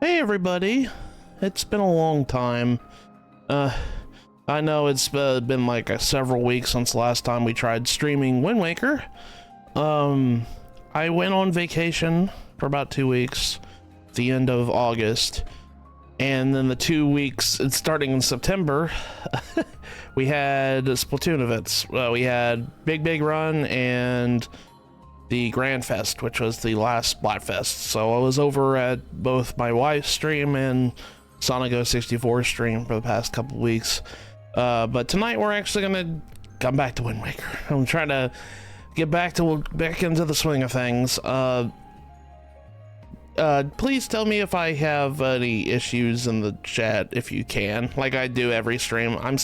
Hey everybody, it's been a long time. I know it's been like several weeks since last time we tried streaming Windwaker. I went on vacation for about 2 weeks, at the end of August, and then the 2 weeks starting in September, we had Splatoon events. We had Big Run and the Grand Fest, which was the last Splatfest. So I was over at both my wife's stream and Sonic 64 stream for the past couple weeks. But tonight we're actually gonna come back to Wind Waker. I'm trying to get back into the swing of things. Please tell me if I have any issues in the chat if you can, like I do every stream. I'm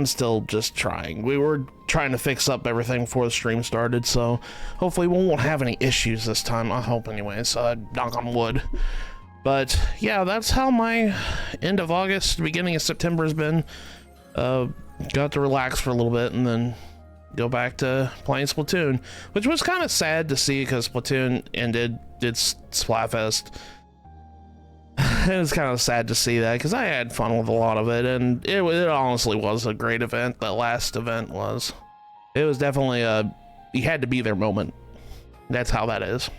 still just trying. We were trying to fix up everything before the stream started, so hopefully we won't have any issues this time. I hope anyways, knock on wood. But yeah, that's how my end of August, beginning of September has been. Got to relax for a little bit and then go back to playing Splatoon, which was kind of sad to see because Splatoon did Splatfest. It was kind of sad to see that because I had fun with a lot of it, and it honestly was a great event. That last event was. It was definitely you had to be there moment. That's how that is.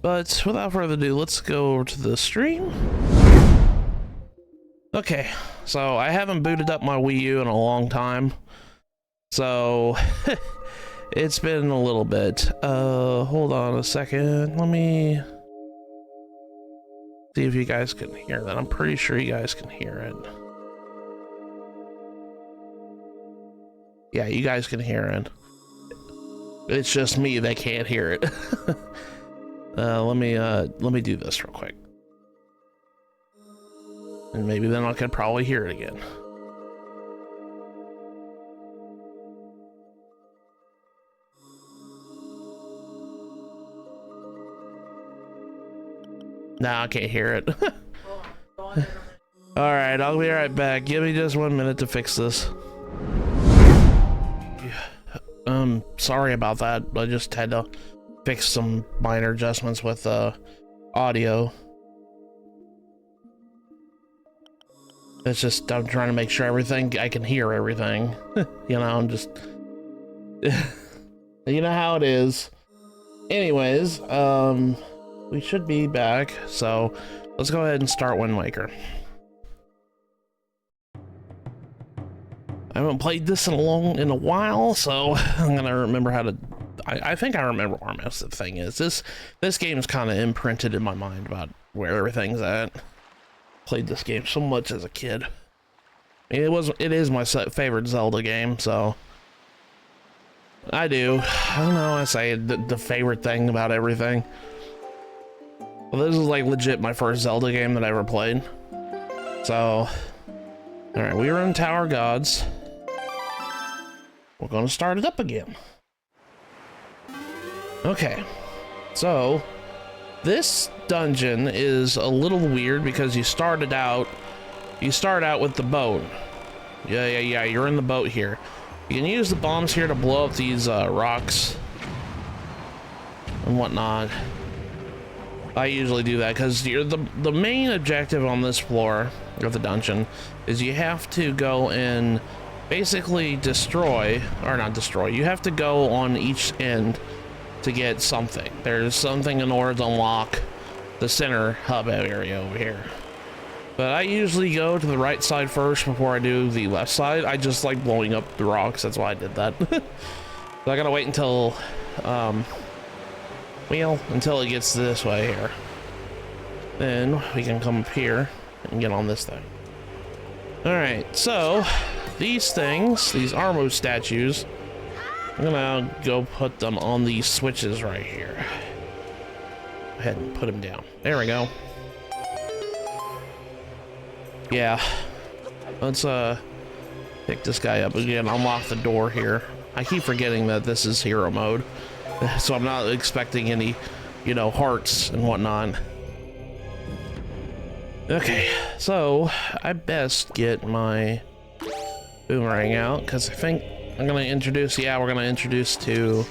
But without further ado, let's go over to the stream. Okay, so I haven't booted up my Wii U in a long time, so it's been a little bit. Hold on a second. Let me see if you guys can hear that. I'm pretty sure you guys can hear it. Yeah, you guys can hear it. It's just me that can't hear it. Let me do this real quick. And maybe then I could probably hear it again. Nah, I can't hear it. Alright, I'll be right back. Give me just 1 minute to fix this. Sorry about that. I just had to fix some minor adjustments with audio. It's just I'm trying to make sure I can hear everything. You know, I'm just you know how it is. Anyways, we should be back, so let's go ahead and start Wind Waker. I haven't played this in a while, so I'm gonna remember how to. I think I remember where most of the thing is. This game is kind of imprinted in my mind about where everything's at. Played this game so much as a kid. I mean, it is my favorite Zelda game, so I don't know. I say the favorite thing about everything. Well, this is like legit my first Zelda game that I ever played. So, all right, we were in Tower Gods. We're gonna start it up again. Okay, so this dungeon is a little weird because you start out with the boat. Yeah, you're in the boat here. You can use the bombs here to blow up these rocks and whatnot. I usually do that because the main objective on this floor of the dungeon is you have to go and basically destroy, or not destroy, you have to go on each end to get something. There's something in order to unlock the center hub area over here. But I usually go to the right side first before I do the left side. I just like blowing up the rocks, that's why I did that. So I gotta wait until until it gets this way here. Then we can come up here and get on this thing. Alright, so these things, these Armo statues, I'm gonna go put them on these switches right here. Go ahead and put them down. There we go. Yeah. Let's pick this guy up again. Unlock the door here. I keep forgetting that this is hero mode, so I'm not expecting any, you know, hearts and whatnot. Okay, so I best get my boomerang out because I think we're gonna introduce to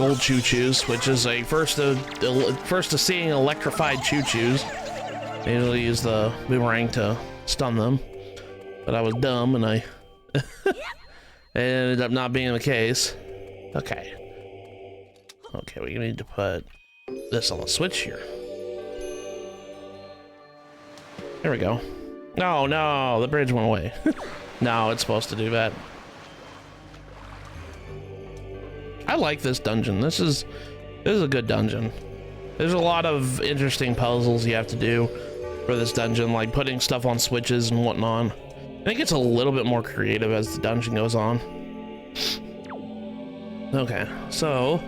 gold choo-choos, which is a first to seeing electrified choo-choos. They usually use the boomerang to stun them, but I was dumb and it ended up not being the case. Okay, we need to put this on the switch here. There we go. No, the bridge went away. No, it's supposed to do that. I like this dungeon. This is a good dungeon. There's a lot of interesting puzzles you have to do for this dungeon, like putting stuff on switches and whatnot. I think it's a little bit more creative as the dungeon goes on. Okay, so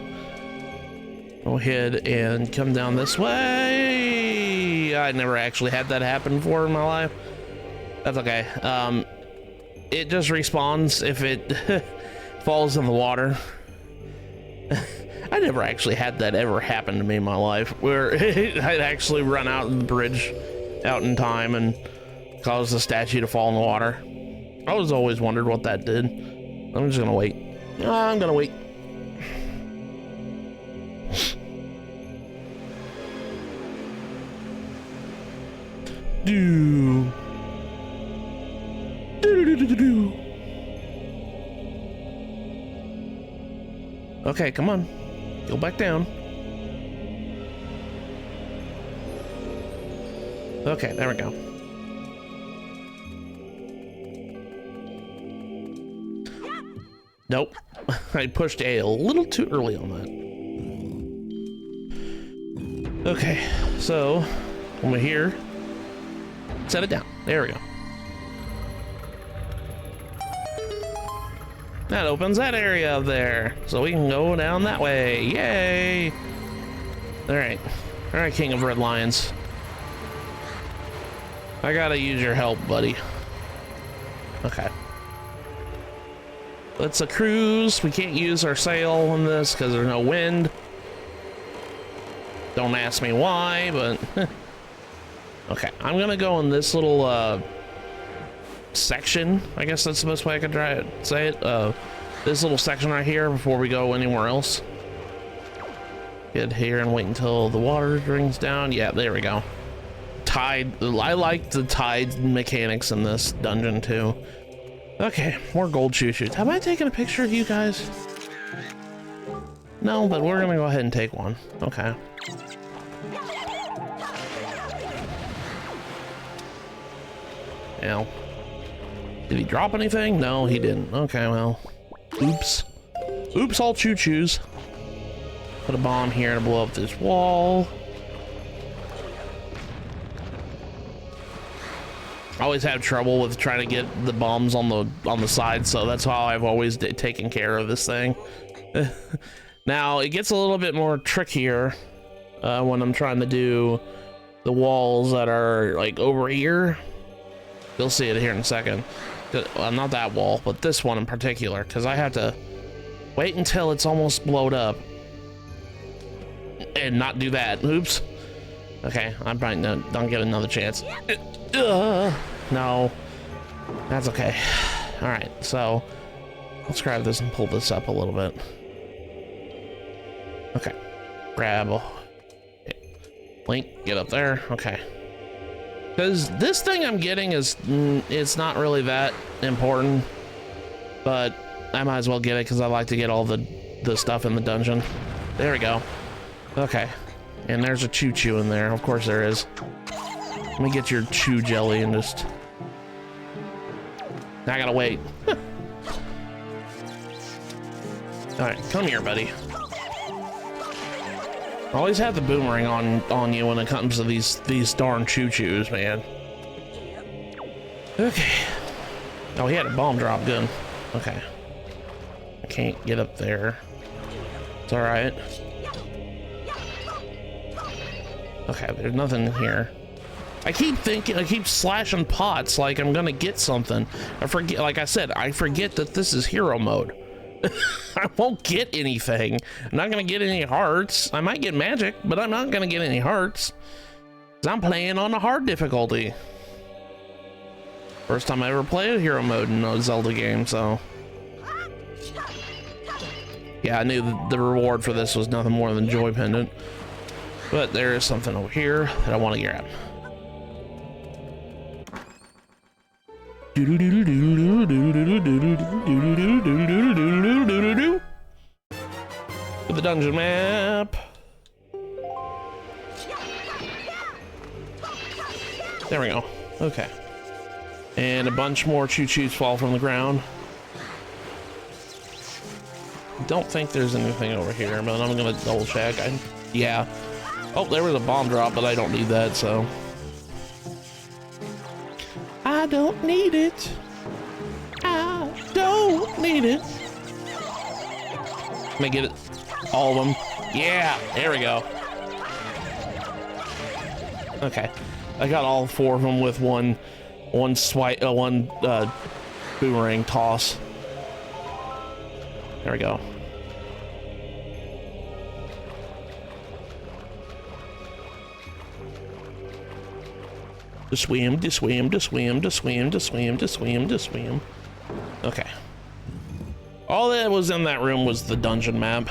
go ahead and come down this way. I never actually had that happen before in my life. That's okay. It just respawns if it falls in the water. I never actually had that ever happen to me in my life, where I'd actually run out of the bridge out in time and cause the statue to fall in the water. I was always wondered what that did. I'm just gonna wait. I'm gonna wait. Do. Do. Okay, come on. Go back down. Okay, there we go. Nope. I pushed A a little too early on that. Okay, so over here. Set it down. There we go. That opens that area up there, so we can go down that way. Yay! All right, King of Red Lions. I gotta use your help, buddy. Okay. Let's cruise. We can't use our sail on this because there's no wind. Don't ask me why, but okay. I'm gonna go in this little section, I guess that's the best way I could try to say it. This little section right here before we go anywhere else. Get here and wait until the water drains down. Yeah, there we go. Tide. I like the tide mechanics in this dungeon too. Okay, more gold choo-choos. Have I taken a picture of you guys? No, but we're gonna go ahead and take one. Okay. Now, did he drop anything? No, he didn't. Okay, well, oops. Oops, all choo-choos. Put a bomb here to blow up this wall. I always have trouble with trying to get the bombs on the side, so that's how I've always taken care of this thing. Now, it gets a little bit more trickier when I'm trying to do the walls that are like over here. You'll see it here in a second. Well, not that wall, but this one in particular, because I have to wait until it's almost blowed up and not do that. Oops. Okay, I might don't get another chance. No, that's okay. All right, so let's grab this and pull this up a little bit. Okay, grab. Link, get up there. Okay. Because this thing I'm getting is, it's not really that important, but I might as well get it because I like to get all the stuff in the dungeon. There we go. Okay. And there's a choo-choo in there. Of course there is. Let me get your chew jelly and just... I gotta wait. Alright, come here, buddy. Always have the boomerang on you when it comes to these darn choo-choos, man. Okay. Oh, he had a bomb drop. Good. Okay. I can't get up there. It's all right. Okay, there's nothing in here. I keep slashing pots like I'm gonna get something. I forget, like I said, I forget that this is hero mode. I won't get anything. I'm not gonna get any hearts. I might get magic, but I'm not gonna get any hearts. 'Cause I'm playing on the hard difficulty. First time I ever played hero mode in a Zelda game, so. Yeah, I knew the reward for this was nothing more than Joy Pendant. But there is something over here that I want to grab. The dungeon map. There we go. Okay. And a bunch more choo-choos fall from the ground. Don't think there's anything over here, but I'm gonna double check. Yeah. Oh, there was a bomb drop, but I don't need that, so. I don't need it. I don't need it. Let me get it. All of them. Yeah, there we go. Okay. I got all 4 of them with one boomerang toss. There we go. To swim, to swim, to swim, to swim, to swim, to swim, to swim. Okay. All that was in that room was the dungeon map.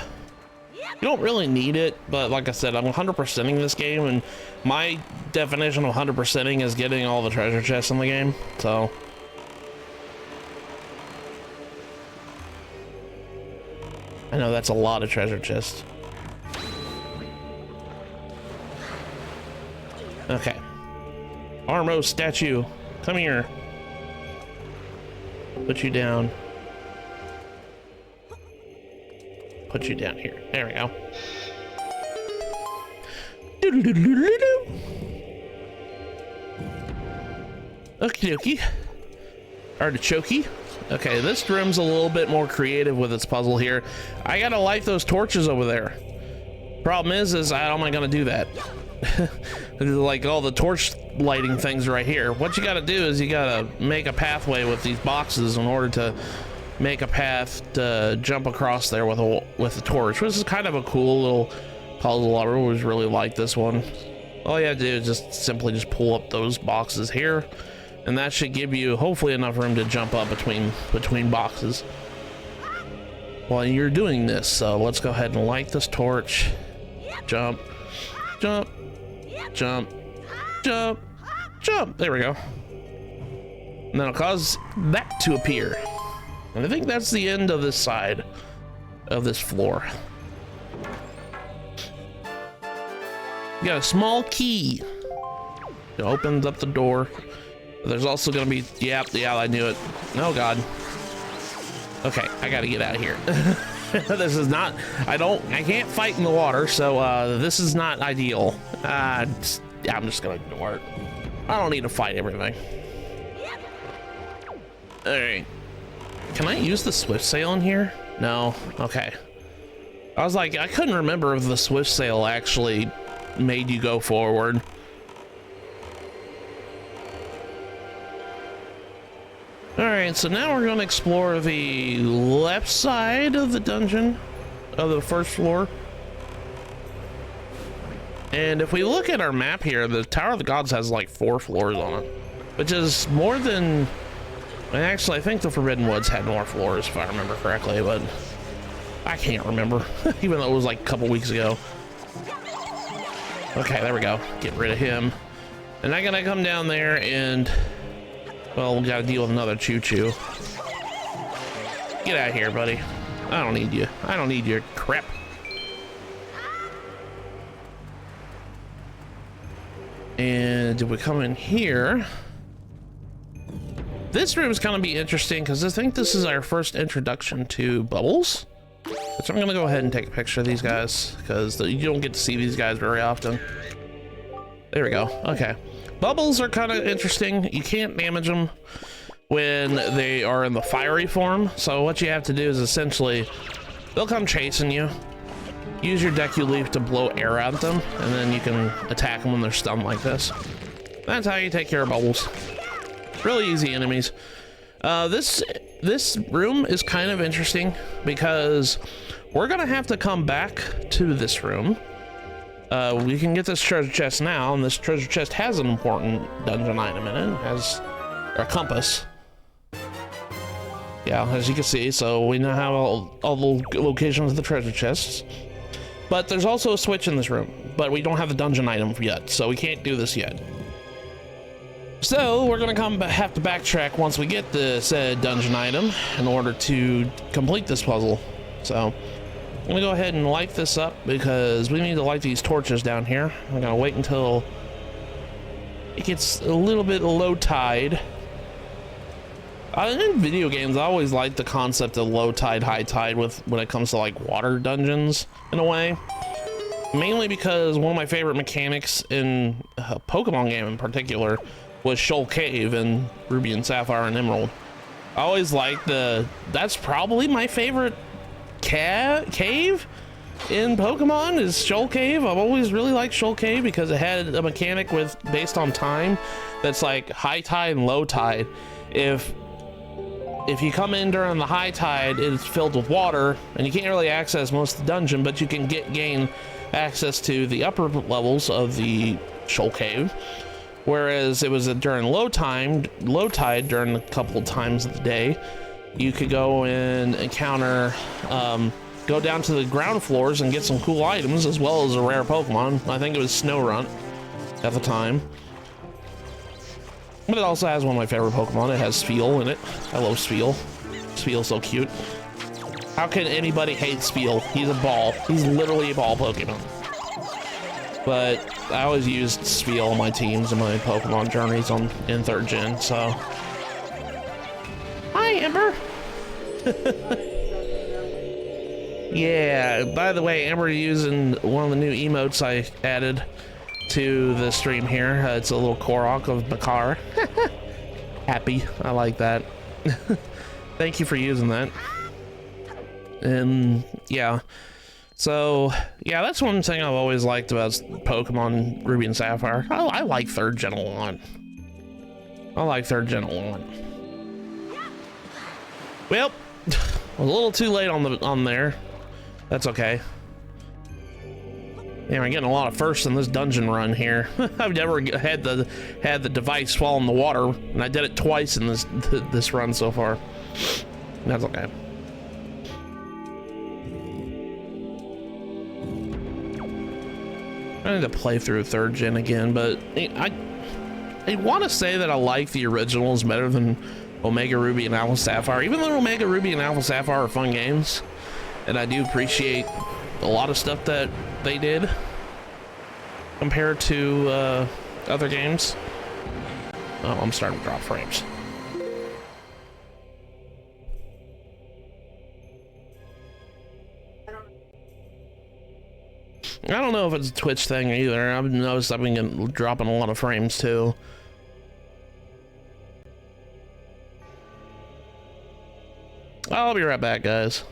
You don't really need it, but like I said, I'm 100%ing this game, and my definition of 100%ing is getting all the treasure chests in the game, so. I know that's a lot of treasure chests. Okay. Armo statue, come here. Put you down. Put you down here. There we go. Okie dokie. Artichoke. Okay, this room's a little bit more creative with its puzzle here. I gotta light those torches over there. Problem is how am I gonna do that? Like all the torch lighting things right here. What you gotta do is you gotta make a pathway with these boxes in order to make a path to jump across there with a torch, which is kind of a cool little puzzle. I always really like this one. All you have to do is just simply pull up those boxes here, and that should give you hopefully enough room to jump up between boxes while you're doing this. So let's go ahead and light this torch. Jump, jump, jump, jump, jump. There we go. And that'll cause that to appear. And I think that's the end of this side of this floor. You got a small key. It opens up the door. There's also gonna be, yeah, I knew it. Oh God. Okay, I gotta get out of here. This is not, I can't fight in the water, so this is not ideal. I'm just gonna ignore it. I don't need to fight everything. All right. Can I use the swift sail in here? No. Okay. I was like, I couldn't remember if the swift sail actually made you go forward. All right, so now we're going to explore the left side of the dungeon, of the first floor. And if we look at our map here, the Tower of the Gods has like 4 floors on it, which is more than... Actually, I think the Forbidden Woods had more floors, if I remember correctly, but I can't remember, even though it was like a couple weeks ago. Okay, there we go. Get rid of him. And I'm gonna come down there and, well, we gotta deal with another choo-choo. Get out of here, buddy. I don't need you. I don't need your crap. And if we come in here, this room is going to be interesting because I think this is our first introduction to bubbles. So I'm going to go ahead and take a picture of these guys because you don't get to see these guys very often. There we go. Okay. Bubbles are kind of interesting. You can't damage them when they are in the fiery form. So what you have to do is essentially, they'll come chasing you. Use your Deku Leaf to blow air at them, and then you can attack them when they're stunned like this. That's how you take care of bubbles. Really easy enemies. This room is kind of interesting because we're gonna have to come back to this room. We can get this treasure chest now, and this treasure chest has an important dungeon item in it. It has a compass. Yeah, as you can see, so we now have all the locations of the treasure chests. But there's also a switch in this room, but we don't have the dungeon item yet, so we can't do this yet. So we're gonna have to backtrack once we get the said dungeon item in order to complete this puzzle. So I'm gonna go ahead and light this up because we need to light these torches down here. I'm gonna wait until it gets a little bit low tide. In video games, I always like the concept of low tide, high tide when it comes to like water dungeons in a way. Mainly because one of my favorite mechanics in a Pokemon game in particular was Shoal Cave in Ruby and Sapphire and Emerald. I always liked that's probably my favorite cave in Pokemon is Shoal Cave. I've always really liked Shoal Cave because it had a mechanic based on time that's like high tide and low tide. If you come in during the high tide, it's filled with water and you can't really access most of the dungeon, but you can gain access to the upper levels of the Shoal Cave. Whereas it was during low tide during a couple of times of the day, you could go and encounter, go down to the ground floors and get some cool items as well as a rare Pokemon. I think it was Snorunt at the time. But it also has one of my favorite Pokemon. It has Spheal in it. I love Spheal. Spheal's so cute. How can anybody hate Spheal? He's a ball. He's literally a ball Pokemon. But I always used Spheal on my teams and my Pokemon journeys in 3rd gen, so. Hi, Ember! Yeah, by the way, Ember using one of the new emotes I added to the stream here. It's a little Korok of Bakar. Happy. I like that. Thank you for using that. And yeah. So yeah, that's one thing I've always liked about Pokemon Ruby and Sapphire. I like 3rd gen a lot. I like 3rd gen a lot. Well, I was a little too late on there. That's okay. Yeah, I'm getting a lot of firsts in this dungeon run here. I've never had the device fall in the water, and I did it twice in this run so far. That's okay. I need to play through 3rd gen again, but I want to say that I like the originals better than Omega Ruby and Alpha Sapphire, even though Omega Ruby and Alpha Sapphire are fun games, and I do appreciate a lot of stuff that they did compared to other games. Oh, I'm starting to drop frames. I don't know if it's a Twitch thing either. I've noticed I've been dropping a lot of frames too. I'll be right back, guys.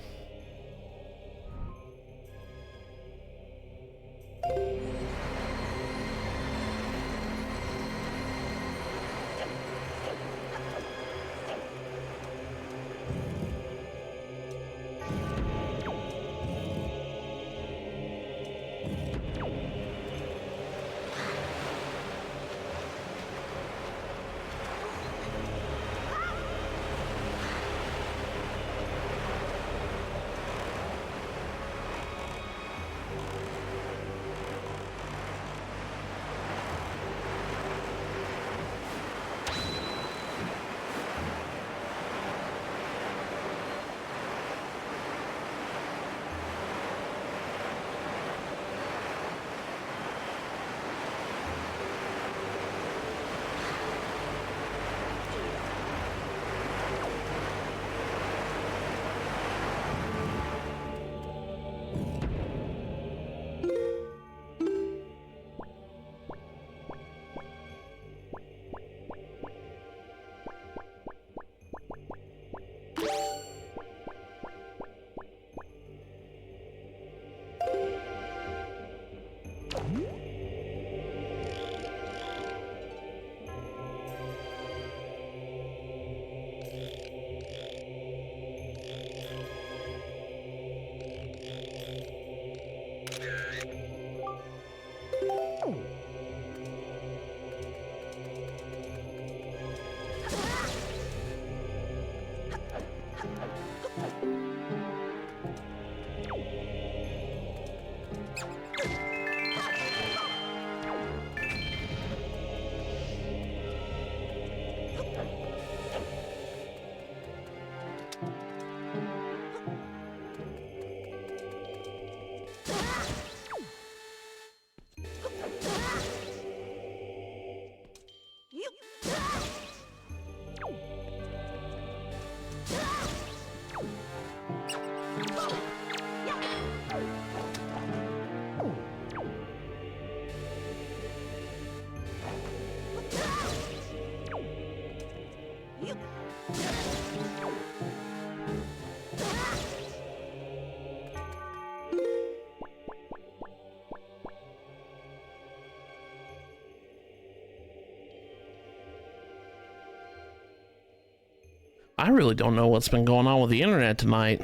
I really don't know what's been going on with the internet tonight.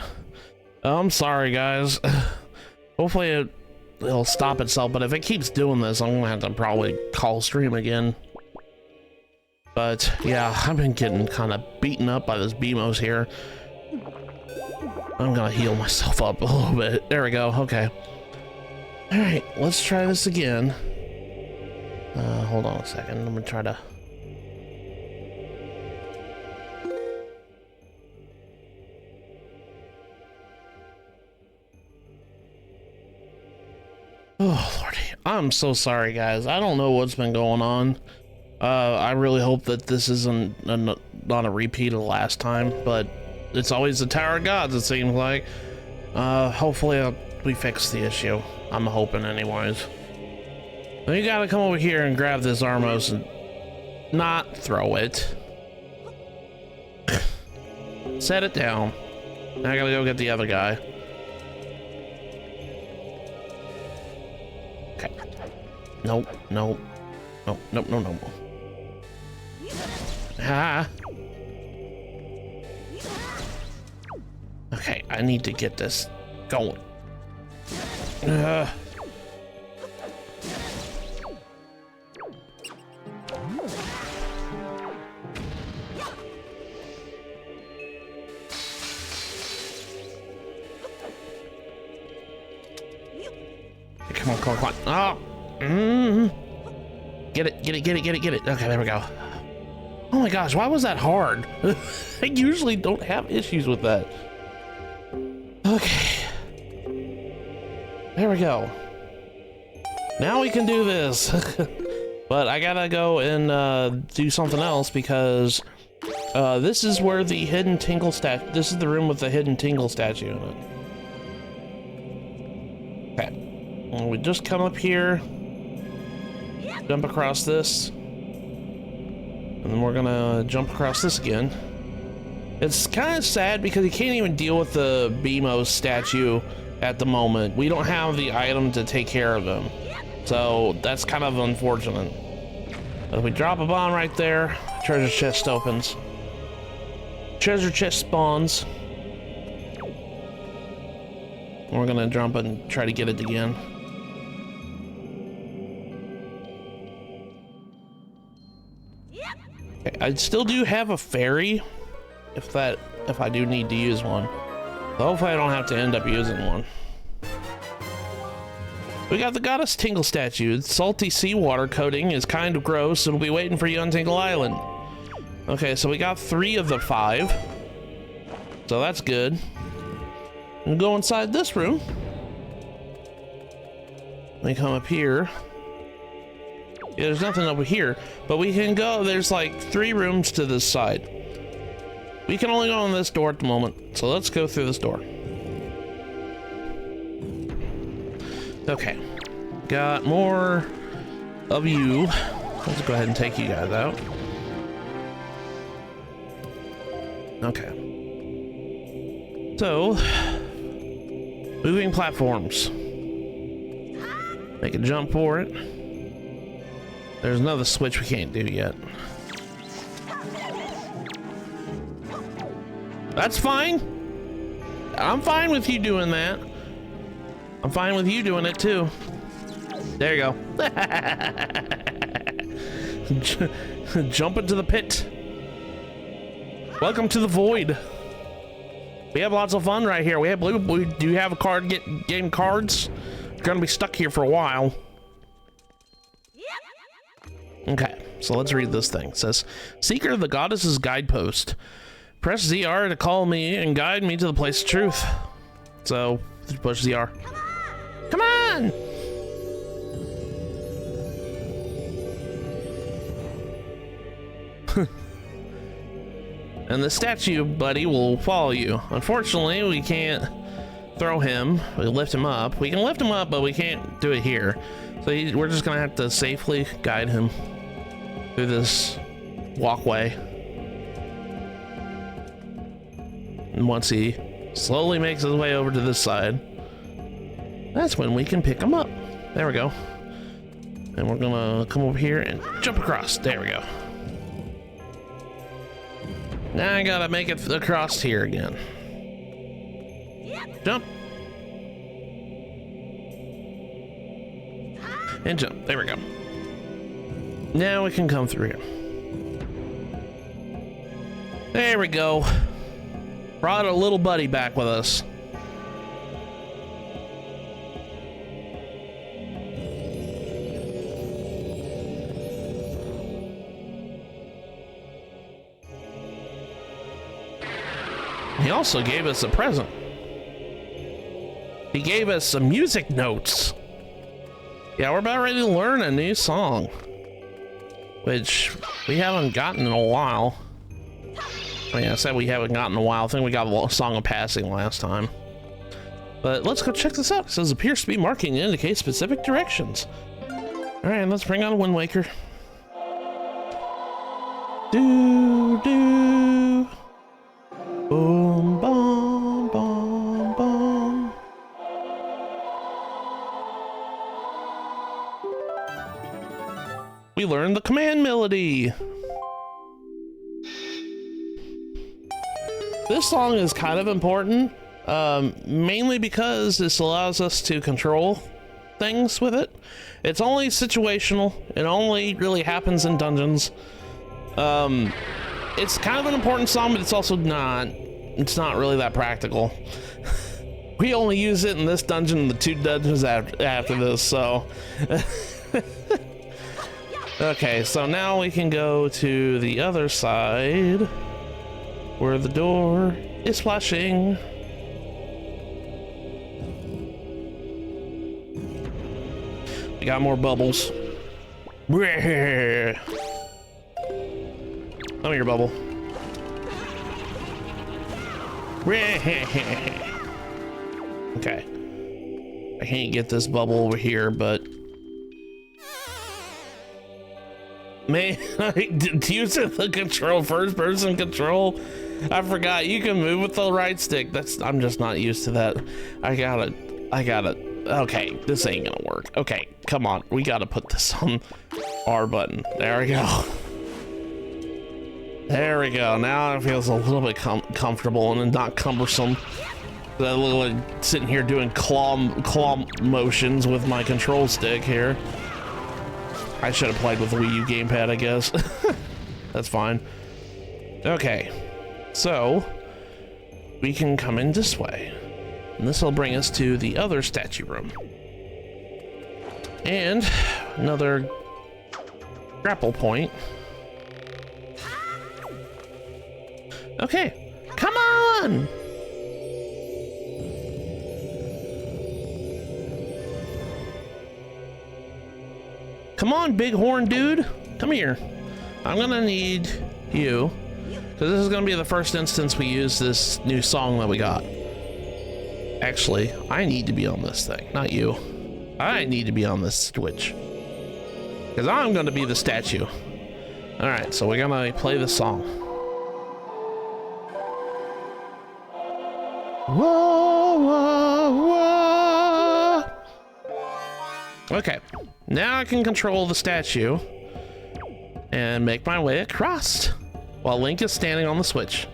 I'm sorry, guys. Hopefully it'll stop itself, but if it keeps doing this, I'm gonna have to probably call stream again. But yeah, I've been getting kind of beaten up by this BMOS here. I'm gonna heal myself up a little bit. There we go. Okay. All right, let's try this again. Hold on a second. I'm gonna try to. Oh lordy, I'm so sorry, guys. I don't know what's been going on. I really hope that this isn't not a repeat of last time, but it's always the Tower of Gods, it seems like. Hopefully we fix the issue. I'm hoping anyways. Now you gotta come over here and grab this Armos and not throw it. Set it down. Now I gotta go get the other guy. Okay. Nope, nope. Nope, nope, no, no. Ah. Okay, I need to get this going. Okay, come on, come on, come on. Oh! Get it, get it, get it, get it, get it. Okay, there we go. Oh my gosh, why was that hard? I usually don't have issues with that. Okay. There we go. Now we can do this. But I gotta go and do something else because this is where the hidden tingle statue. This is the room with the hidden tingle statue in it. Okay. And we just come up here, jump across this, and then we're gonna jump across this again. It's kind of sad because you can't even deal with the BMOS statue at the moment. We don't have the item to take care of them. So that's kind of unfortunate. If we drop a bomb right there, treasure chest opens. Treasure chest spawns. We're gonna jump and try to get it again. Okay, I still do have a fairy if I do need to use one. So hopefully I don't have to end up using one. We got the goddess Tingle statue. Salty seawater coating is kind of gross. It'll be waiting for you on Tingle Island. Okay, so we got 3 of the 5. So that's good. We'll go inside this room. We come up here. Yeah, there's nothing over here, but we can go. There's like 3 rooms to this side. We can only go on this door at the moment, so let's go through this door. Okay, got more of you. Let's go ahead and take you guys out. Okay. So, moving platforms. Make a jump for it. There's another switch we can't do yet. That's fine. I'm fine with you doing that. I'm fine with you doing it too. There you go. Jump into the pit. Welcome to the void. We have lots of fun right here. We do you have a card game cards? You're gonna be stuck here for a while. Okay, so let's read this thing. It says, Seeker of the Goddess's Guidepost. Press ZR to call me and guide me to the place of truth. So, push ZR. Come on! And the statue buddy will follow you. Unfortunately, we can't throw him. We lift him up. We can lift him up, but we can't do it here. So we're just gonna have to safely guide him through this walkway. And once he slowly makes his way over to this side, that's when we can pick him up. There we go. And we're gonna come over here and jump across. There we go. Now I gotta make it across here again. Jump. And jump. There we go. Now we can come through here. There we go. Brought a little buddy back with us. He also gave us a present. He gave us some music notes. Yeah, we're about ready to learn a new song, which we haven't gotten in a while. I mean, I said we haven't gotten in a while. I think we got a Song of Passing last time. But let's go check this out. It says appears to be marking to indicate specific directions. All right, let's bring on Windwaker. Do do. Boom, boom, boom, boom. We learned the command melody. This song is kind of important, mainly because this allows us to control things with it. It's only situational. It only really happens in dungeons. It's kind of an important song, but it's also not. It's not really that practical. We only use it in this dungeon and the 2 dungeons after this, so. Okay, so now we can go to the other side where the door is flashing. We got more bubbles. Come here, bubble. Okay. I can't get this bubble over here, but man, using the control, first person control, I forgot you can move with the right stick. I'm just not used to that. I got it. Okay, this ain't gonna work. Okay, come on, we gotta put this on R button. There we go. There we go. Now it feels a little bit comfortable and not cumbersome. I look like sitting here doing claw motions with my control stick here. I should have played with the Wii U gamepad, I guess. That's fine. Okay, so we can come in this way, and this will bring us to the other statue room and another grapple point. Okay, come on! Come on, bighorn dude. Come here. I'm gonna need you, because this is gonna be the first instance we use this new song that we got. Actually, I need to be on this thing, not you. I need to be on this switch, because I'm gonna be the statue. All right, so we're gonna play the song. Whoa, whoa, whoa. Okay, now I can control the statue and make my way across while Link is standing on the switch.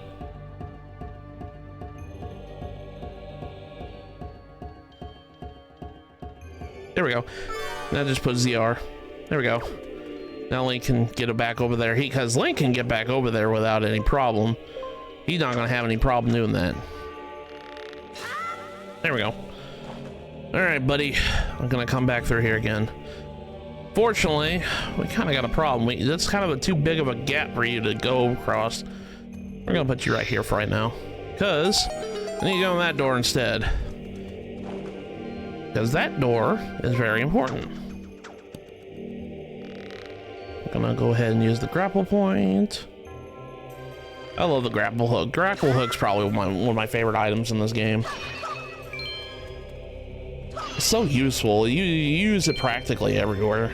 There we go. Now just put ZR. There we go. Now Link can get it back over there. Because Link can get back over there without any problem. He's not gonna have any problem doing that. There we go. All right, buddy. I'm gonna come back through here again. Fortunately, we kind of got a problem. That's kind of too big of a gap for you to go across. We're gonna put you right here for right now, because I need to go in that door instead. Because that door is very important. I'm gonna go ahead and use the grapple point. I love the grapple hook. Grapple hook's probably one of my favorite items in this game. It's so useful. You use it practically everywhere.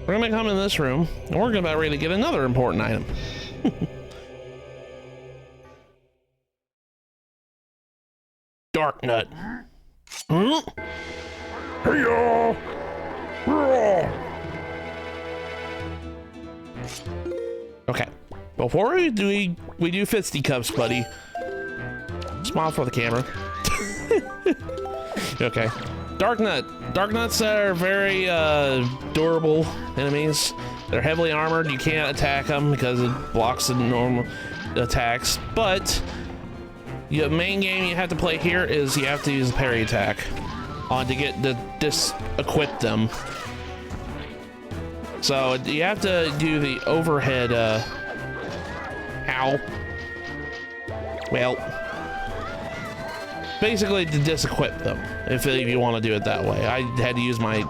We're gonna come in this room, and we're about ready to get another important item. Dark Nut. Hey y'all! Okay, Before we do fisticuffs, buddy. Smile for the camera. Okay. Dark Nut. Dark Nuts are very durable enemies. They're heavily armored. You can't attack them because it blocks the normal attacks. But the main game you have to play here is you have to use the parry attack to get to dis-equip them. So you have to do the overhead. Ow. Well, basically to dis-equip them, if you want to do it that way. I had to use my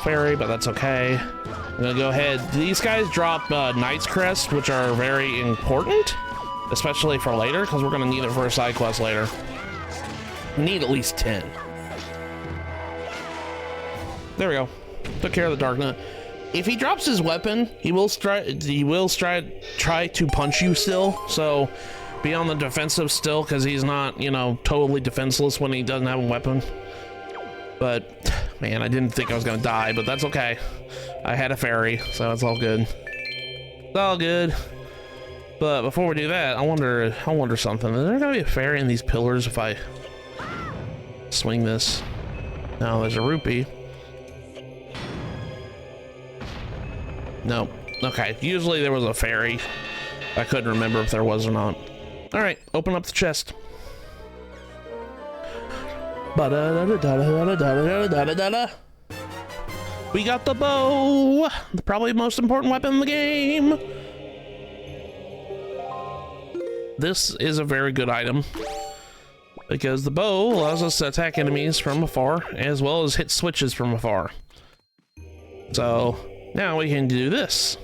fairy, but that's okay. I'm gonna go ahead. These guys drop Knight's Crest, which are very important, especially for later, because we're gonna need it for a side quest later. We need at least 10. There we go. Took care of the Dark Nut. If he drops his weapon, he will try to punch you still. So be on the defensive still, because he's not, you know, totally defenseless when he doesn't have a weapon. But man, I didn't think I was gonna die, but that's okay. I had a fairy, so it's all good. It's all good. But before we do that, I wonder something. Is there gonna be a fairy in these pillars if I swing this? No, there's a rupee. No. Okay, usually there was a fairy. I couldn't remember if there was or not. All right, open up the chest. We got the bow, probably the most important weapon in the game. This is a very good item because the bow allows us to attack enemies from afar as well as hit switches from afar. So now we can do this.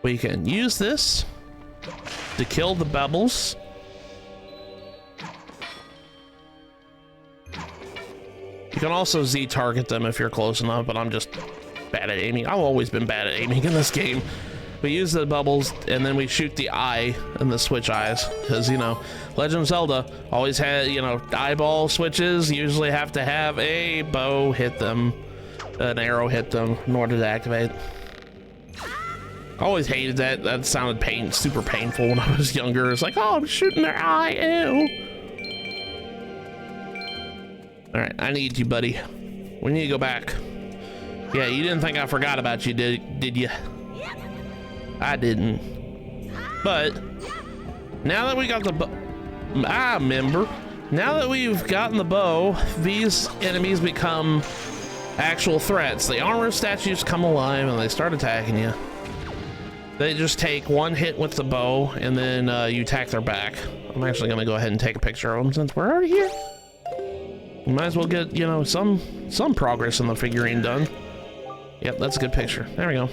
We can use this to kill the bubbles. You can also Z-target them if you're close enough, but I'm just bad at aiming. I've always been bad at aiming in this game. We use the bubbles and then we shoot the eye and the switch eyes, because, you know, Legend of Zelda always had, you know, eyeball switches. You usually have to have a bow hit them, an arrow hit them in order to activate. I always hated that. That sounded super painful when I was younger. It's like, oh, I'm shooting their eye, ew. All right, I need you, buddy. We need to go back. Yeah, you didn't think I forgot about you, did you? I didn't. But now that we got the bow, now that we've gotten the bow, these enemies become actual threats. The armor statues come alive and they start attacking you. They just take one hit with the bow and then you attack their back. I'm actually gonna go ahead and take a picture of them since we're already here. We might as well get, you know, some progress in the figurine done. Yep, that's a good picture. There we go.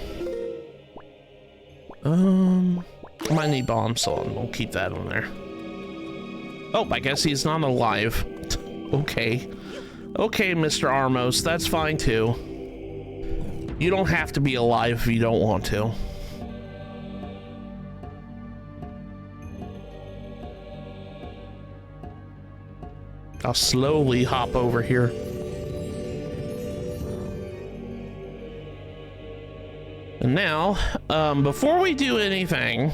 I might need bombs, so we'll keep that on there. Oh, I guess he's not alive. Okay. Okay, Mr. Armos, that's fine too. You don't have to be alive if you don't want to. I'll slowly hop over here. And now, before we do anything,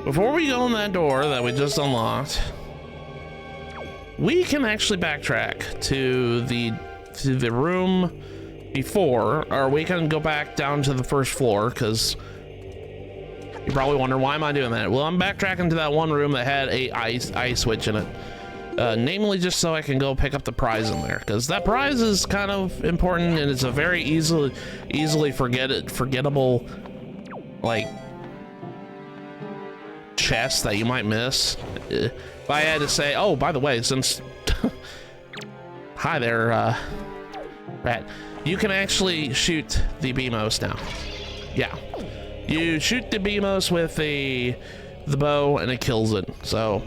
before we go in that door that we just unlocked, we can actually backtrack to the room before, or we can go back down to the first floor, because you probably wonder, why am I doing that? Well, I'm backtracking to that one room that had a eye switch in it. Namely just so I can go pick up the prize in there, because that prize is kind of important and it's a very easily forgettable, like, chest that you might miss. If I had to say, oh, by the way, since hi there, Rat, you can actually shoot the Beamos now. Yeah, you shoot the Beamos with the bow and it kills it, so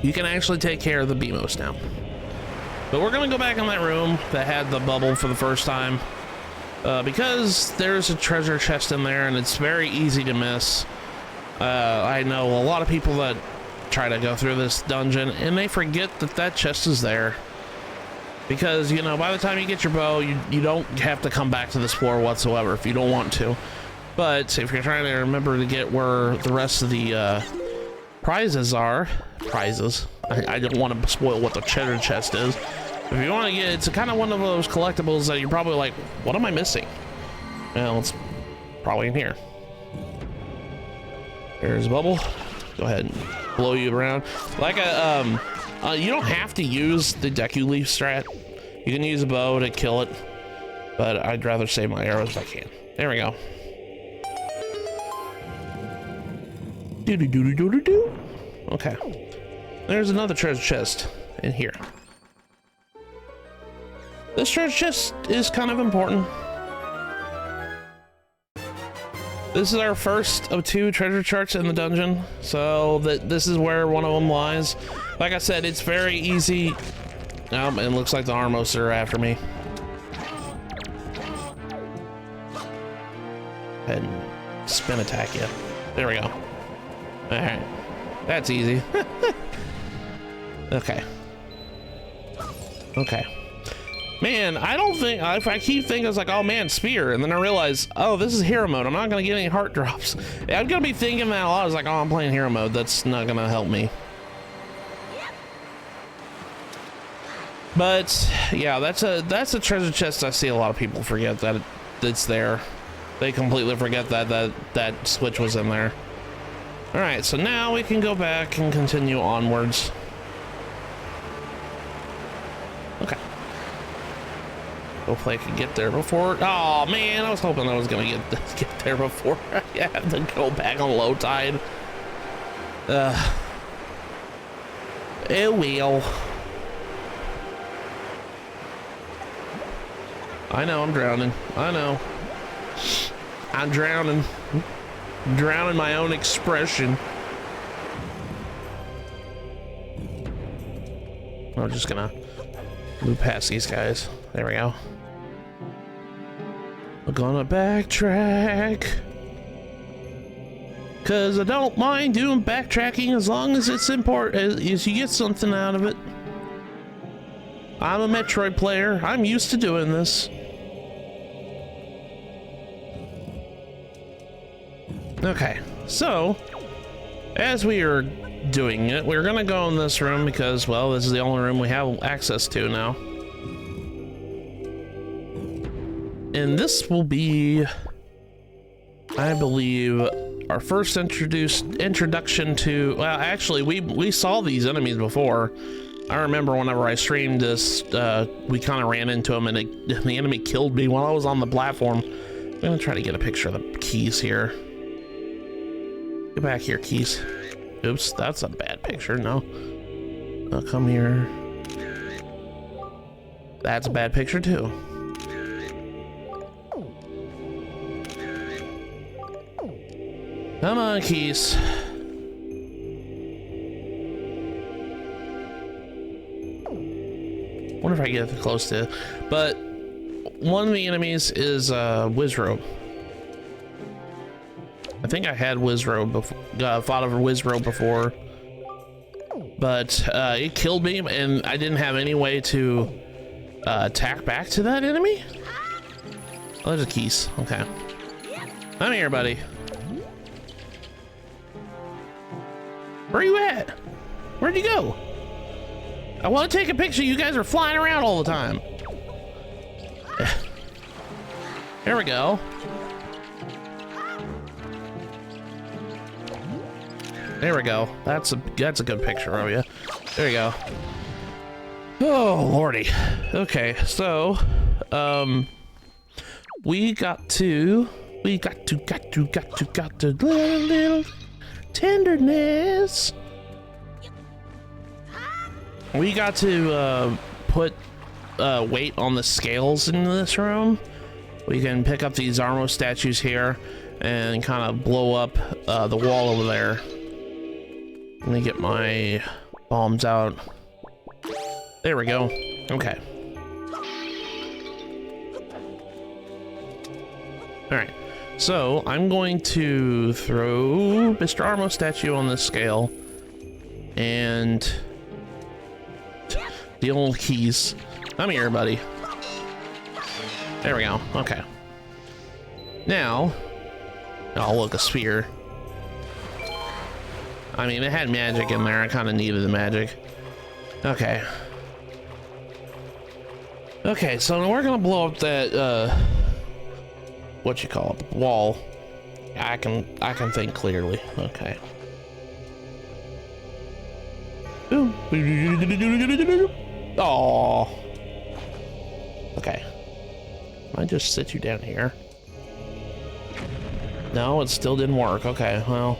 you can actually take care of the Beamos now. But we're gonna go back in that room that had the bubble for the first time, because there's a treasure chest in there and it's very easy to miss. I know a lot of people that try to go through this dungeon and they forget that that chest is there. Because, you know, by the time you get your bow, you don't have to come back to this floor whatsoever if you don't want to. But if you're trying to remember to get where the rest of the prizes are, I don't want to spoil what the treasure chest is. If you want to get, it's kind of one of those collectibles that you're probably like, what am I missing? Well, it's probably in here. There's a bubble. Go ahead and blow you around. Like a, you don't have to use the Deku Leaf strat. You can use a bow to kill it, but I'd rather save my arrows if I can. There we go. Do-do-do-do-do-do. Okay. There's another treasure chest in here. This treasure chest is kind of important. This is our first of 2 treasure charts in the dungeon, so this is where one of them lies. Like I said, it's very easy. Oh, it looks like the Armos are after me. And spin attack you. There we go. All right, that's easy. Okay. Okay. Man, I don't think, if I keep thinking, it's like, oh man, spear, and then I realize, oh, this is hero mode. I'm not gonna get any heart drops. I'm gonna be thinking that a lot. I was like, oh, I'm playing hero mode. That's not gonna help me. But yeah, that's a treasure chest I see a lot of people forget that it's there. They completely forget that switch was in there. All right, so now we can go back and continue onwards. Okay. Hopefully I can get there before. Oh man, I was hoping I was gonna get there before I have to go back on low tide. It will. I know I'm drowning. I know. I'm drowning. Drowning my own expression. I'm just gonna move past these guys. There we go. We're gonna backtrack. Cause I don't mind doing backtracking as long as it's important, as you get something out of it. I'm a Metroid player. I'm used to doing this. Okay, so as we are doing it, we're gonna go in this room because, well, this is the only room we have access to now. And this will be, I believe, our first introduction to, well, actually, we saw these enemies before. I remember whenever I streamed this, we kind of ran into them and the enemy killed me while I was on the platform. I'm gonna try to get a picture of the keys here. Get back here, keys. Oops, that's a bad picture. No. I'll come here. That's a bad picture too. Come on, keys. Wonder if I get close to it. But one of the enemies is Wizrobe. I think I had Wizrobe before, fought over Wizrobe before, but it killed me, and I didn't have any way to attack back to that enemy. Oh, there's a keys. Okay, I'm here, buddy. Where are you at? Where'd you go? I want to take a picture. You guys are flying around all the time. There we go. There we go. That's a good picture of you. There you go. Oh lordy. Okay, so we got to little tenderness. We got to put weight on the scales in this room. We can pick up these Armo statues here and kind of blow up the wall over there. Let me get my bombs out. There we go. Okay. All right. So I'm going to throw Mr. Armo statue on this scale and the old keys. Come here, buddy. There we go. Okay. Now, oh, look, a sphere. I mean, it had magic in there. I kind of needed the magic. Okay. Okay, so we're gonna blow up that, what you call it, wall. I can think clearly. Okay. Oh. Okay. I just sit you down here. No, it still didn't work. Okay, well,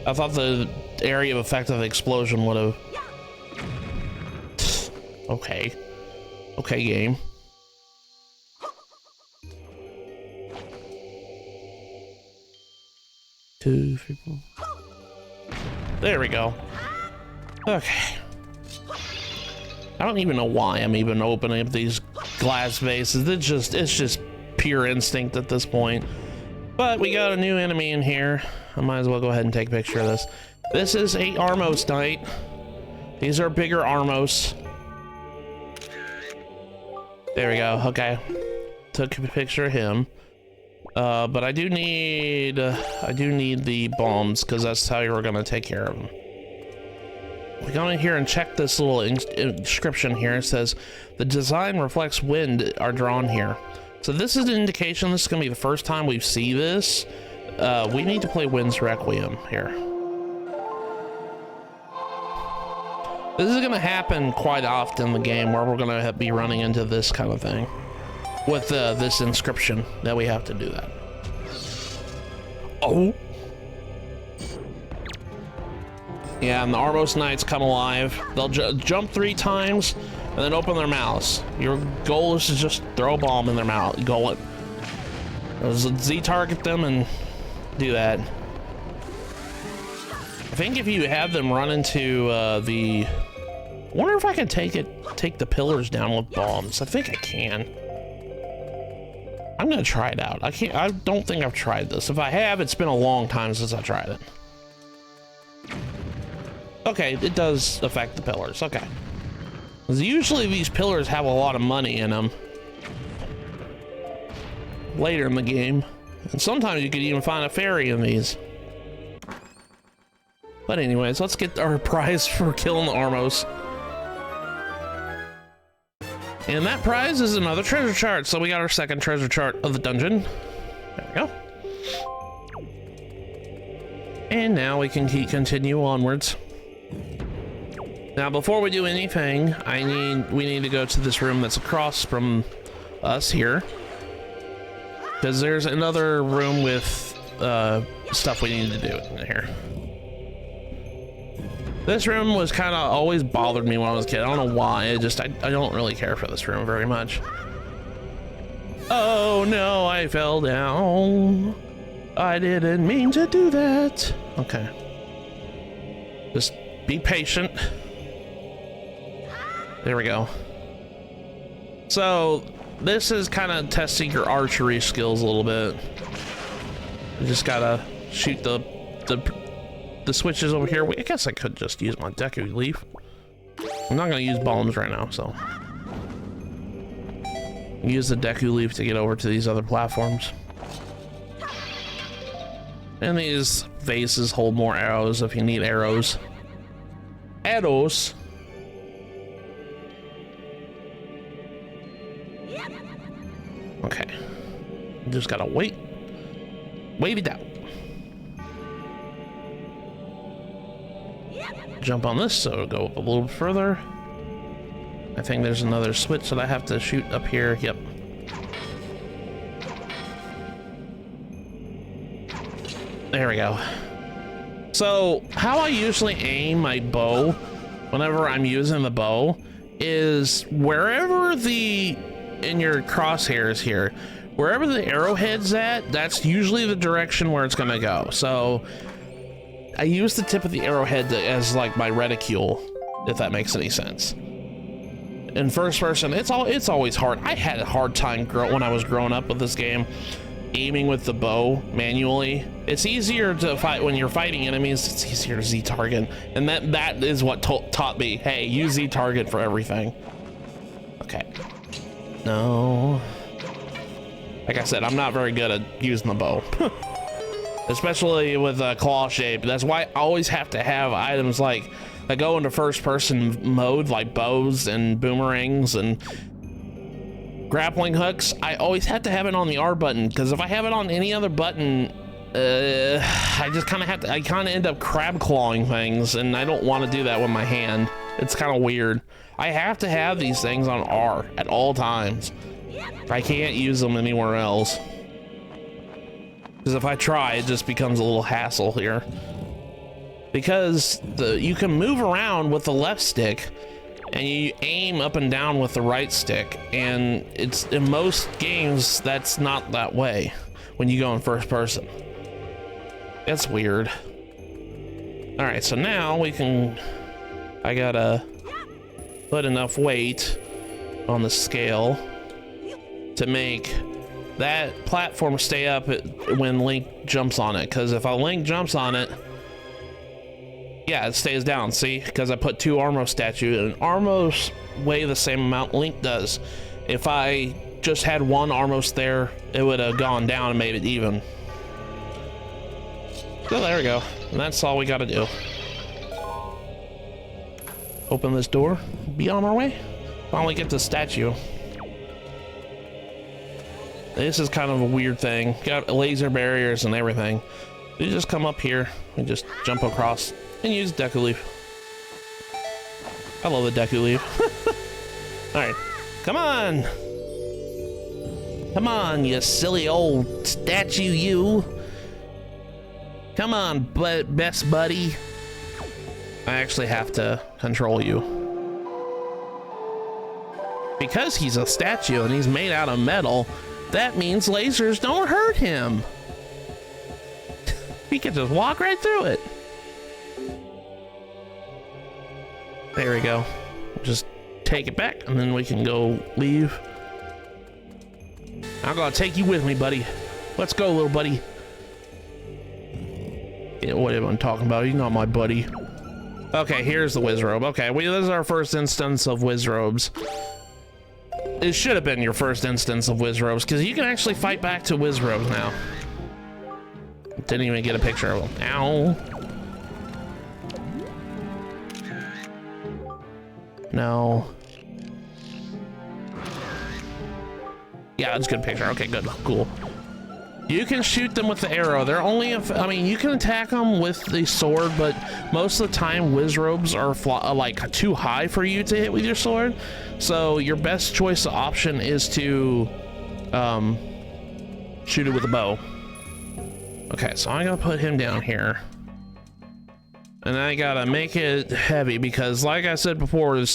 I thought the area of effect of the explosion would have. Okay. Okay, game. Two, three, four. There we go. Okay. I don't even know why I'm even opening up these glass vases. It's just pure instinct at this point. But we got a new enemy in here. I might as well go ahead and take a picture of this. This is a Armos Knight. These are bigger Armos. There we go. Okay. Took a picture of him. But I do need the bombs because that's how you're gonna take care of them. We go in here and check this little inscription here. It says the design reflects wind are drawn here. So this is an indication this is gonna be the first time we see this. We need to play Wind's Requiem here. This is gonna happen quite often in the game where we're gonna be running into this kind of thing with this inscription that we have to do that. Oh. Yeah, and the Armos Knights come alive. They'll jump 3 times and then open their mouths. Your goal is to just throw a bomb in their mouth. Go it. Z target them and do that. I think if you have them run into I wonder if I can take the pillars down with bombs. I think I can. I'm gonna try it out. I don't think I've tried this. If I have, it's been a long time since I tried it. Okay, it does affect the pillars. Okay. Because usually these pillars have a lot of money in them later in the game. And sometimes you could even find a fairy in these. But anyways, let's get our prize for killing the Armos. And that prize is another treasure chart. So we got our second treasure chart of the dungeon. There we go. And now we can continue onwards. Now, before we do anything, we need to go to this room that's across from us here. Because there's another room with stuff we need to do in here. This room was kind of always bothered me when I was a kid. I don't know why. I don't really care for this room very much. Oh no, I fell down. I didn't mean to do that. Okay. Just be patient. There we go. So this is kind of testing your archery skills a little bit. You just gotta shoot the switches over here. I guess I could just use my Deku Leaf. I'm not gonna use bombs right now, so use the Deku Leaf to get over to these other platforms. And these vases hold more arrows if you need arrows. Arrows. Okay. Just gotta wait it out. Jump on this so it'll go up a little bit further. I think there's another switch that I have to shoot up here. Yep. There we go. So how I usually aim my bow whenever I'm using the bow is wherever in your crosshairs here, wherever the arrowhead's at, that's usually the direction where it's gonna go. So I use the tip of the arrowhead as like my reticule, if that makes any sense. In first person, it's always hard. I had a hard time when I was growing up with this game, aiming with the bow manually. It's easier to fight when you're fighting enemies. It's easier to Z target, and that is what taught me. Hey, use Z target for everything. Okay. No. Like I said, I'm not very good at using the bow. Especially with claw shape. That's why I always have to have items like that go into first person mode, like bows and boomerangs and grappling hooks. I always have to have it on the R button, because if I have it on any other button, I just kind of have to, I kind of end up crab clawing things, and I don't want to do that with my hand. It's kind of weird. I have to have these things on R at all times. I can't use them anywhere else. Because if I try, it just becomes a little hassle here. Because you can move around with the left stick, and you aim up and down with the right stick, and it's in most games that's not that way when you go in first person. That's weird. All right, so now we can, I gotta put enough weight on the scale to make that platform stay up when Link jumps on it, because if a Link jumps on it, yeah, it stays down. See, because I put 2 Armor statue, and Armos weigh the same amount Link does. If I just had 1 Armos there, it would have gone down and made it even. So there we go, and that's all we got to do. Open this door, be on our way. Finally get the statue. This is kind of a weird thing. Got laser barriers and everything. You just come up here and just jump across and use Deku Leaf. I love the Deku Leaf. All right, come on. Come on, you silly old statue, you. Come on, best buddy. I actually have to control you. Because he's a statue and he's made out of metal, that means lasers don't hurt him. He can just walk right through it. There we go. Just take it back and then we can go leave. I'm gonna take you with me, buddy. Let's go, little buddy. Yeah, what am I talking about? He's not my buddy. Okay, here's the Wizrobe. Okay, this is our first instance of Wizrobes. It should have been your first instance of Wizrobes, because you can actually fight back to Wizrobes now. Didn't even get a picture of them. Ow. No. Yeah, that's a good picture. Okay, good. Cool. You can shoot them with the arrow. They're only, I mean, you can attack them with the sword, but most of the time Wizrobes are like too high for you to hit with your sword. So your best choice of option is to shoot it with a bow. Okay, so I'm gonna put him down here. And I gotta make it heavy because, like I said before, 1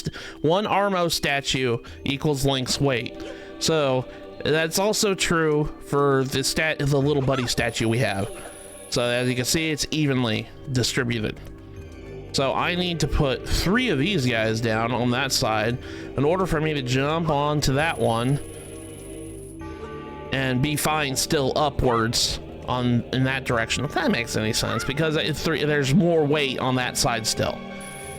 Armo statue equals Link's weight. So that's also true for the little buddy statue we have. So as you can see, it's evenly distributed. So I need to put 3 of these guys down on that side in order for me to jump onto that one and be fine still upwards in that direction. If that makes any sense, because there's more weight on that side still.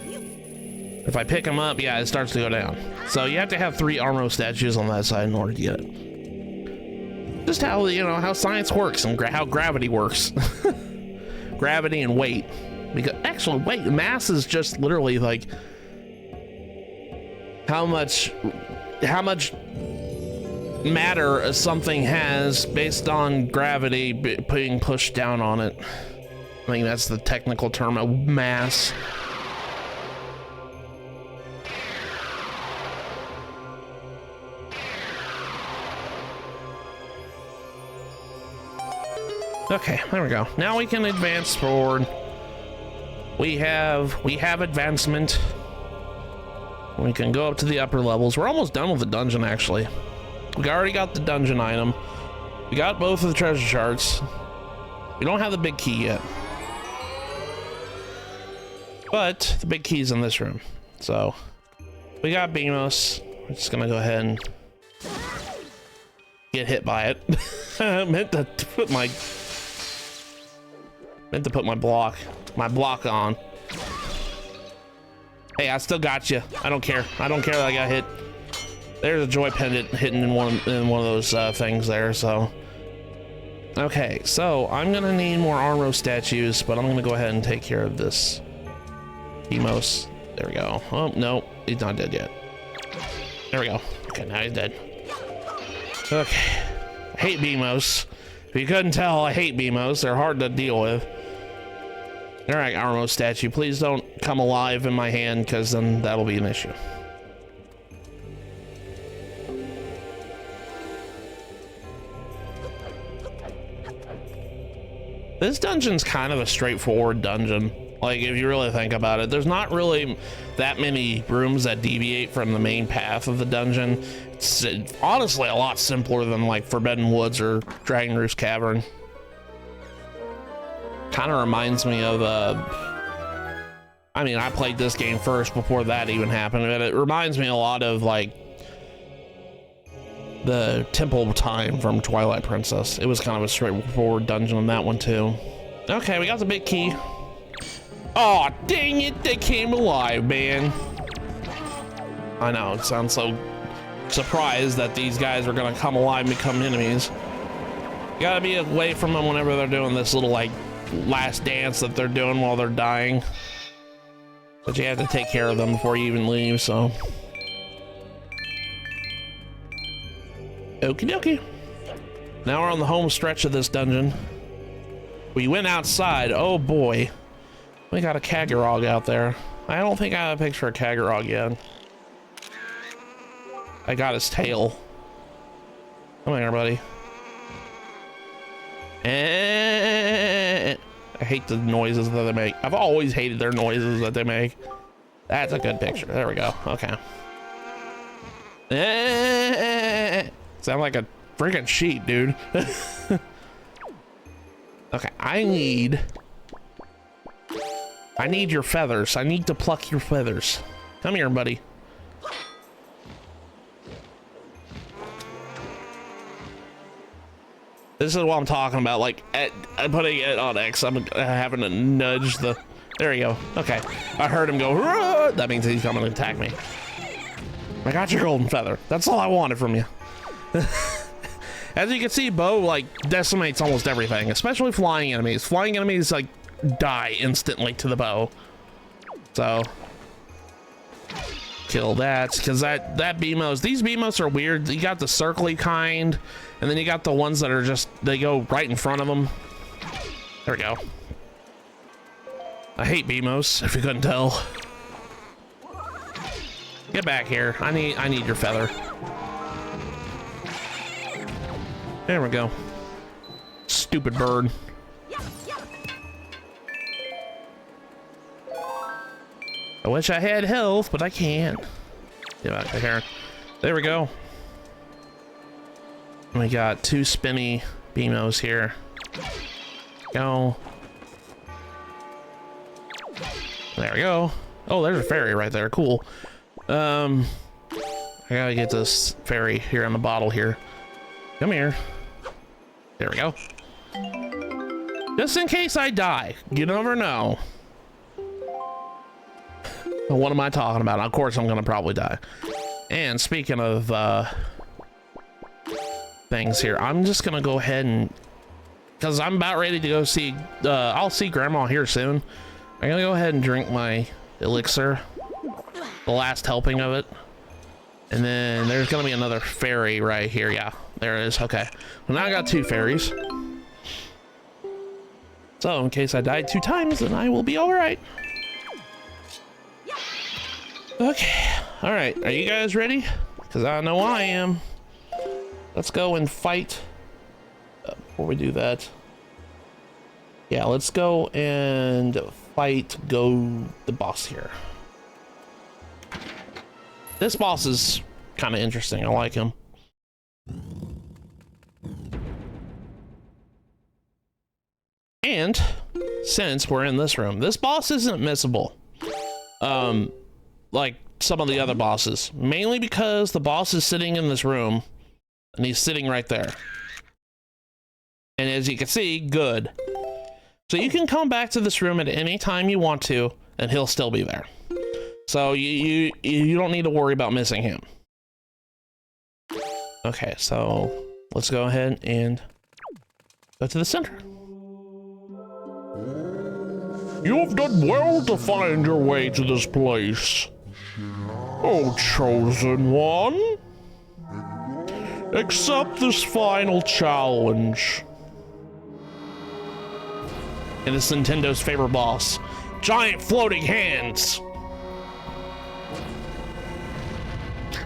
If I pick them up, yeah, it starts to go down. So you have to have 3 Armo statues on that side in order to get it. Just how, you know, how science works and how gravity works. Gravity and weight. Because actual weight, mass is just literally like how much matter something has based on gravity being pushed down on it. I think that's the technical term of mass. Okay, there we go. Now we can advance forward. We have advancement. We can go up to the upper levels. We're almost done with the dungeon, actually. We already got the dungeon item. We got both of the treasure shards. We don't have the big key yet. But the big key's in this room. So we got Beamos. We're just gonna go ahead and get hit by it. I meant to put my block on. Hey, I still got you. I don't care. I don't care that I got hit. There's a joy pendant hidden in one of those things there. So, okay, so I'm gonna need more Armor statues, but I'm gonna go ahead and take care of this Emos. There we go. Oh no, he's not dead yet. There we go. Okay, now he's dead. Okay, I hate Beamos. If you couldn't tell, I hate Beamos. They're hard to deal with. All right, Armo statue, please don't come alive in my hand, because then that'll be an issue. This dungeon's kind of a straightforward dungeon. Like, if you really think about it, there's not really that many rooms that deviate from the main path of the dungeon. It's honestly a lot simpler than like Forbidden Woods or Dragon Roost Cavern. Kind of reminds me of I mean, I played this game first before that even happened, but it reminds me a lot of like the Temple Time from Twilight Princess. It was kind of a straightforward dungeon on that one too. Okay, we got the big key. Oh, dang it, they came alive, man. I know, it sounds so surprised that these guys are gonna come alive and become enemies. You gotta be away from them whenever they're doing this little like last dance that they're doing while they're dying. But you have to take care of them before you even leave, so. Okie dokie. Now we're on the home stretch of this dungeon. We went outside, oh boy. We got a Kagurog out there. I don't think I have a picture of Kagurog yet. I got his tail. Come here, buddy. I hate the noises that they make. I've always hated their noises that they make. That's a good picture. There we go. Okay. Sound like a freaking sheep, dude. Okay, I need your feathers. I need to pluck your feathers. Come here, buddy. This is what I'm talking about. Like, I'm putting it on X. I'm having to nudge the. There you go. Okay, I heard him go. Rah! That means he's coming to attack me. I got your golden feather. That's all I wanted from you. As you can see, Bo like decimates almost everything, especially flying enemies. Flying enemies like die instantly to the bow. So kill that, because that Beamos, these Beamos are weird. You got the circly kind, and then you got the ones that are just, they go right in front of them. There we go. I hate Beamos, if you couldn't tell. Get back here. I need your feather. There we go. Stupid bird. I wish I had health, but I can't. Get back here. There we go. We got two spinny Beamos here. Go. There we go. Oh, there's a fairy right there. Cool. I gotta get this fairy here on the bottle here. Come here. There we go. Just in case I die. You never know. What am I talking about? Of course I'm gonna probably die. And speaking of things here, I'm just gonna go ahead and, because I'm about ready to go see, I'll see Grandma here soon. I'm gonna go ahead and drink my elixir, the last helping of it. And then there's gonna be another fairy right here. Yeah, there it is. Okay, well, now I got two fairies. So in case I died 2 times, then I will be all right. Okay, all right, are you guys ready? Because I know I am. Let's go and fight. Before we do that, yeah, let's go and fight the boss here. This boss is kind of interesting. I like him. And since we're in this room, this boss isn't missable. Like some of the other bosses, mainly because the boss is sitting in this room and he's sitting right there. And as you can see, good. So you can come back to this room at any time you want to, and he'll still be there. So you don't need to worry about missing him. Okay, so let's go ahead and go to the center. You've done well to find your way to this place. Oh, chosen one. Accept this final challenge. And this is Nintendo's favorite boss. Giant floating hands.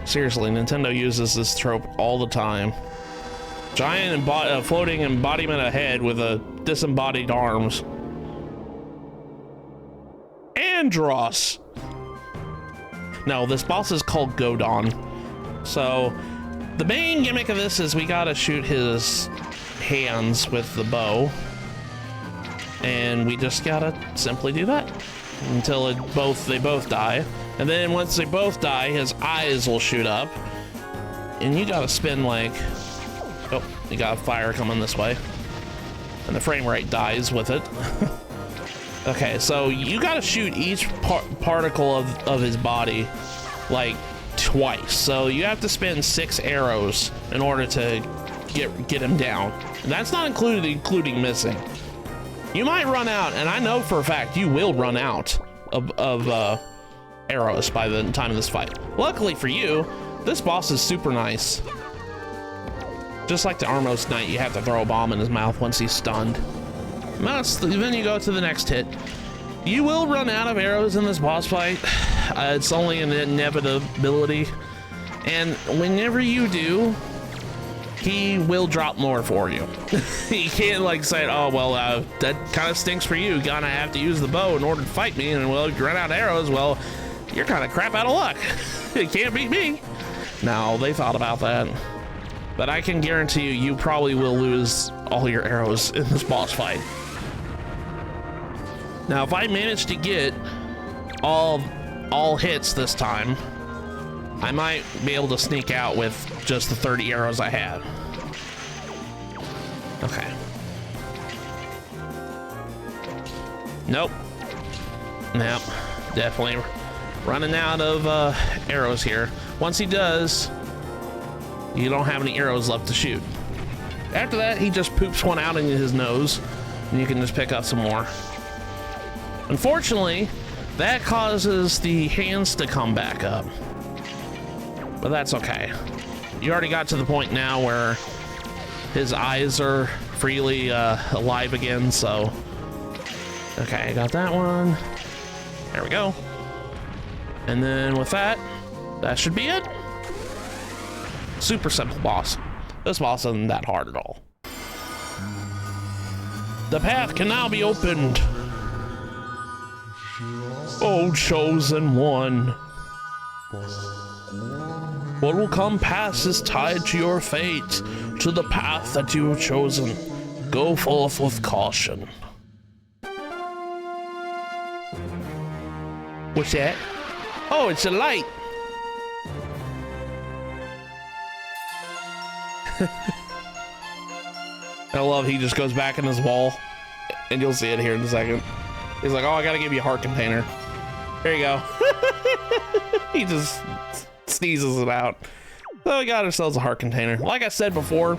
Seriously, Nintendo uses this trope all the time. Giant floating embodiment of head with a disembodied arms. Andros. No, this boss is called Godon. So the main gimmick of this is we gotta shoot his hands with the bow. And we just gotta simply do that until they both die. And then once they both die, his eyes will shoot up. And you gotta spin like, oh, you got fire coming this way. And the frame rate dies with it. Okay, so you gotta shoot each particle of his body like twice. So you have to spin 6 arrows in order to get him down. And that's not including missing. You might run out, and I know for a fact you will run out of arrows by the time of this fight. Luckily for you, this boss is super nice. Just like the Armos Knight, you have to throw a bomb in his mouth once he's stunned. Then you go to the next hit. You will run out of arrows in this boss fight. It's only an inevitability. And whenever you do, he will drop more for you. He can't like say, oh, well, that kind of stinks for you. You're gonna have to use the bow in order to fight me. And well, if you run out of arrows, well, you're kind of crap out of luck. You can't beat me. No, they thought about that. But I can guarantee you, you probably will lose all your arrows in this boss fight. Now, if I manage to get all hits this time, I might be able to sneak out with just the 30 arrows I had. Okay. Nope. Nope. Definitely running out of arrows here. Once he does, you don't have any arrows left to shoot. After that, he just poops one out in his nose, and you can just pick up some more. Unfortunately, that causes the hands to come back up. But that's okay. You already got to the point now where his eyes are freely alive again, so... Okay, I got that one. There we go. And then with that, that should be it. Super simple boss. This boss isn't that hard at all. The path can now be opened. Oh, chosen one. What will come past is tied to your fate, to the path that you have chosen. Go forth with caution. What's that? Oh, it's a light. I love he just goes back in his wall, and you'll see it here in a second. He's like, oh, I gotta give you a heart container. Here you go. He just sneezes it out. So we got ourselves a heart container. Like I said before,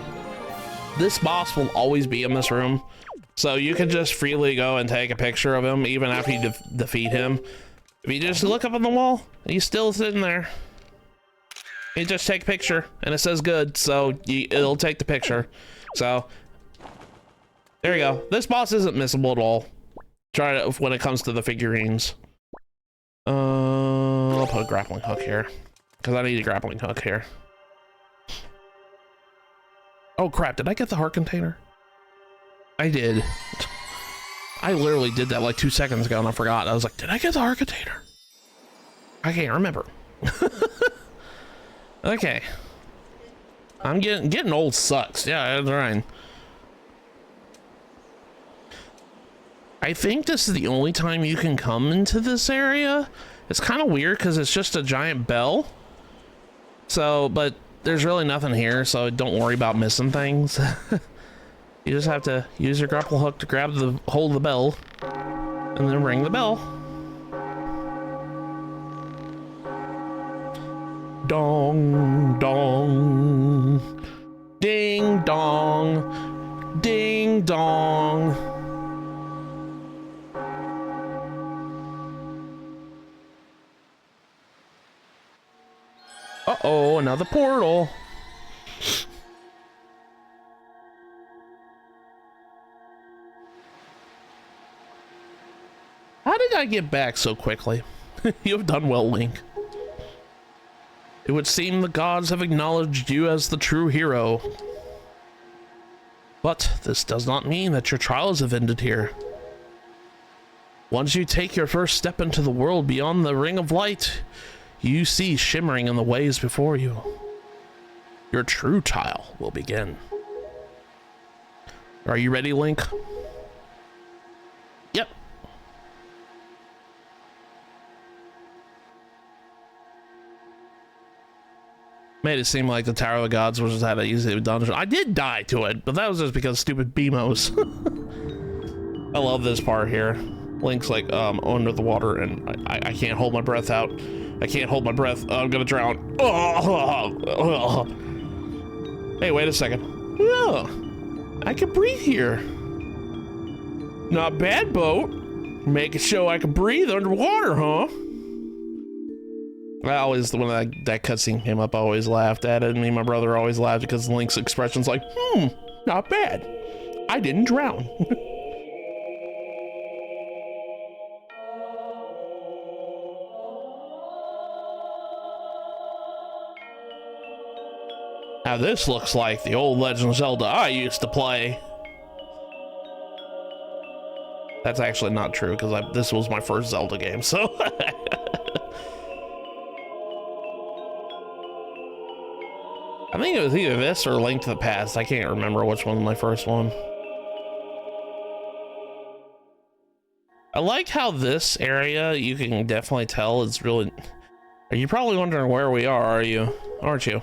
this boss will always be in this room. So you can just freely go and take a picture of him even after you defeat him. If you just look up on the wall, he's still sitting there. You just take a picture and it says good, so it'll take the picture. So there you go. This boss isn't missable at all. Try it when it comes to the figurines. I'll put a grappling hook here because I need a grappling hook here. Oh crap, did I get the heart container? I did. I literally did that like 2 seconds ago and I forgot. I was like, did I get the heart container? I can't remember. Okay. I'm getting old sucks. Yeah, that's right. I think this is the only time you can come into this area. It's kind of weird because it's just a giant bell. So, but there's really nothing here, so don't worry about missing things. You just have to use your grapple hook to grab the hold of the bell and then ring the bell. Dong, dong. Ding dong. Ding dong. Uh-oh, another portal. How did I get back so quickly? You have done well, Link. It would seem the gods have acknowledged you as the true hero. But this does not mean that your trials have ended here. Once you take your first step into the world beyond the Ring of Light, you see shimmering in the ways before you. Your true trial will begin. Are you ready, Link? Yep. Made it seem like the Tower of the Gods was that easy dungeon. I did die to it, but that was just because stupid BMOs. I love this part here. Link's like under the water, and I can't hold my breath out. I can't hold my breath. I'm gonna drown. Hey, wait a second. Oh, I can breathe here. Not bad, boat. Make it show I can breathe underwater, huh? I always, when that cutscene came up, I always laughed at it. And me and my brother always laughed because Link's expression's like, not bad. I didn't drown. Now this looks like the old Legend of Zelda I used to play. That's actually not true because this was my first Zelda game, so. I think it was either this or Link to the Past. I can't remember which one was my first one. I like how this area, you can definitely tell it's really... You're probably wondering where we are, aren't you?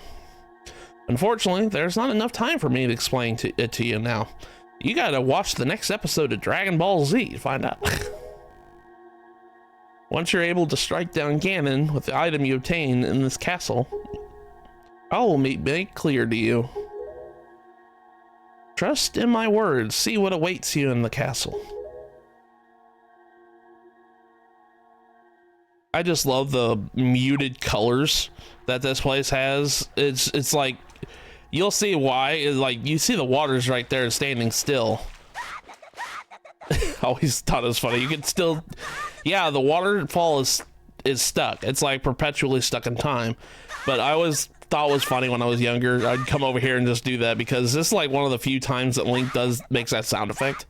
Unfortunately, there's not enough time for me to explain it to you now. You gotta watch the next episode of Dragon Ball Z to find out. Once you're able to strike down Ganon with the item you obtain in this castle, all will make clear to you. Trust in my words. See what awaits you in the castle. I just love the muted colors that this place has. It's like, you'll see why. It's like, you see the water's right there standing still. Always thought it was funny. You can still, yeah, the waterfall is stuck. It's like perpetually stuck in time. But I always thought it was funny when I was younger. I'd come over here and just do that because this is like one of the few times that Link makes that sound effect.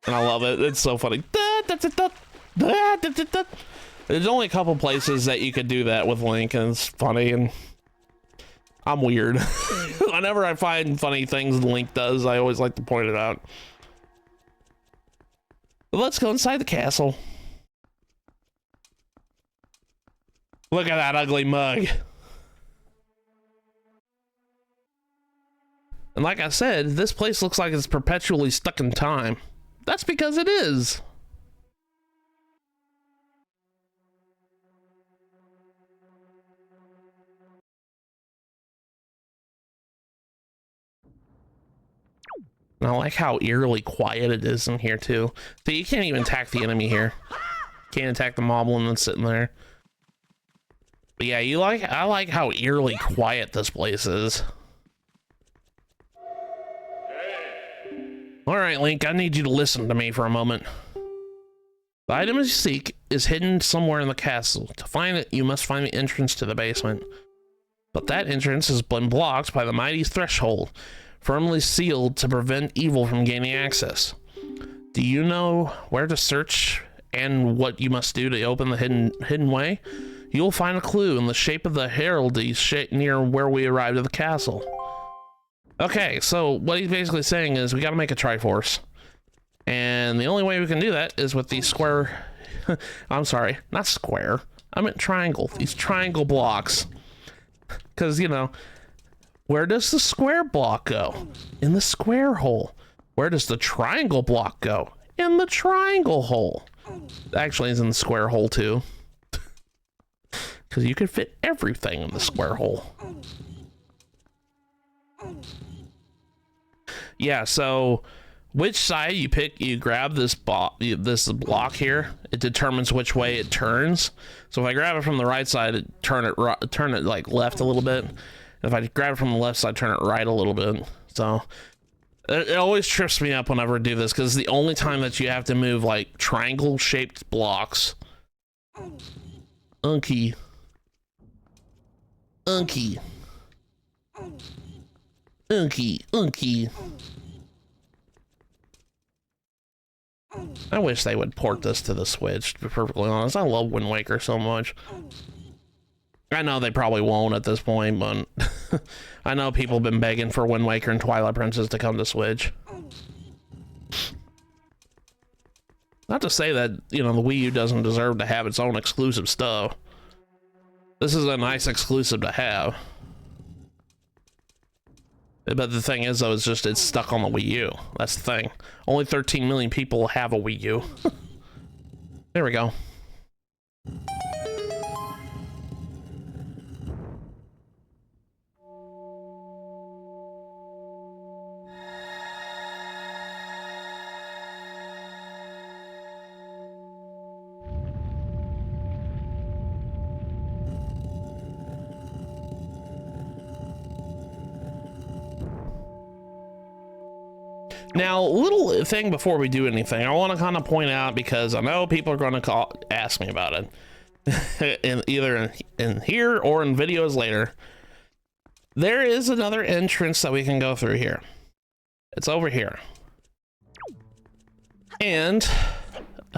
And I love it. It's so funny. There's only a couple places that you could do that with Link, and it's funny, and I'm weird. Whenever I find funny things Link does, I always like to point it out. But let's go inside the castle. Look at that ugly mug. And like I said, this place looks like it's perpetually stuck in time. That's because it is. And I like how eerily quiet it is in here too. So you can't even attack the enemy here. Can't attack the moblin that's sitting there. But yeah, I like how eerily quiet this place is. All right, Link, I need you to listen to me for a moment. The item you seek is hidden somewhere in the castle. To find it, you must find the entrance to the basement. But that entrance has been blocked by the mighty threshold, firmly sealed to prevent evil from gaining access. Do you know where to search and what you must do to open the hidden way? You'll find a clue in the shape of the heraldry near where we arrived at the castle. Okay, so what he's basically saying is we gotta make a Triforce. And the only way we can do that is with these square... I'm sorry, not square. I meant triangle. These triangle blocks. Because, you know, where does the square block go? In the square hole. Where does the triangle block go? In the triangle hole. Actually, it's in the square hole too. Because you can fit everything in the square hole. Yeah, so which side you pick, you grab this block here. It determines which way it turns. So if I grab it from the right side, turn it like left a little bit. If I grab it from the left side, turn it right a little bit. So it always trips me up whenever I do this, because it's the only time that you have to move like triangle shaped blocks. Unky. Unky. Unky. Unky. I wish they would port this to the Switch, to be perfectly honest. I love Wind Waker so much. I know they probably won't at this point, but I know people have been begging for Wind Waker and Twilight Princess to come to Switch. Not to say that, you know, the Wii U doesn't deserve to have its own exclusive stuff. This is a nice exclusive to have. But the thing is, though, it's stuck on the Wii U. That's the thing. Only 13 million people have a Wii U. There we go. Now, little thing before we do anything, I want to kind of point out, because I know people are going to ask me about it, either in here or in videos later. There is another entrance that we can go through here. It's over here. And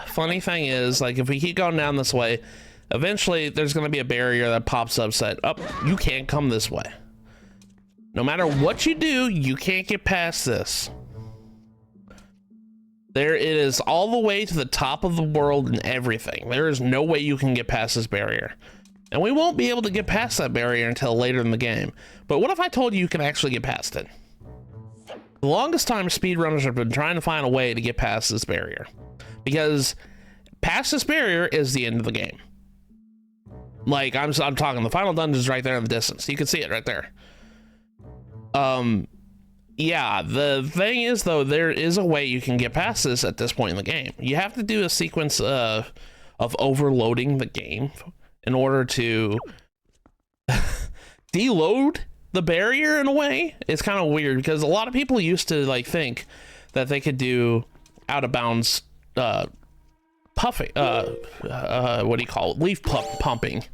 funny thing is, like, if we keep going down this way, eventually there's going to be a barrier that pops up saying, "Oh, you can't come this way." No matter what you do, you can't get past this. There it is, all the way to the top of the world and everything. There is no way you can get past this barrier. And we won't be able to get past that barrier until later in the game. But what if I told you you can actually get past it? The longest time speedrunners have been trying to find a way to get past this barrier. Because past this barrier is the end of the game. Like, I'm talking, the final dungeon's right there in the distance. You can see it right there. Yeah, the thing is, though, there is a way you can get past this at this point in the game. You have to do a sequence of overloading the game in order to deload the barrier in a way. It's kind of weird, because a lot of people used to like think that they could do out of bounds puffing, what do you call it? Leaf pumping,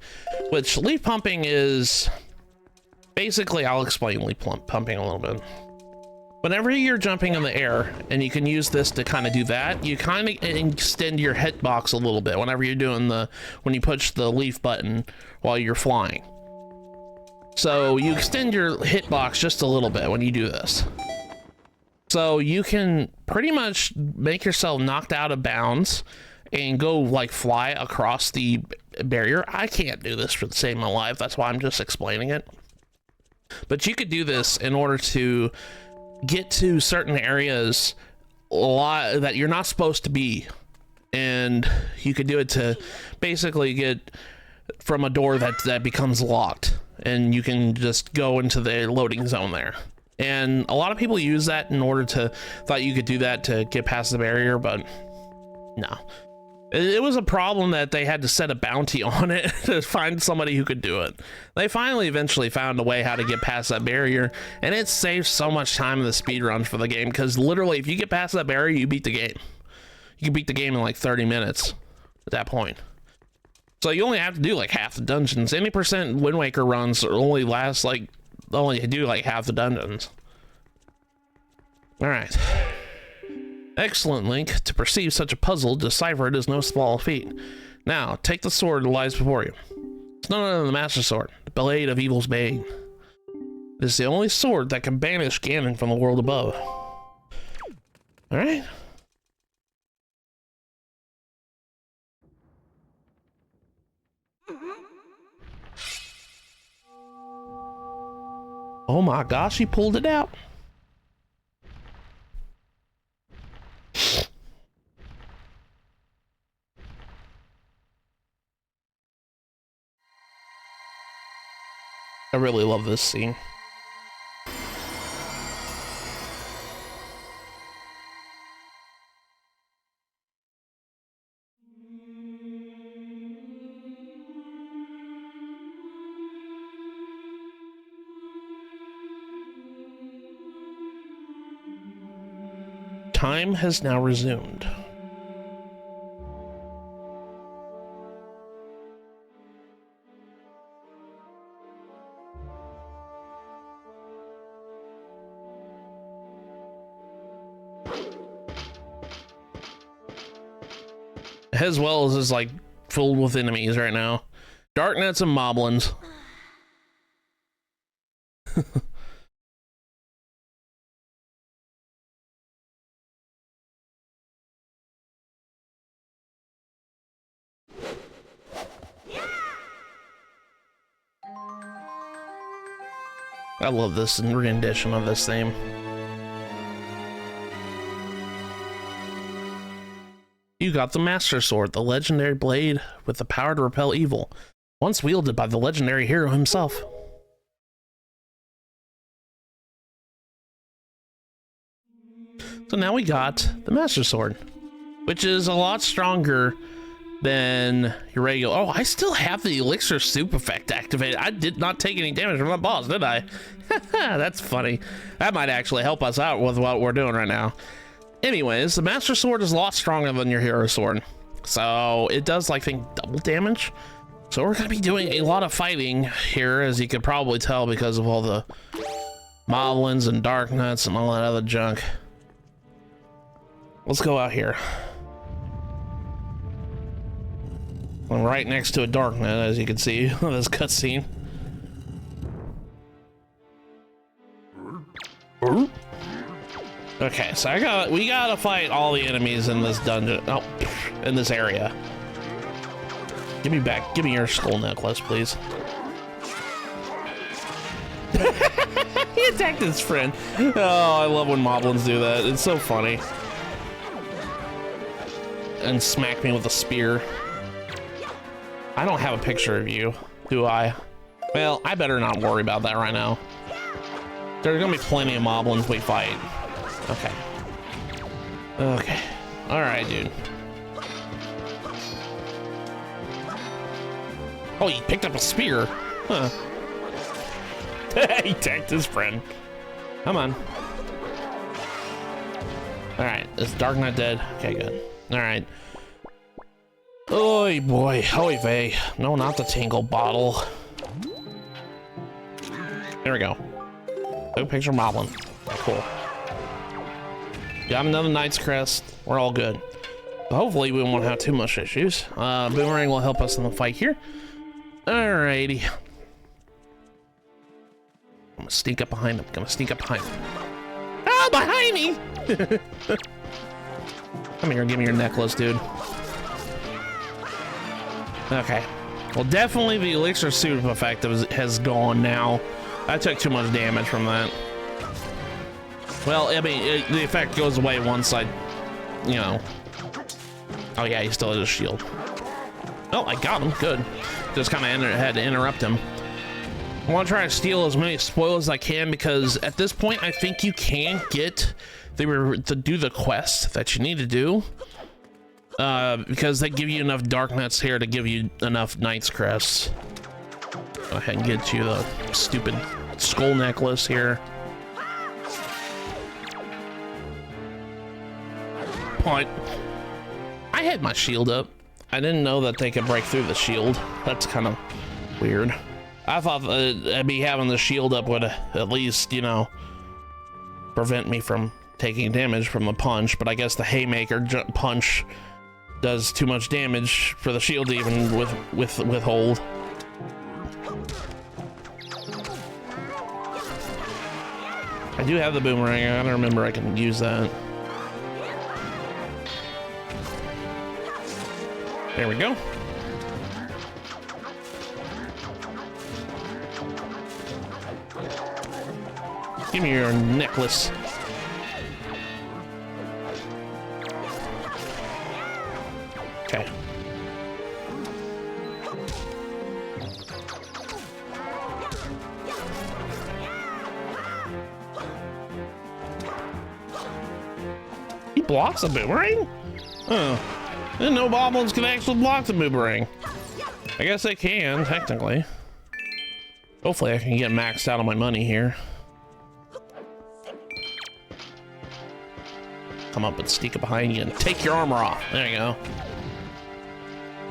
which leaf pumping is basically, I'll explain leaf pumping a little bit. Whenever you're jumping in the air, and you can use this to kind of do that, you kind of extend your hitbox a little bit whenever you're doing when you push the leaf button while you're flying. So you extend your hitbox just a little bit when you do this. So you can pretty much make yourself knocked out of bounds and go like fly across the barrier. I can't do this for the sake of my life. That's why I'm just explaining it. But you could do this in order to get to certain areas a lot that you're not supposed to be, and you could do it to basically get from a door that becomes locked, and you can just go into the loading zone there. And a lot of people use that in order to thought you could do that to get past the barrier, but no. It was a problem that they had to set a bounty on it to find somebody who could do it. They finally eventually found a way how to get past that barrier, and it saves so much time in the speedruns for the game, because literally if you get past that barrier, you beat the game. You can beat the game in like 30 minutes at that point. So you only have to do like half the dungeons. Any percent Wind Waker runs only last like, only do like half the dungeons. All right. Excellent, Link. To perceive such a puzzle, decipher it is no small feat. Now, take the sword that lies before you. It's none other than the Master Sword, the blade of evil's bane. It is the only sword that can banish Ganon from the world above. Alright. Oh my gosh, he pulled it out. I really love this scene. time has now resumed. As well as is like filled with enemies right now. Darknets and moblins. I love this rendition of this theme. You got the Master Sword, the legendary blade with the power to repel evil, once wielded by the legendary hero himself. So now we got the Master Sword, which is a lot stronger than your regular. Oh, I still have the elixir soup effect activated. I did not take any damage from that boss, did I? That's funny. That might actually help us out with what we're doing right now. Anyways, the Master Sword is a lot stronger than your Hero Sword. So it does, like, I think, double damage. So we're going to be doing a lot of fighting here, as you could probably tell because of all the moblins and darknuts and all that other junk. Let's go out here. I'm right next to a darknet, as you can see in this cutscene. Okay, so we gotta fight all the enemies in this dungeon. Oh, in this area. Give me your skull necklace, please. He attacked his friend. Oh, I love when moblins do that. It's so funny. And smack me with a spear. I don't have a picture of you, do I? Well, I better not worry about that right now. There's gonna be plenty of moblins we fight. Okay. Okay. Alright, dude. Oh, he picked up a spear. Huh. He tagged his friend. Come on. Alright, is Dark Knight dead? Okay, good. Alright. Oy boy, oy vey. No, not the tingle bottle. There we go. Big picture moblin. Cool. Got another Knight's Crest. We're all good. Hopefully we won't have too much issues. Boomerang will help us in the fight here. Alrighty. I'm gonna sneak up behind him. Oh, behind me! Come here, give me your necklace, dude. Okay. Well, definitely the elixir soup effect has gone now. I took too much damage from that. Well, I mean, the effect goes away once I, you know. Oh yeah, he still has a shield. Oh, I got him. Good. Just kind of had to interrupt him. I want to try to steal as many spoils as I can, because at this point, I think you can get to do the quest that you need to do. Because they give you enough dark nuts here to give you enough Knight's Crests. Go ahead and get you the stupid skull necklace here. Point. I had my shield up. I didn't know that they could break through the shield. That's kind of weird. I thought me having the shield up would at least, you know, prevent me from taking damage from the punch, but I guess the haymaker punch does too much damage for the shield to even withhold. I do have the boomerang. I don't remember I can use that. There we go. Give me your necklace. Okay. He blocks a boomerang? Oh. I didn't know moblins can actually block the boomerang. I guess they can, technically. Hopefully I can get maxed out on my money here. come up and sneak up behind you and take your armor off. There you go.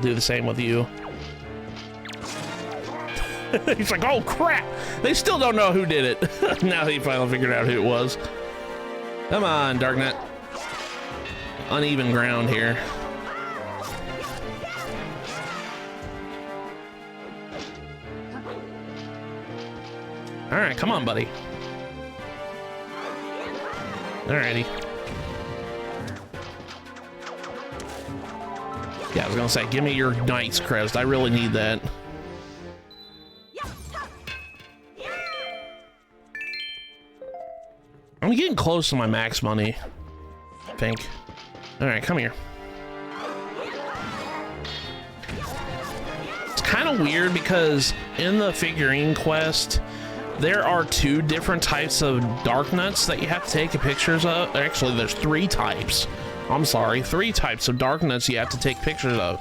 Do the same with you. He's like, oh crap! They still don't know who did it. Now he finally figured out who it was. Come on, Darknet. Uneven ground here. All right, come on, buddy. Alrighty. Yeah, I was gonna say, give me your Knight's Crest. I really need that. I'm getting close to my max money, I think. All right, come here. It's kind of weird because in the figurine quest, there are 2 different types of dark nuts that you have to take pictures of. Actually, there's 3 types. I'm sorry, 3 types of dark nuts you have to take pictures of.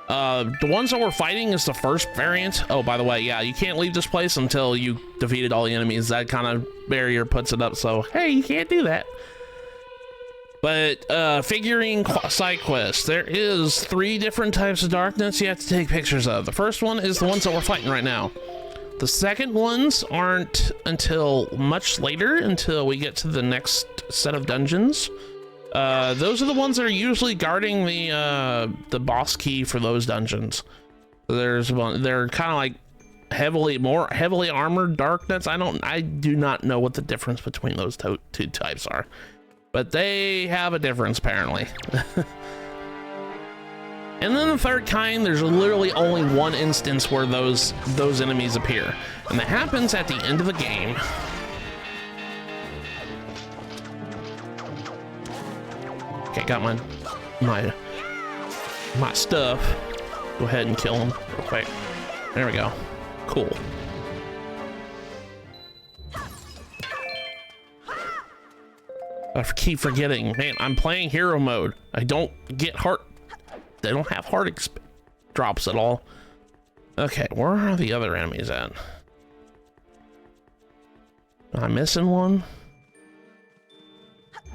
The ones that we're fighting is the first variant. Oh, by the way, yeah, you can't leave this place until you defeated all the enemies. That kind of barrier puts it up, so hey, you can't do that. But figurine side quest, there is 3 different types of dark nuts you have to take pictures of. The first one is the ones that we're fighting right now. The second ones aren't until much later, until we get to the next set of dungeons. Those are the ones that are usually guarding the boss key for those dungeons. There's one, they're kind of like more heavily armored dark nuts. I do not know what the difference between those two types are, but they have a difference apparently. And then the third kind, there's literally only one instance where those enemies appear, and that happens at the end of the game. Okay, got my stuff. Go ahead and kill him real quick. There we go. Cool. I keep forgetting, man, I'm playing hero mode. I don't get heart. They don't have heart drops at all. Okay, where are the other enemies at? Am I missing one?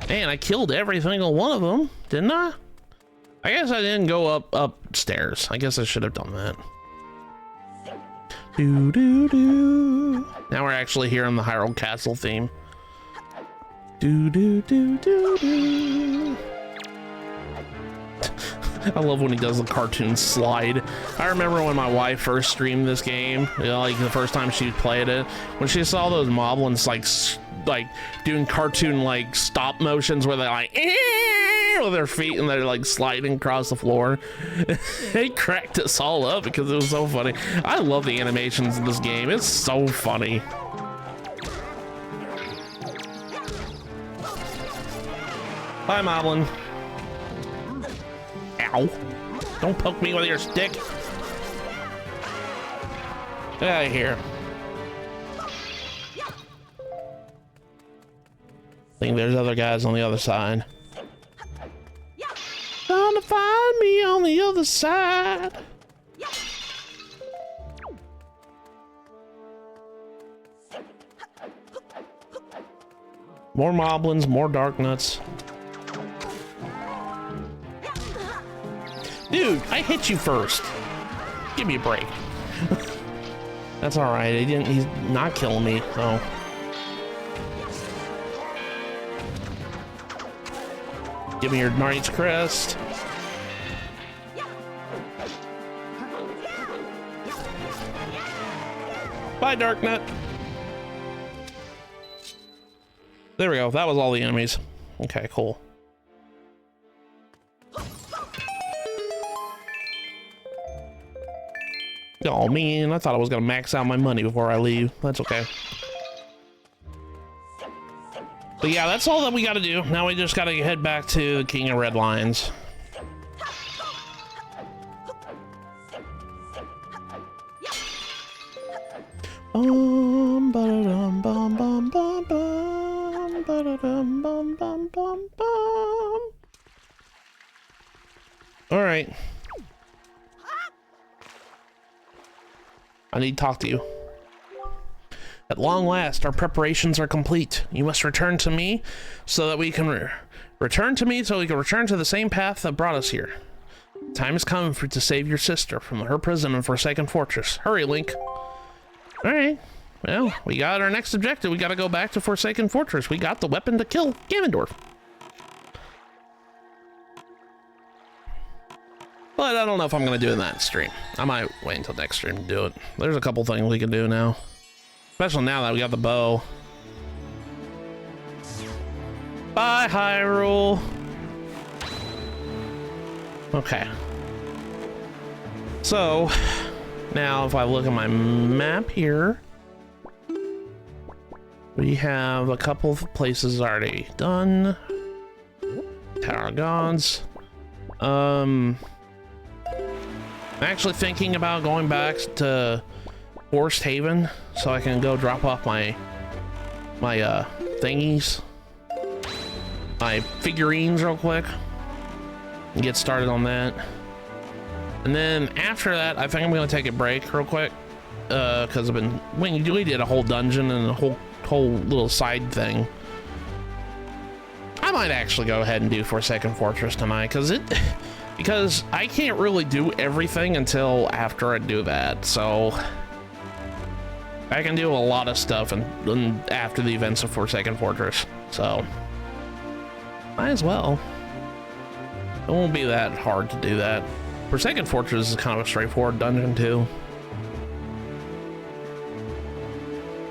Man, I killed every single one of them, didn't I? I guess I didn't go upstairs. I guess I should have done that. Do do do. Now we're actually hearing the Hyrule Castle theme. Do do do do do. I love when he does the cartoon slide. I remember when my wife first streamed this game, you know, like the first time she played it, when she saw those moblins like doing cartoon like stop motions where they're like with their feet and they're like sliding across the floor. It cracked us all up because it was so funny. I love the animations in this game. It's so funny. Bye, Moblin. Ow. Don't poke me with your stick. Get out of here. I think there's other guys on the other side. Gonna find me on the other side. More moblins, more dark nuts. Dude, I hit you first. Give me a break. That's all right. He's not killing me, so. Give me your Knight's Crest. Bye, Darknut. There we go. That was all the enemies. Okay, cool. Oh man, I thought I was gonna max out my money before I leave. That's okay. But yeah, that's all that we gotta do. Now we just gotta head back to the King of Red Lions. All right. I need to talk to you. At long last, our preparations are complete. You must return to me so that we can return to the same path that brought us here. Time has come to save your sister from her prison in Forsaken Fortress. Hurry, Link. Alright. Well, we got our next objective. We gotta go back to Forsaken Fortress. We got the weapon to kill Ganondorf. But I don't know if I'm gonna do it in that stream. I might wait until next stream to do it. There's a couple things we can do now. Especially now that we got the bow. Bye, Hyrule. Okay. So, now if I look at my map here, we have a couple of places already done. Tower of Gods. I'm actually thinking about going back to Forest Haven so I can go drop off my thingies, my figurines real quick and get started on that. And then after that, I think I'm gonna take a break real quick because we did a whole dungeon and a whole little side thing. I might actually go ahead and do Forsaken Fortress tonight because I can't really do everything until after I do that. So I can do a lot of stuff and after the events of Forsaken Fortress. So might as well. It won't be that hard to do that. Forsaken Fortress is kind of a straightforward dungeon too.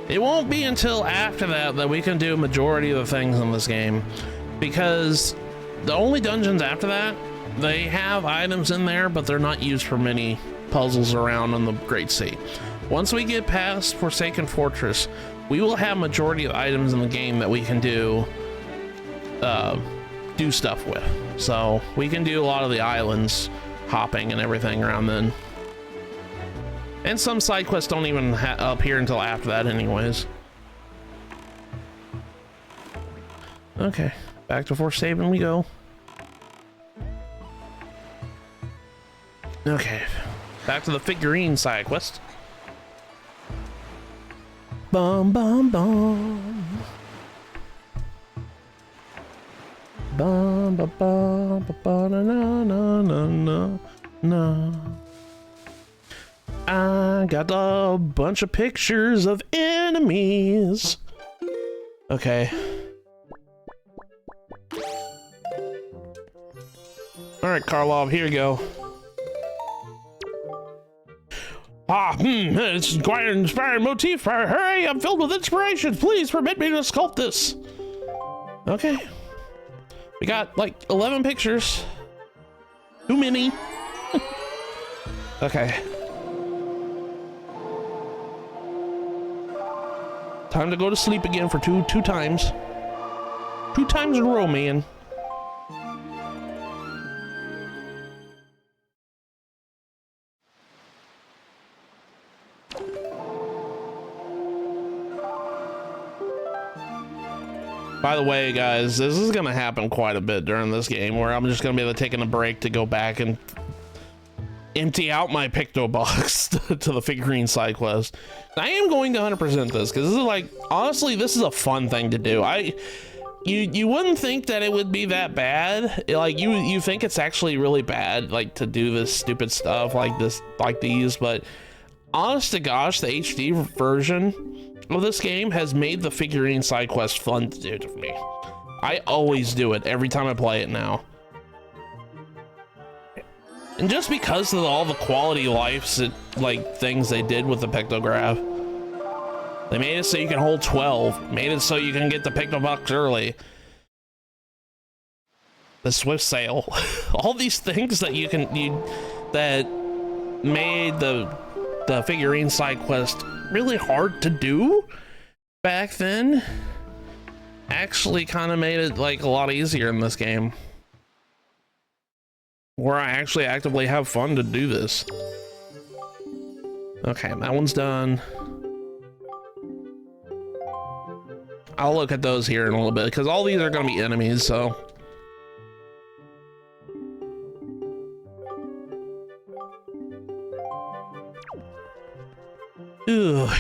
It won't be until after that we can do a majority of the things in this game, because the only dungeons after that, they have items in there, but they're not used for many puzzles around on the Great Sea. Once we get past Forsaken Fortress, we will have majority of items in the game that we can do stuff with. So we can do a lot of the islands hopping and everything around then. And some side quests don't even appear until after that anyways. Okay, back to Forest Haven we go. Okay, back to the figurine side quest. Bum bum bum. Bum ba ba ba ba na na na na na. I got a bunch of pictures of enemies. Okay. All right, Karlov, here you go. It's quite an inspiring motif. Hurry, I'm filled with inspiration. Please permit me to sculpt this. Okay. We got like 11 pictures. Too many. Okay. Time to go to sleep again for two times. 2 times in a row, man. By the way, guys, this is gonna happen quite a bit during this game where I'm just gonna be able to take a break to go back and empty out my Picto box to the figurine side quest. I am going to 100% this because this is like, honestly, this is a fun thing to do. You wouldn't think that it would be that bad. Like you think it's actually really bad, like to do this stupid stuff like this, like these, but honest to gosh, the HD version of this game has made the figurine side quest fun to do for me. I always do it every time I play it now. And just because of all the quality of life like things they did with the pictograph. They made it so you can hold 12, made it so you can get the Pictobox early. The Swift Sail. All these things that that made the figurine side quest really hard to do back then actually kind of made it like a lot easier in this game, where I actually actively have fun to do this. Okay, that one's done. I'll look at those here in a little bit because all these are going to be enemies, so ugh.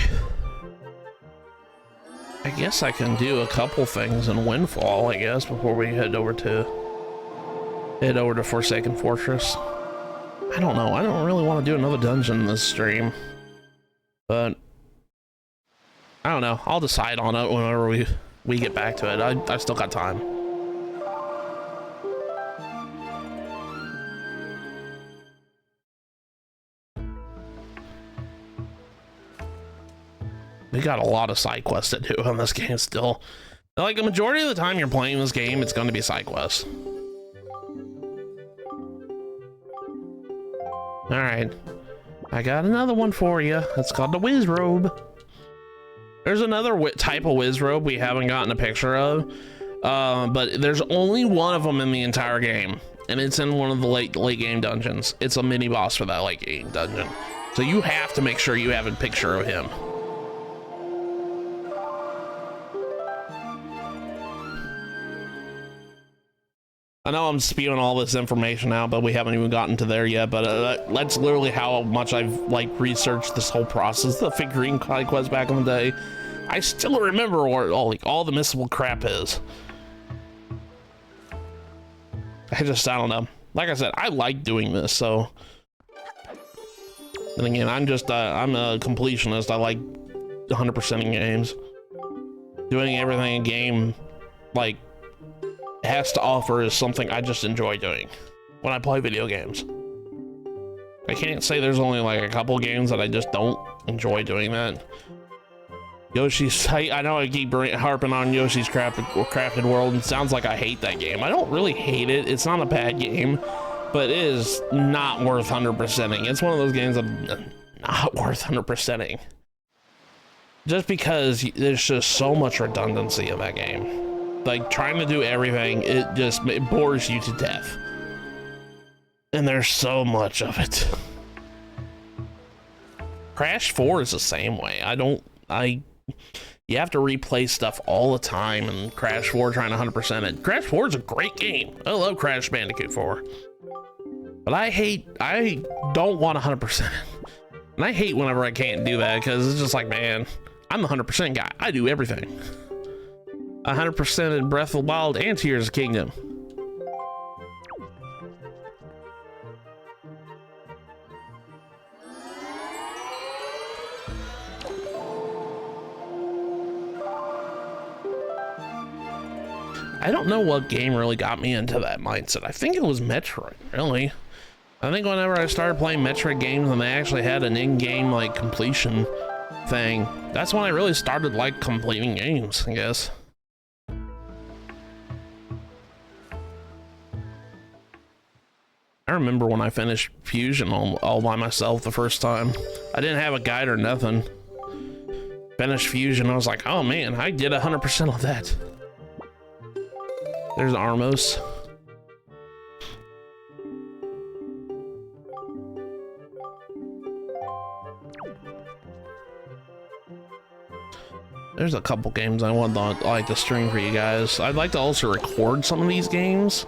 guess I can do a couple things in Windfall, I guess, before we head over to Forsaken Fortress. I don't know. I don't really want to do another dungeon this stream, but I don't know. I'll decide on it whenever we get back to it. I still got time. We got a lot of side quests to do on this game still. Like, the majority of the time you're playing this game, it's going to be side quests. All right, I got another one for you. It's called the Whiz Robe. There's another type of Whiz Robe we haven't gotten a picture of, but there's only one of them in the entire game, and it's in one of the late game dungeons. It's a mini boss for that late game dungeon, so you have to make sure you have a picture of him. I know I'm spewing all this information out, but we haven't even gotten to there yet. But that's literally how much I've like researched this whole process. The figurine side quest back in the day, I still remember where all the missable crap is. I don't know. Like I said, I like doing this. So, and again, I'm a completionist. I like 100%ing games. Doing everything a game like has to offer is something I just enjoy doing when I play video games. I can't say there's only like a couple games that I just don't enjoy doing that. Yoshi's, I know I keep harping on Yoshi's Crafted World, and it sounds like I hate that game. I don't really hate it. It's not a bad game, but it is not worth 100%ing. It's one of those games that not worth 100%ing. Just because there's just so much redundancy in that game. Like, trying to do everything, it bores you to death. And there's so much of it. Crash 4 is the same way. You have to replay stuff all the time, and Crash 4 trying to 100% it. Crash 4 is a great game. I love Crash Bandicoot 4. But I don't want 100% it. And I hate whenever I can't do that, because it's just like, man, I'm the 100% guy. I do everything. 100% in Breath of the Wild and Tears of the Kingdom. I don't know what game really got me into that mindset. I think it was Metroid, really. I think whenever I started playing Metroid games and they actually had an in-game like completion thing, that's when I really started like completing games, I guess. I remember when I finished Fusion all by myself the first time. I didn't have a guide or nothing. Finished Fusion, I was like, oh man, I did 100% of that. There's Armos. There's a couple games I would like to stream for you guys. I'd like to also record some of these games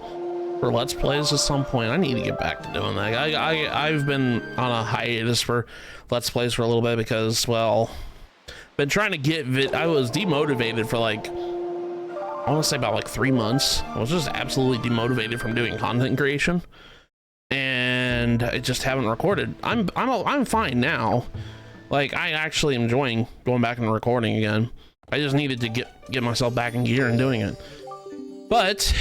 for Let's Plays at some point. I need to get back to doing that. I've been on a hiatus for Let's Plays for a little bit because, well, been trying to get I was demotivated for like, I want to say about like 3 months. I was just absolutely demotivated from doing content creation, and I just haven't recorded. I'm fine now. Like, I actually am enjoying going back and recording again. I just needed to get myself back in gear and doing it. But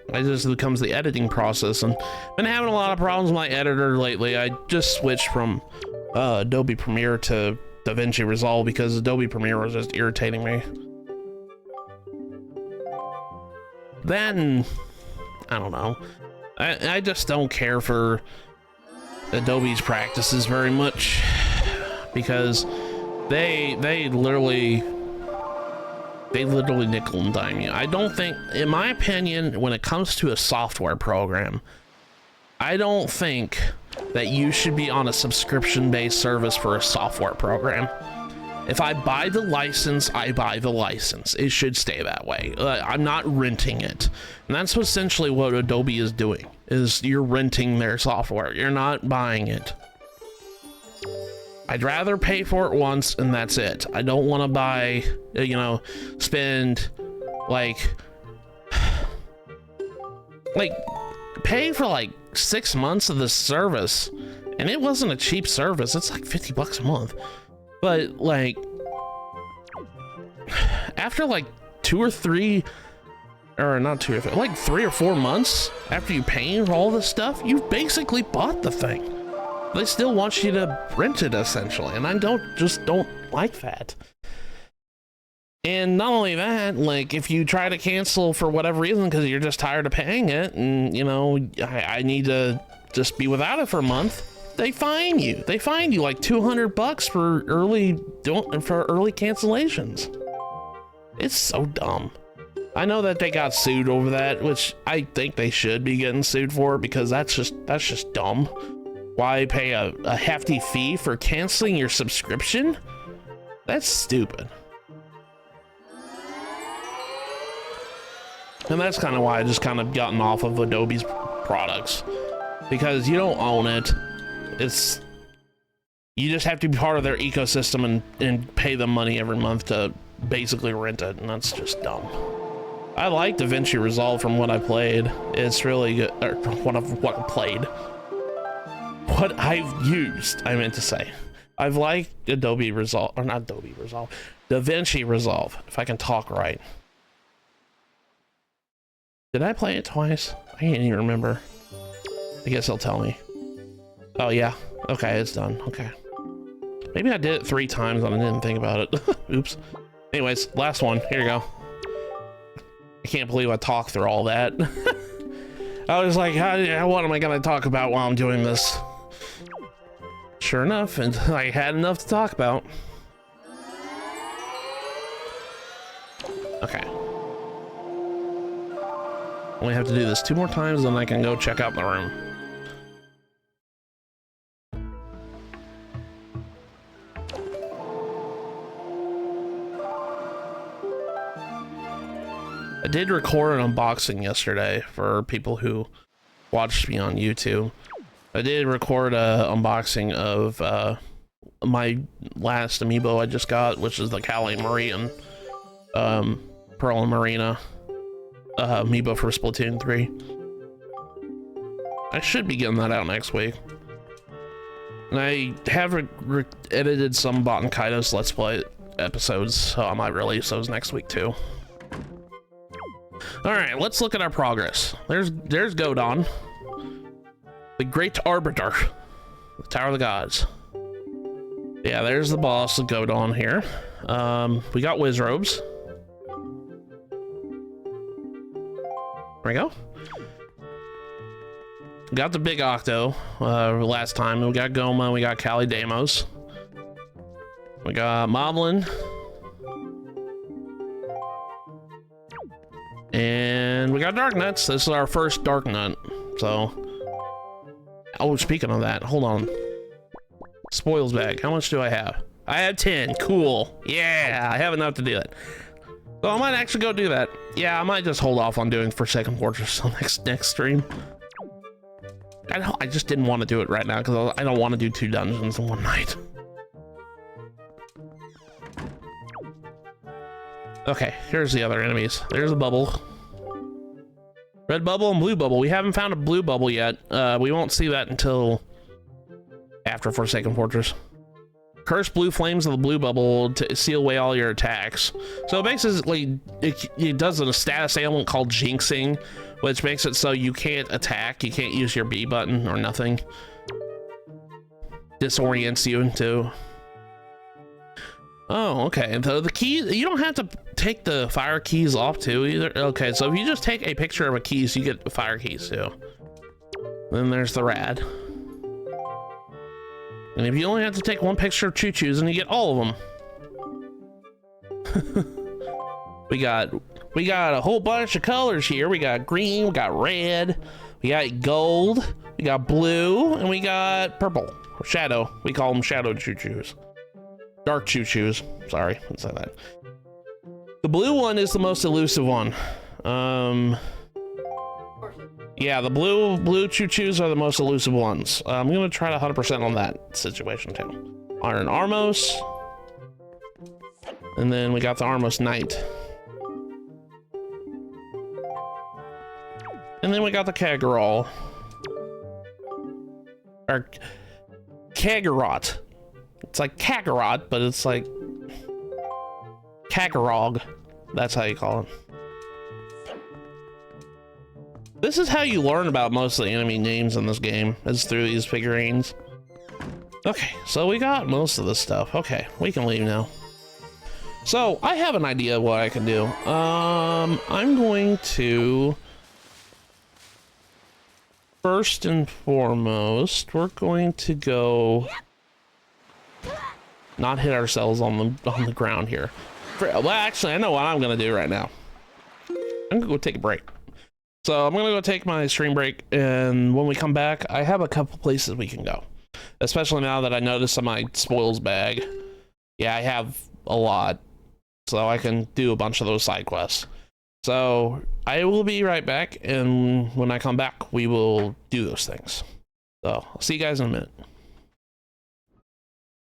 it just becomes the editing process, and been having a lot of problems with my editor lately. I just switched from Adobe Premiere to DaVinci Resolve because Adobe Premiere was just irritating me. Then, I don't know. I just don't care for Adobe's practices very much because they literally nickel and dime you. I don't think, in my opinion, when it comes to a software program, I don't think that you should be on a subscription-based service for a software program. If I buy the license, I buy the license. It should stay that way. I'm not renting it. And that's essentially what Adobe is doing, is you're renting their software. You're not buying it. I'd rather pay for it once and that's it. I don't want to buy, you know, spend like pay for like 6 months of this service, and it wasn't a cheap service. It's like $50 a month, but like after like 2 or 3, or not 2 or 3, like 3 or 4 months after you paying for all this stuff, you've basically bought the thing. They still want you to rent it essentially, and I don't like that. And not only that, like if you try to cancel for whatever reason because you're just tired of paying it, and you know I need to just be without it for a month, they fine you. They fine you like $200 for early cancellations. It's so dumb. I know that they got sued over that, which I think they should be getting sued for, because that's just dumb. Why pay a hefty fee for canceling your subscription? That's stupid. And that's kind of why I just kind of gotten off of Adobe's products, because you don't own it. You just have to be part of their ecosystem and pay them money every month to basically rent it, and that's just dumb. I like DaVinci Resolve from what I played. It's really good, or what I played. What I've used, I meant to say. I've liked Adobe Resolve, or not Adobe Resolve, DaVinci Resolve, if I can talk right. Did I play it twice? I can't even remember. I guess they'll tell me. Oh yeah, okay, it's done, okay. Maybe I did it 3 times and I didn't think about it. Oops. Anyways, last one, here you go. I can't believe I talked through all that. I was like, what am I gonna talk about while I'm doing this? Sure enough, and I had enough to talk about. Okay. Only have to do this 2 more times, then I can go check out the room. I did record an unboxing yesterday for people who watched me on YouTube. I did record a unboxing of my last amiibo I just got, which is the Callie Marie Pearl and Marina amiibo for Splatoon 3. I should be getting that out next week. And I have edited some Bot and Kaidos Let's Play episodes, so I might release those next week too. All right, let's look at our progress. There's Godon, the Great Arbiter, the Tower of the Gods. Yeah, there's the boss of Godon here. We got Wizrobes. There we go. Got the big Octo last time. We got Goma, we got Callie Deimos. We got Moblin. And we got Dark Nuts. This is our first Dark Nut. So, oh, speaking of that, hold on. Spoils bag. How much do I have? I have 10. Cool. Yeah, I have enough to do it. So I might actually go do that. Yeah, I might just hold off on doing Forsaken Fortress till next stream. I just didn't want to do it right now because I don't want to do 2 dungeons in one night. Okay, here's the other enemies. There's a bubble. Red bubble and blue bubble. We haven't found a blue bubble yet. We won't see that until after Forsaken Fortress. Curse blue flames of the blue bubble to seal away all your attacks. So basically, it does a status ailment called jinxing, which makes it so you can't attack. You can't use your B button or nothing. Disorients you into... Oh, okay. The key, you don't have to take the fire keys off too either. Okay, so if you just take a picture of a keys, you get the fire keys too. Then there's the rad. And if you only have to take 1 picture of choo-choos, and you get all of them. we got a whole bunch of colors here. We got green, we got red, we got gold, we got blue, and we got purple, or shadow. We call them shadow choo-choos. Dark choo-choos. Sorry, let's say that. The blue one is the most elusive one. Yeah, the blue choo-choos are the most elusive ones. I'm gonna try to 100% on that situation too. Iron Armos. And then we got the Armos Knight. And then we got the Kagarol. Or Kagarot. It's like Kakarot, but it's like Kakarog. That's how you call it. This is how you learn about most of the enemy names in this game, is through these figurines. Okay, so we got most of this stuff. Okay, we can leave now. So I have an idea of what I can do. I'm going to, first and foremost, we're going to go not hit ourselves on the ground here. Well, actually, I know what I'm gonna do right now. I'm gonna go take a break. So I'm gonna go take my stream break, and when we come back, I have a couple places we can go. Especially now that I noticed on my spoils bag. Yeah, I have a lot, so I can do a bunch of those side quests. So I will be right back, and when I come back, we will do those things. So I'll see you guys in a minute.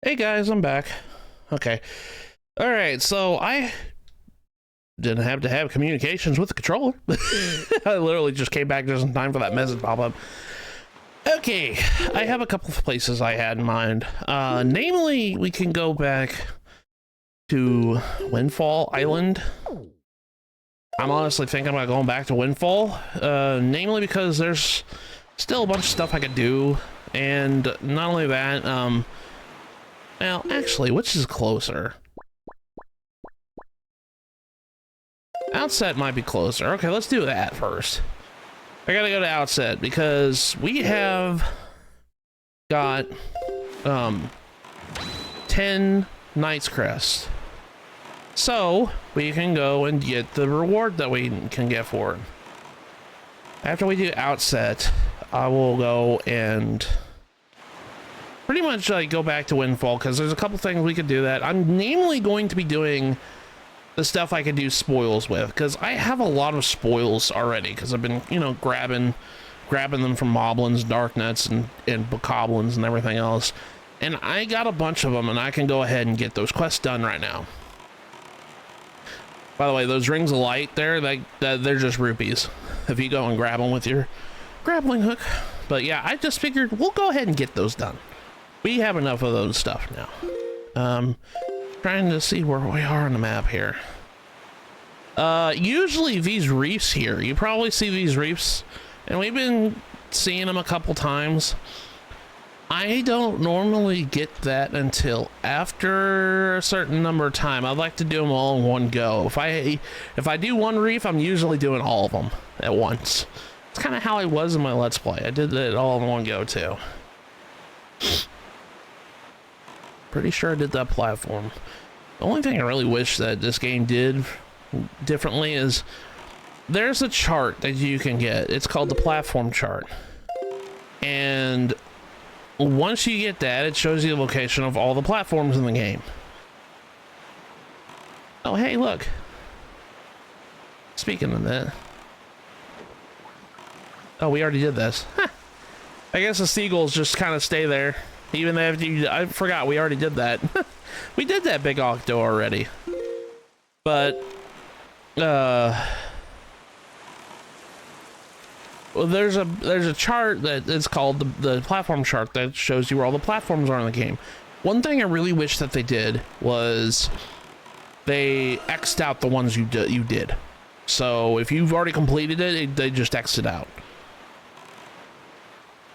Hey guys, I'm back. Okay. All right, so I didn't have to have communications with the controller. I literally just came back just in time for that message pop up. Okay, I have a couple of places I had in mind. Namely, we can go back to Windfall Island. I'm honestly thinking about going back to Windfall, namely because there's still a bunch of stuff I could do, and not only that, well, actually, which is closer? Outset might be closer. Okay, let's do that first. I gotta go to Outset because we have got 10 Knight's Crest. So we can go and get the reward that we can get for it. After we do Outset, I will go and pretty much like go back to Windfall because there's a couple things we could do that. I'm namely going to be doing the stuff I could do spoils with, because I have a lot of spoils already, because I've been, you know, grabbing them from moblins, darknuts, and bokoblins and everything else, and I got a bunch of them, and I can go ahead and get those quests done right now. By the way, those rings of light there, they're just rupees if you go and grab them with your grappling hook. But yeah, I just figured we'll go ahead and get those done. We have enough of those stuff now. Trying to see where we are on the map here. Usually these reefs here, you probably see these reefs, and we've been seeing them a couple times. I don't normally get that until after a certain number of time. I'd like to do them all in one go. If I do one reef, I'm usually doing all of them at once. It's kind of how I was in my Let's Play. I did it all in one go too. Pretty sure I did that platform. The only thing I really wish that this game did differently is there's a chart that you can get. It's called the platform chart. And once you get that, it shows you the location of all the platforms in the game. Oh, hey, look. Speaking of that. Oh, we already did this. Huh. I guess the seagulls just kind of stay there. Even after you, I forgot we already did that. We did that big octo already. But, well, there's a chart that is called the platform chart that shows you where all the platforms are in the game. One thing I really wish that they did was they X'd out the ones you did. So if you've already completed it, they just X'd it out.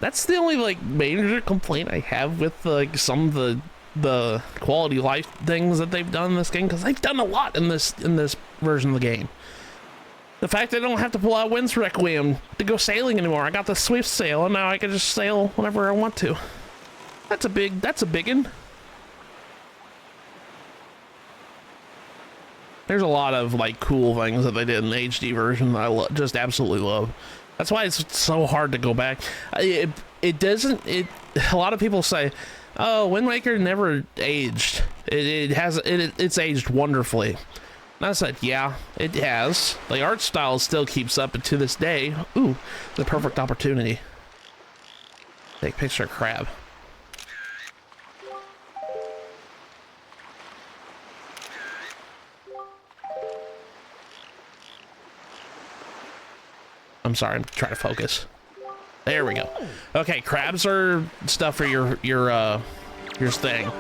That's the only like major complaint I have with like some of the quality of life things that they've done in this game, because they've done a lot in this version of the game. The fact that I don't have to pull out Wind's Requiem to go sailing anymore. I got the Swift Sail, and now I can just sail whenever I want to. That's a biggin'. There's a lot of like cool things that they did in the HD version that I just absolutely love. That's why it's so hard to go back. A lot of people say, oh, Windwaker never aged. It's aged wonderfully. And I said, yeah, it has. The art style still keeps up, and to this day, ooh, the perfect opportunity. Take a picture of crab. I'm sorry, I'm trying to focus. There we go. Okay, crabs are stuff for your thing.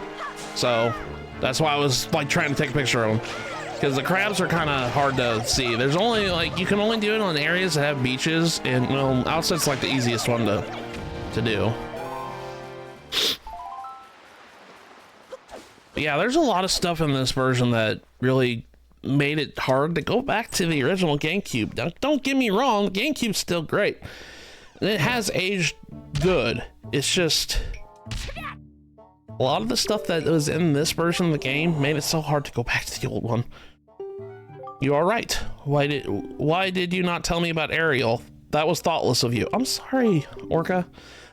So that's why I was like trying to take a picture of them, because the crabs are kind of hard to see. There's only like, you can only do it on areas that have beaches, and you know, outside's like the easiest one to do. But yeah, there's a lot of stuff in this version that really made it hard to go back to the original GameCube. Now, don't get me wrong, the GameCube's still great. It has aged good. It's just a lot of the stuff that was in this version of the game made it so hard to go back to the old one. You are right. Why did you not tell me about Ariel? That was thoughtless of you. I'm sorry, Orca.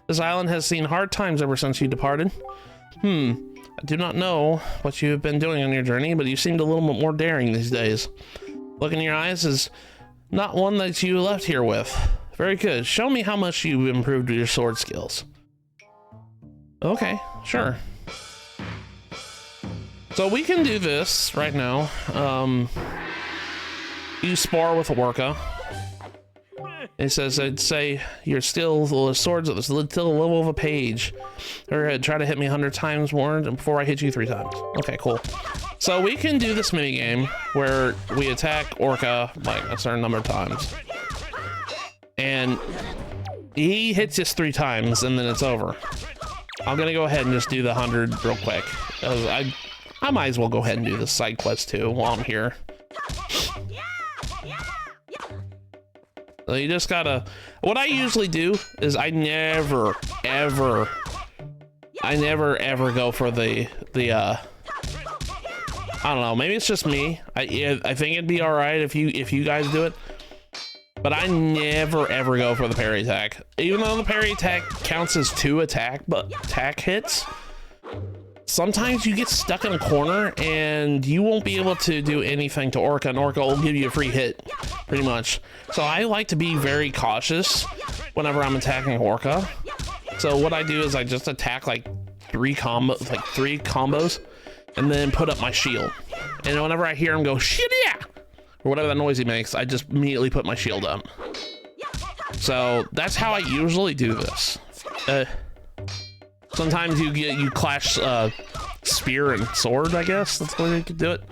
This island has seen hard times ever since you departed. I do not know what you have been doing on your journey, but you seemed a little bit more daring these days. Look in your eyes is not one that you left here with. Very good. Show me how much you've improved your sword skills. Okay, sure. So we can do this right now. You spar with Orca. It says, I'd say you're still the swords at the level of a page. Or try to hit me 100 times more before I hit you 3 times. Okay, cool. So we can do this mini game where we attack Orca like a certain number of times, and he hits us 3 times, and then it's over. I'm gonna go ahead and just do the 100 real quick. I might as well go ahead and do the side quest too while I'm here. So you just gotta, what I usually do is I never ever go for the I don't know, maybe it's just me. I think it'd be all right if you guys do it, but I never ever go for the parry attack. Even though the parry attack counts as 2 attack hits, sometimes you get stuck in a corner and you won't be able to do anything to Orca, and Orca will give you a free hit, pretty much. So I like to be very cautious whenever I'm attacking Orca. So what I do is I just attack like 3 combos, and then put up my shield. And whenever I hear him go, shit yeah, or whatever that noise he makes, I just immediately put my shield up. So that's how I usually do this. Sometimes you clash spear and sword, I guess. That's the way you could do it.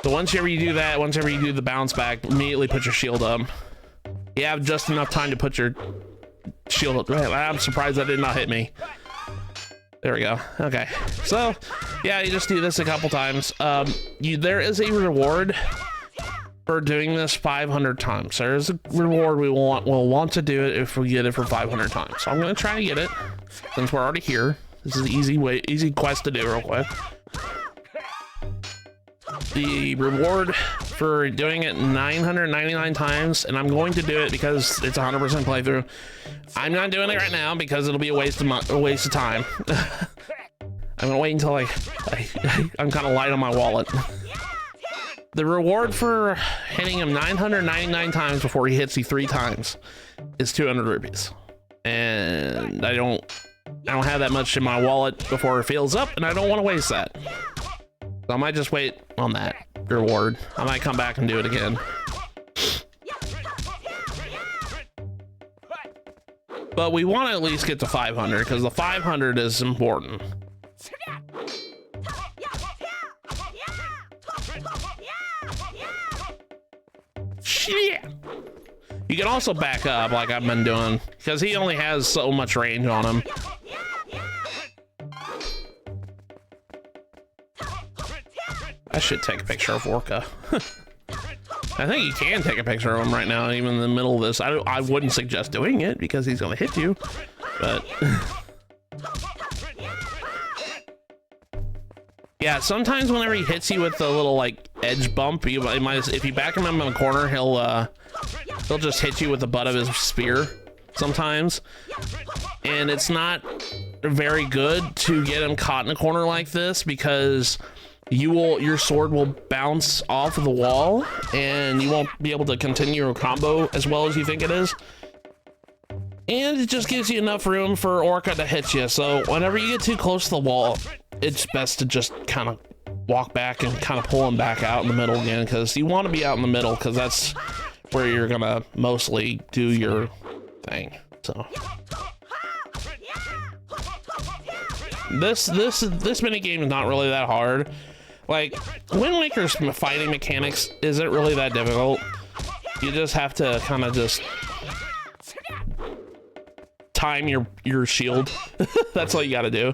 So once you do that, once you do the bounce back, immediately put your shield up. You have just enough time to put your shield up. I'm surprised that did not hit me. There we go. Okay. So yeah, you just do this a couple times. There is a reward for doing this 500 times. There's a reward we'll want to do it if we get it for 500 times. So I'm gonna try to get it since we're already here. This is an easy quest to do real quick. The reward for doing it 999 times, and I'm going to do it because it's 100% playthrough. I'm not doing it right now because it'll be a waste of time. I'm gonna wait until I'm kind of light on my wallet. The reward for hitting him 999 times before he hits you 3 times is 200 rupees. And I don't have that much in my wallet before it fills up, and I don't want to waste that. So I might just wait on that reward. I might come back and do it again. But we want to at least get to 500 because the 500 is important. Shit. You can also back up like I've been doing because he only has so much range on him. I should take a picture of Orca. I think you can take a picture of him right now, even in the middle of this. I wouldn't suggest doing it because he's gonna hit you, but yeah, sometimes whenever he hits you with the little like edge bump, if you back him in the corner, he'll just hit you with the butt of his spear sometimes, and it's not very good to get him caught in a corner like this because your sword will bounce off of the wall and you won't be able to continue your combo as well as you think it is. And it just gives you enough room for Orca to hit you. So whenever you get too close to the wall, it's best to just kind of walk back and kind of pull him back out in the middle again, because you want to be out in the middle because that's where you're gonna mostly do your thing. So this mini game is not really that hard. Like, Wind Waker's fighting mechanics isn't really that difficult. You just have to kind of just time your shield. That's all you got to do.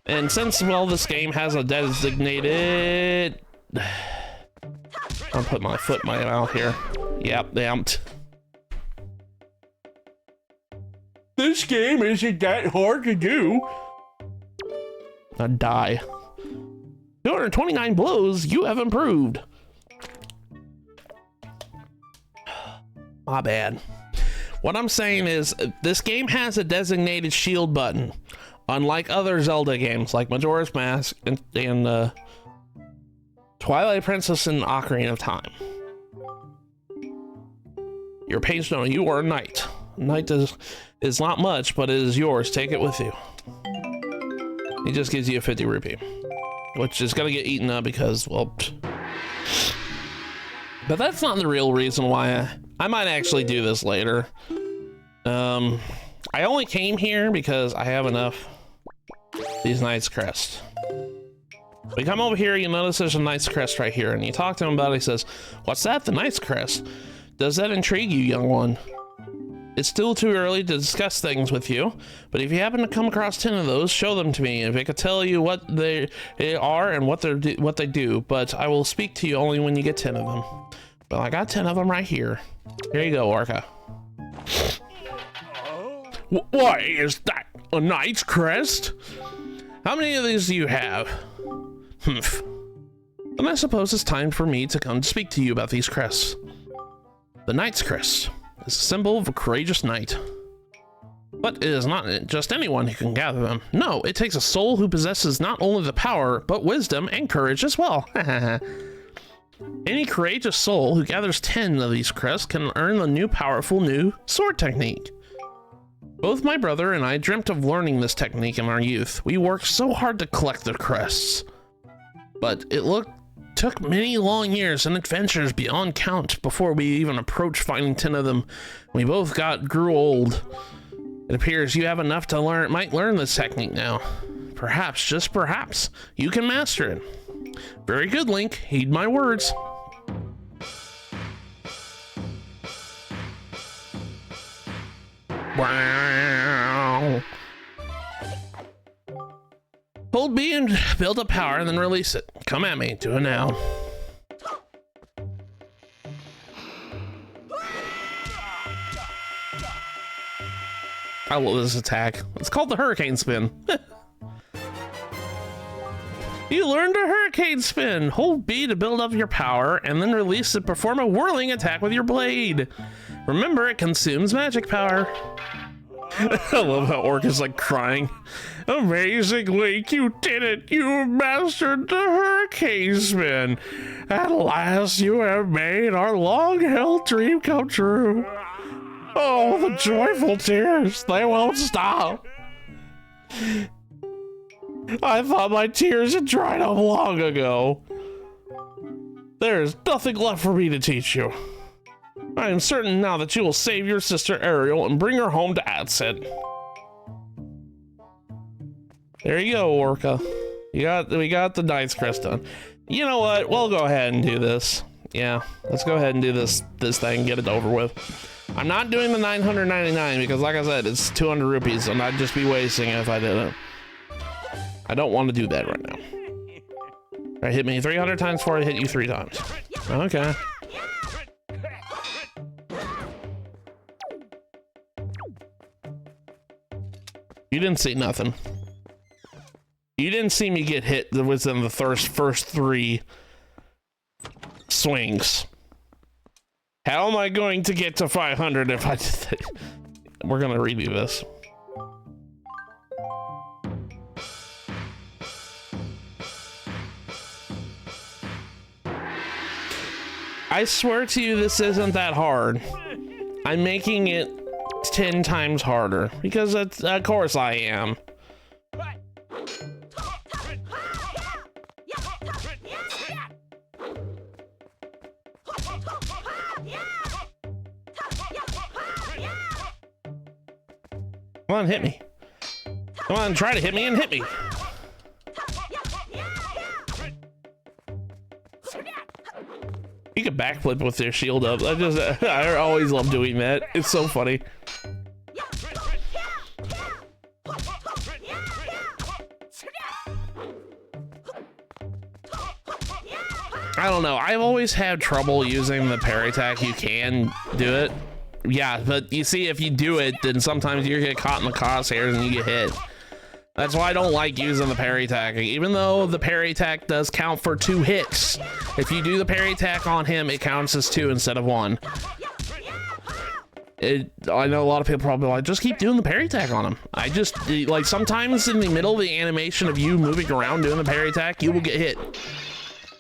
And since, well, this game has a designated... I'll put my foot in my mouth here. Yep, damped. This game isn't that hard to do. I'd die. 229 blows, you have improved. My bad. What I'm saying is, this game has a designated shield button. Unlike other Zelda games, like Majora's Mask and Twilight Princess and Ocarina of Time. Your page note, you are a knight. Knight is not much, but it is yours. Take it with you. He just gives you a 50 rupee, which is gonna get eaten up because, well, but that's not the real reason why I might actually do this later. I only came here because I have enough these Knight's Crest. We come over here, you notice there's a Knight's Crest right here, and you talk to him about it. He says, "What's that? The Knight's Crest? Does that intrigue you, young one? It's still too early to discuss things with you, but if you happen to come across 10 of those, show them to me. If I could tell you what they are and what they do, but I will speak to you only when you get 10 of them." Well, I got 10 of them right here. Here you go, Orca. What is that? A Knight's Crest? How many of these do you have? Humph. Then I suppose it's time for me to come to speak to you about these crests. The Knight's Crest is a symbol of a courageous knight. But it is not just anyone who can gather them. No, it takes a soul who possesses not only the power, but wisdom and courage as well. Any courageous soul who gathers 10 of these crests can earn the powerful new sword technique. Both my brother and I dreamt of learning this technique in our youth. We worked so hard to collect the crests. But it took many long years and adventures beyond count before we even approached finding 10 of them. We both grew old. It appears you have enough to might learn this technique now. Perhaps, just perhaps, you can master it. Very good, Link. Heed my words. Wow. Hold B and build up power and then release it. Come at me. Do it now. I love this attack. It's called the Hurricane Spin. You learned a Hurricane Spin. Hold B to build up your power and then release it. Perform a whirling attack with your blade. Remember, it consumes magic power. I love how Orc is like crying. Amazing, Link, you did it. You mastered the Hurricane Spin. At last, you have made our long-held dream come true. Oh, the joyful tears, they won't stop. I thought my tears had dried up long ago. There is nothing left for me to teach you. I am certain now that you will save your sister Ariel and bring her home to Adset. There you go, Orca. We got the Knight's Crest done. You know what? We'll go ahead and do this. Yeah, let's go ahead and do this thing and get it over with. I'm not doing the 999 because, like I said, it's 200 rupees and I'd just be wasting it if I did it. I don't want to do that right now. All right, hit me 300 times before I hit you 3 times. Okay. You didn't see nothing. You didn't see me get hit within the first 3 swings. How am I going to get to 500 if I did that? We're gonna redo this. I swear to you, this isn't that hard. I'm making it 10 times harder because that's, of course I am. Come on, hit me. Come on, try to hit me and hit me. You can backflip with their shield up. I always love doing that. It's so funny. I don't know. I've always had trouble using the parry attack. You can do it. Yeah, but you see, if you do it, then sometimes you get caught in the crosshairs and you get hit. That's why I don't like using the parry attack, even though the parry attack does count for 2 hits. If you do the parry attack on him, it counts as 2 instead of 1. I know a lot of people probably like, just keep doing the parry attack on him. I just, like, sometimes in the middle of the animation of you moving around doing the parry attack, you will get hit.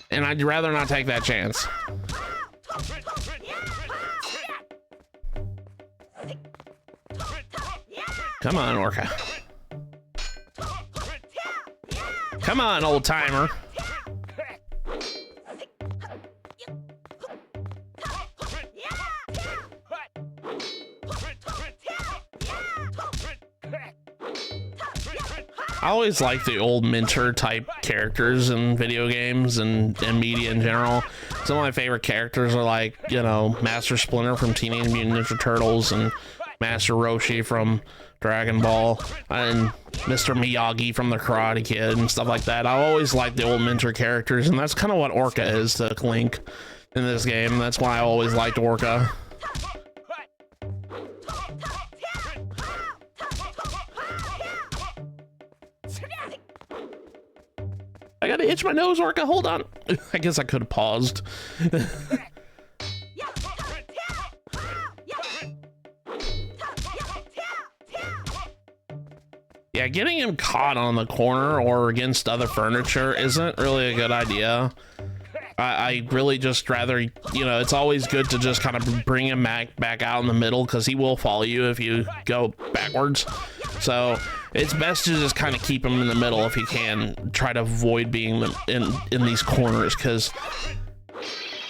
And I'd rather not take that chance. Come on, Orca. Come on, old timer. I always like the old mentor type characters in video games and media in general. Some of my favorite characters are like, you know, Master Splinter from Teenage Mutant Ninja Turtles and Master Roshi from Dragon Ball and Mr. Miyagi from the Karate Kid and stuff like that. I always like the old mentor characters, and that's kind of what Orca is to Link in this game. That's why I always liked Orca. I gotta itch my nose, Orca, hold on. I guess I could have paused. Yeah, getting him caught on the corner or against other furniture isn't really a good idea. I really just rather, you know, it's always good to just kind of bring him back out in the middle, because he will follow you if you go backwards. So it's best to just kind of keep him in the middle if you can. Try to avoid being in these corners, because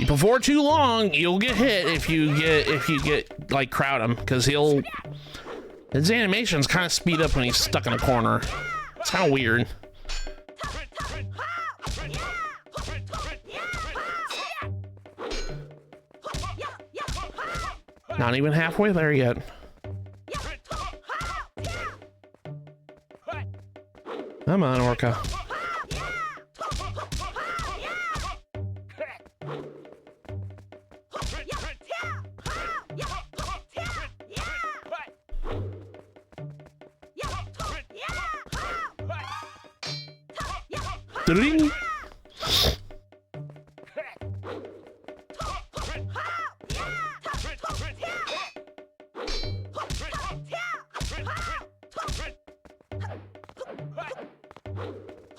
before too long you'll get hit if you get like crowd him, because his animations kind of speed up when he's stuck in a corner. It's kind of weird. Not even halfway there yet. Come on, Orca. Ding.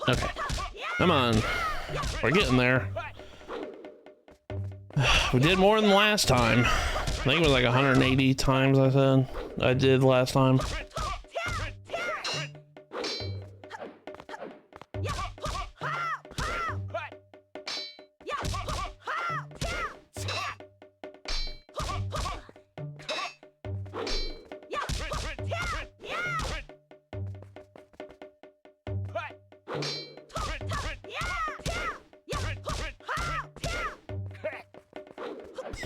Okay, come on, we're getting there. We did more than last time. I think it was like 180 times I said I did last time.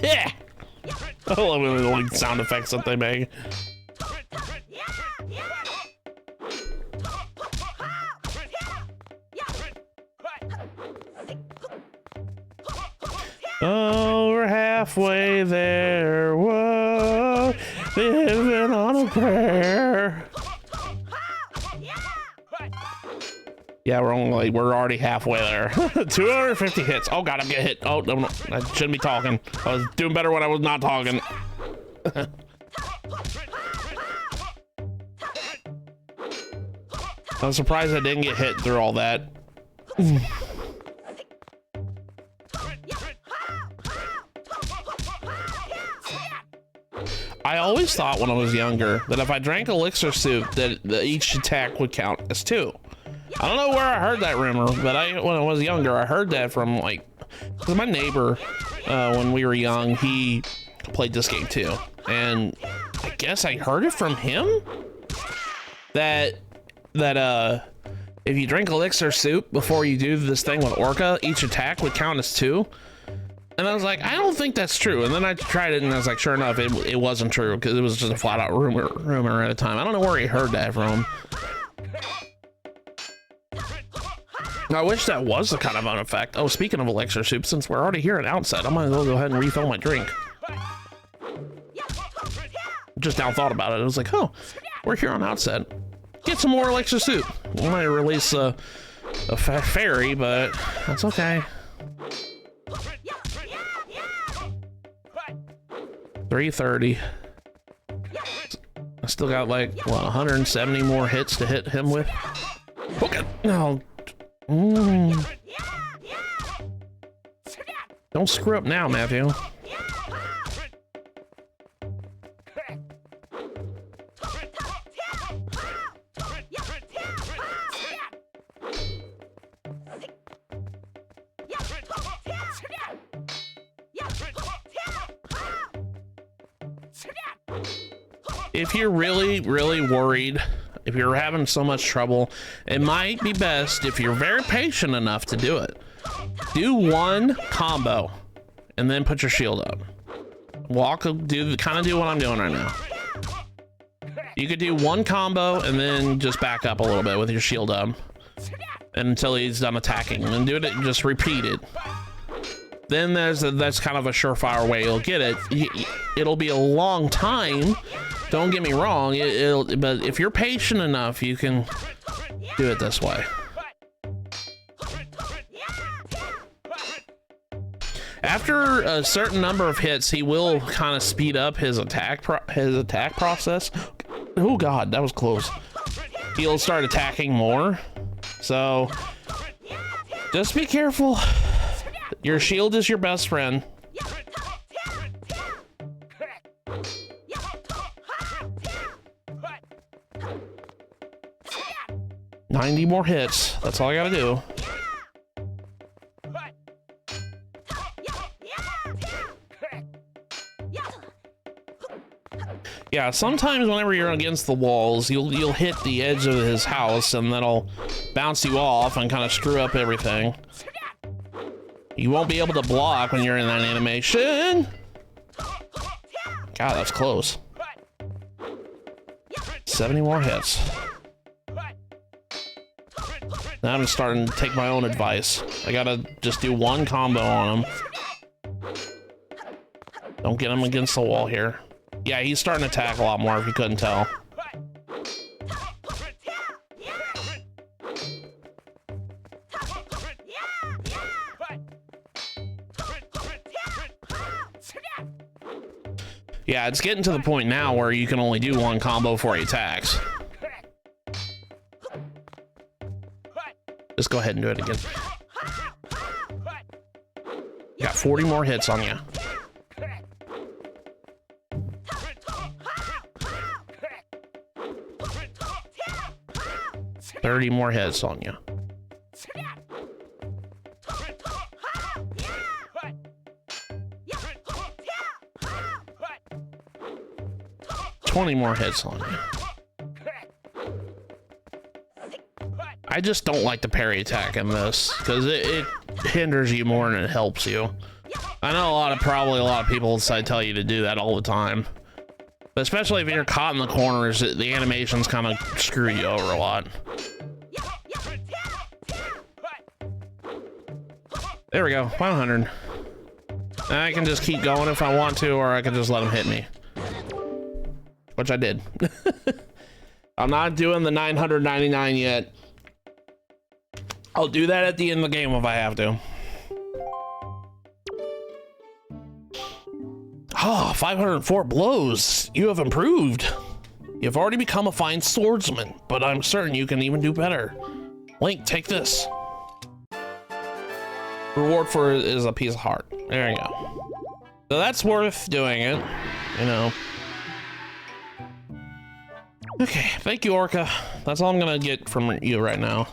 Yeah! I love the like sound effects that they make. Oh, we're halfway there. Whoa, living on a prayer. Yeah, we're already halfway there. 250 hits. Oh god, I'm getting hit. Oh no, I shouldn't be talking. I was doing better when I was not talking. I'm surprised I didn't get hit through all that. I always thought when I was younger that if I drank elixir soup that each attack would count as 2. I don't know where I heard that rumor, but when I was younger, I heard that from like, cause my neighbor, when we were young, he played this game too, and I guess I heard it from him. that if you drink elixir soup before you do this thing with Orca, each attack would count as 2. And I was like, I don't think that's true. And then I tried it, and I was like, sure enough, it wasn't true, because it was just a flat-out rumor at the time. I don't know where he heard that from. I wish that was the kind of an effect. Oh, speaking of elixir soup, since we're already here at Outset, I might as well go ahead and refill my drink. Just now thought about it. I was like, oh, we're here on Outset. Get some more elixir soup. We might release a fairy, but that's okay. 330. I still got like, what, 170 more hits to hit him with? Okay. No. Don't screw up now, Matthew. If you're really worried, if you're having so much trouble, it might be best if you're very patient enough to do it. Do one combo and then put your shield up. Walk, kind of do what I'm doing right now. You could do one combo and then just back up a little bit with your shield up until he's done attacking, and do it, just repeat it. Then that's kind of a surefire way you'll get it. It'll be a long time, don't get me wrong, but if you're patient enough, you can do it this way. After a certain number of hits, he will kind of speed up his attack process. Oh god, that was close. He'll start attacking more, so just be careful. Your shield is your best friend. $90 more hits. That's all I gotta do. Yeah, sometimes whenever you're against the walls, you'll hit the edge of his house, and that'll bounce you off and kind of screw up everything. You won't be able to block when you're in that animation. God, that's close. 70 more hits. Now I'm starting to take my own advice. I gotta just do one combo on him. Don't get him against the wall here. Yeah, he's starting to attack a lot more, if you couldn't tell. Yeah, it's getting to the point now where you can only do one combo before he attacks. Just go ahead and do it again. You got 40 more hits on you. 30 more hits on you. 20 more hits on you. I just don't like the parry attack in this, because it hinders you more than it helps you. I know probably a lot of people tell you to do that all the time. But especially if you're caught in the corners, the animations kind of screw you over a lot. There we go, 500. I can just keep going if I want to, or I can just let him hit me. Which I did. I'm not doing the 999 yet. I'll do that at the end of the game if I have to. Oh, 504 blows. You have improved. You've already become a fine swordsman, but I'm certain you can even do better. Link, take this. Reward for it is a piece of heart. There you go. So that's worth doing it, you know. Okay, thank you, Orca. That's all I'm gonna get from you right now.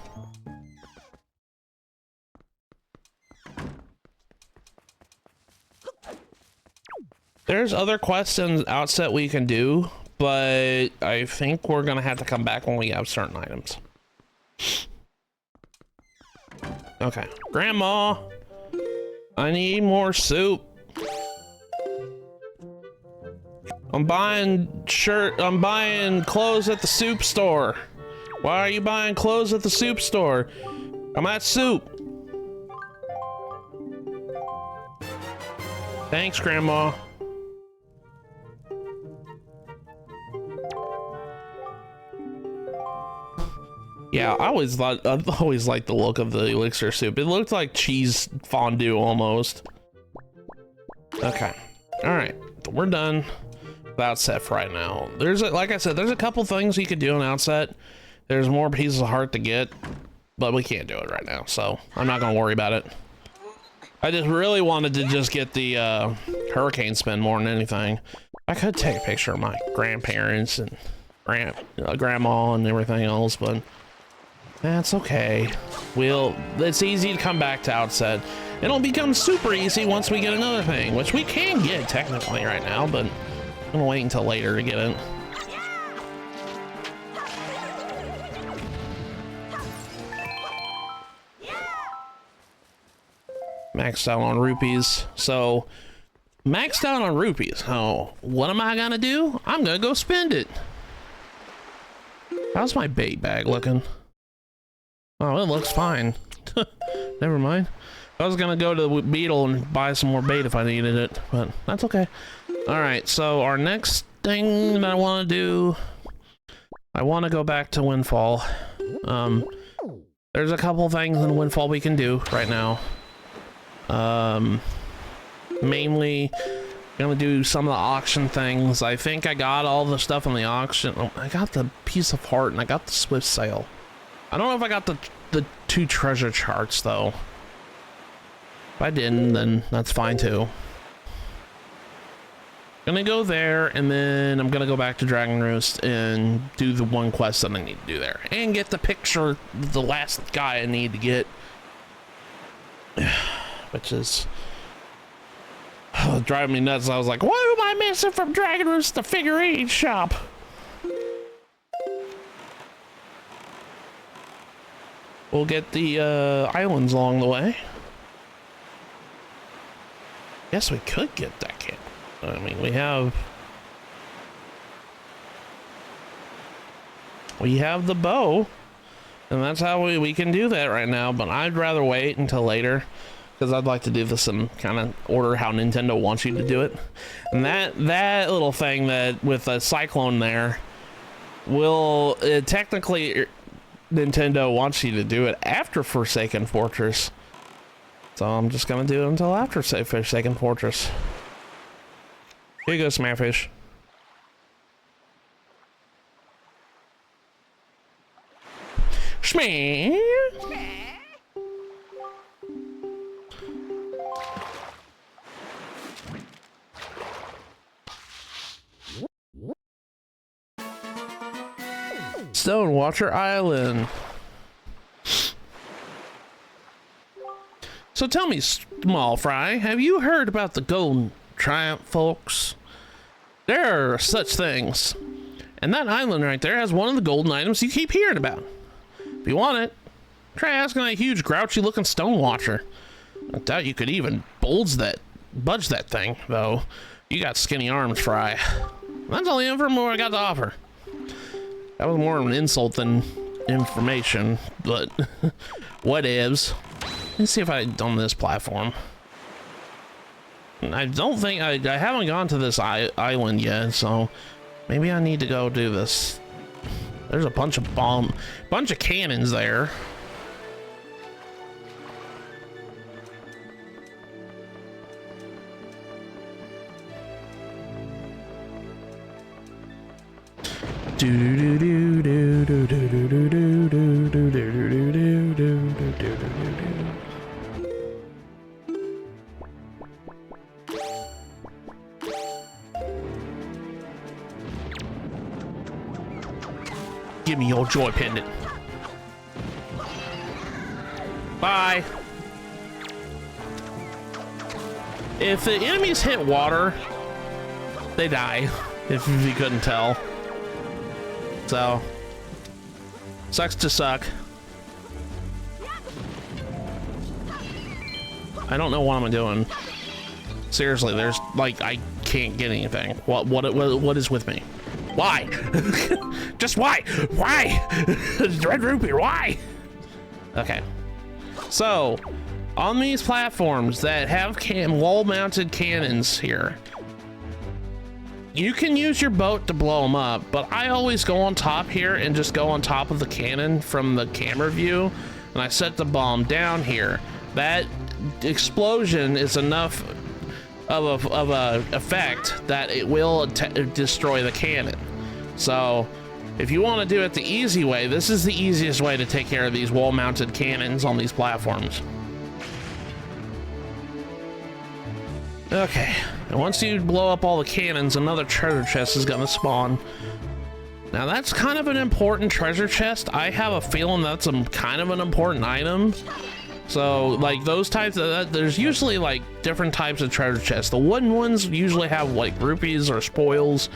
There's other quests in Outset we can do, but I think we're gonna have to come back when we have certain items. Okay, Grandma, I need more soup. I'm buying clothes at the soup store. Why are you buying clothes at the soup store? I'm at soup. Thanks, Grandma. Yeah, I always liked the look of the elixir soup. It looked like cheese fondue almost. Okay. All right, we're done with Outset for right now. Like I said, there's a couple things you could do in Outset. There's more pieces of heart to get, but we can't do it right now, so I'm not gonna worry about it. I just really wanted to just get the hurricane spin more than anything. I could take a picture of my grandparents and grandma and everything else, but that's okay. It's easy to come back to Outset. It'll become super easy once we get another thing, which we can get technically right now, but I'm gonna wait until later to get it. Maxed out on rupees. So, maxed out on rupees. Oh, what am I gonna do? I'm gonna go spend it. How's my bait bag looking? Oh, it looks fine. Never mind. I was gonna go to the Beetle and buy some more bait if I needed it, but that's okay. All right, so our next thing that I want to do, I want to go back to Windfall. There's a couple things in Windfall we can do right now. Mainly gonna do some of the auction things. I think I got all the stuff on the auction. Oh, I got the piece of heart and I got the swift sail. I don't know if I got the 2 treasure charts though. If I didn't, then that's fine too. Gonna go there, and then I'm gonna go back to Dragon Roost and do the one quest that I need to do there, and get the picture of the last guy I need to get, which is driving me nuts. I was like, what am I missing from Dragon Roost, the figurine shop? We'll get the islands along the way. Yes, we could get that kit. I mean, we have the bow, and that's how we can do that right now, but I'd rather wait until later, because I'd like to do this in kind of order how Nintendo wants you to do it. And that little thing that with a cyclone there will technically Nintendo wants you to do it after Forsaken Fortress. So I'm just gonna do it until after Forsaken Fortress. Here you go, Smackfish. Shmee. Stonewatcher Island. So tell me, Small Fry, have you heard about the Golden Triumph, folks? There are such things. And that island right there has one of the golden items you keep hearing about. If you want it, try asking that huge grouchy looking Stonewatcher. I doubt you could even budge that thing, though. You got skinny arms, Fry. That's all the information I got to offer. That was more of an insult than information, but whatevs. Let's see if I on this platform. I don't think I haven't gone to this island yet, so maybe I need to go do this. There's a bunch of cannons there. Give me your joy pendant. Bye. If the enemies hit water, they die. if you couldn't tell. So, sucks to suck. I don't know what I'm doing. Seriously, there's like, I can't get anything. What is with me? Why? Just why? Why? Red Rupee, why? Okay. So, on these platforms that have wall-mounted cannons here, you can use your boat to blow them up, but I always go on top here and just go on top of the cannon from the camera view, and I set the bomb down here. That explosion is enough of a effect that it will destroy the cannon. So if you want to do it the easy way, this is the easiest way to take care of these wall-mounted cannons on these platforms. Okay, and once you blow up all the cannons, another treasure chest is gonna spawn. Now that's kind of an important treasure chest. I have a feeling that's kind of an important item. So like those types of, there's usually like different types of treasure chests. The wooden ones usually have like rupees or spoils.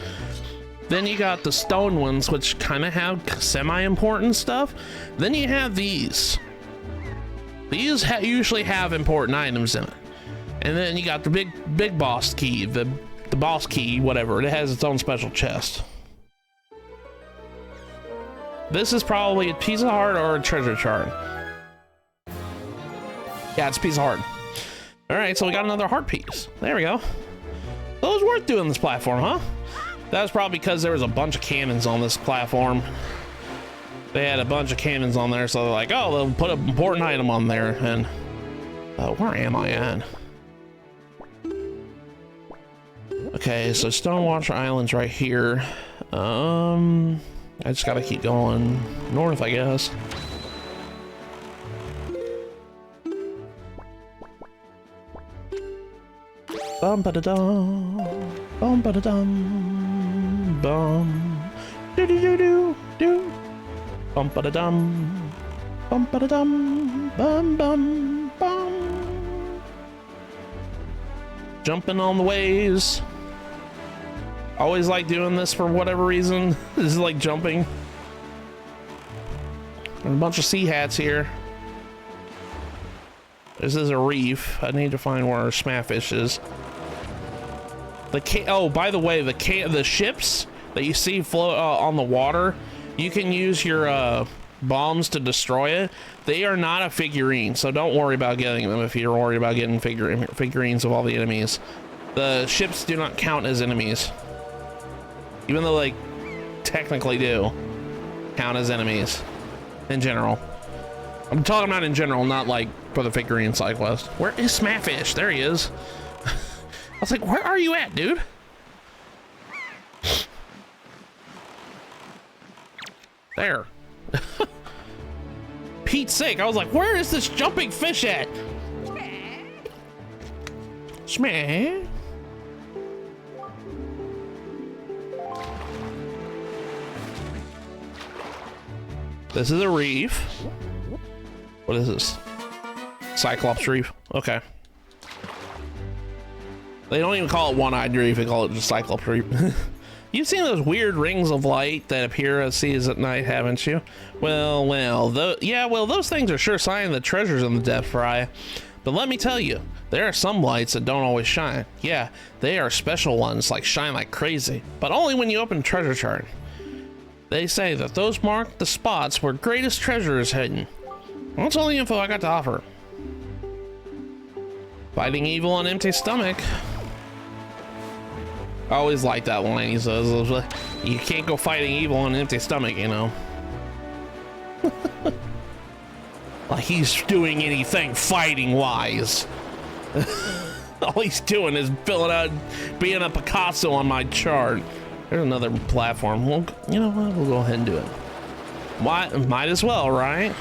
Then you got the stone ones, which kind of have semi-important stuff. Then you have these. These usually have important items in it. And then you got the big boss key, the boss key, whatever. It has its own special chest. This is probably a piece of heart or a treasure chart. Yeah, it's a piece of heart. All right, so we got another heart piece. There we go. So it was worth doing this platform, huh? That was probably because there was a bunch of cannons on this platform. They had a bunch of cannons on there, so they're like, oh, they'll put an important item on there. And where am I at? Okay, so Stonewatcher Island's right here. I just gotta keep going north, I guess. Bum ba da dum, bum ba da dum, bum, do do do do do, bum ba da dum, bum ba da dum, bum bum bum. Jumping on the waves. Always like doing this for whatever reason. This is like jumping. There's a bunch of sea hats here. This is a reef. I need to find where our smafish is. Oh, by the way, the ships that you see float on the water, you can use your bombs to destroy it. They are not a figurine, so don't worry about getting them if you're worried about getting figurines of all the enemies. The ships do not count as enemies, even though they technically do count as enemies in general. I'm talking about in general, not like for the figurine side quest. Where is Smafish? There he is. I was like, where are you at, dude? There. Pete's sake, I was like, where is this jumping fish at? Smeh. This is a reef. What is this? Cyclops reef. Okay. They don't even call it one-eyed reef, they call it just Cyclops reef. You've seen those weird rings of light that appear at seas at night, haven't you? Well, those things are sure sign the treasures in the depth, Fry. But let me tell you, there are some lights that don't always shine. Yeah, they are special ones, like shine like crazy, but only when you open a treasure chart. They say that those mark the spots where greatest treasure is hidden. That's all the info I got to offer. Fighting evil on empty stomach. I always like that line he says. You can't go fighting evil on an empty stomach, you know. Like he's doing anything fighting wise. All he's doing is being a Picasso on my chart. There's another platform. Well, you know what? We'll go ahead and do it. Might as well, right?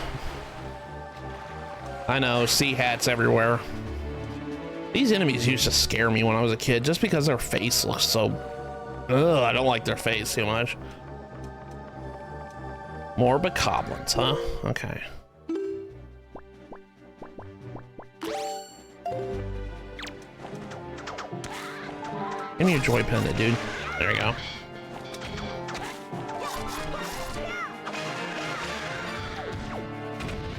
I know, sea hats everywhere. These enemies used to scare me when I was a kid just because their face looks so... Ugh, I don't like their face too much. More bokoblins, huh? Okay. Give me your joy pendant, dude. There you go.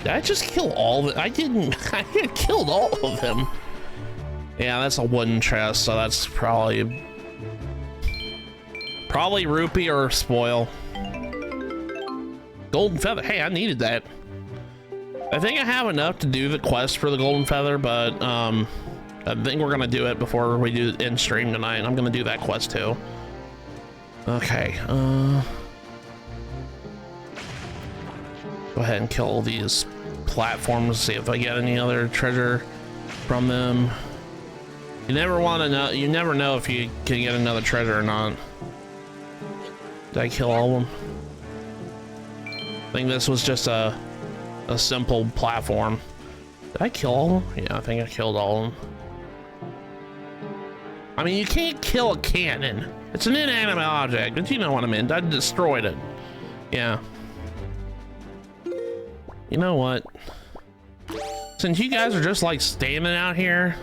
Did I just kill all of it? I didn't. I killed all of them. Yeah, that's a wooden chest, so that's probably rupee or spoil. Golden feather. Hey, I needed that. I think I have enough to do the quest for the golden feather, but I think we're gonna do it before we do end stream tonight. I'm gonna do that quest too. Okay. Go ahead and kill all these platforms. See if I get any other treasure from them. You never want to know. You never know if you can get another treasure or not. Did I kill all of them? I think this was just a simple platform. Did I kill all of them? Yeah, I think I killed all of them. I mean, you can't kill a cannon. It's an inanimate object, but you know what I mean. I destroyed it. Yeah. You know what? Since you guys are just like standing out here.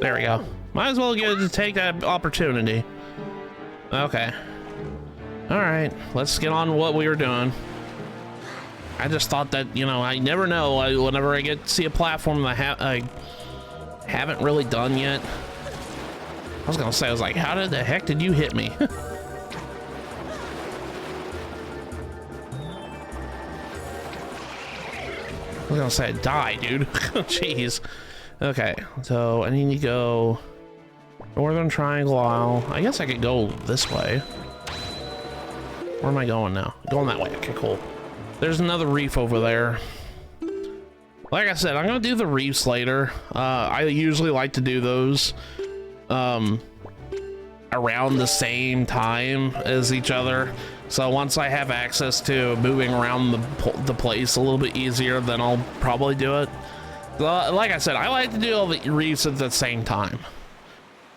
There we go. Might as well get to take that opportunity. Okay. All right, let's get on what we were doing. I just thought that, you know, I never know. Whenever I get to see a platform that I haven't really done yet. I was gonna say, I was like, how the heck did you hit me? I was gonna say, die, dude. Jeez. Okay, so I need to go Northern Triangle Isle. I guess I could go this way. Where am I going now? Going that way. Okay, cool. There's another reef over there. Like I said, I'm gonna do the reefs later. I usually like to do those around the same time as each other. So once I have access to moving around the place a little bit easier, then I'll probably do it. Like I said, I like to do all the reefs at the same time,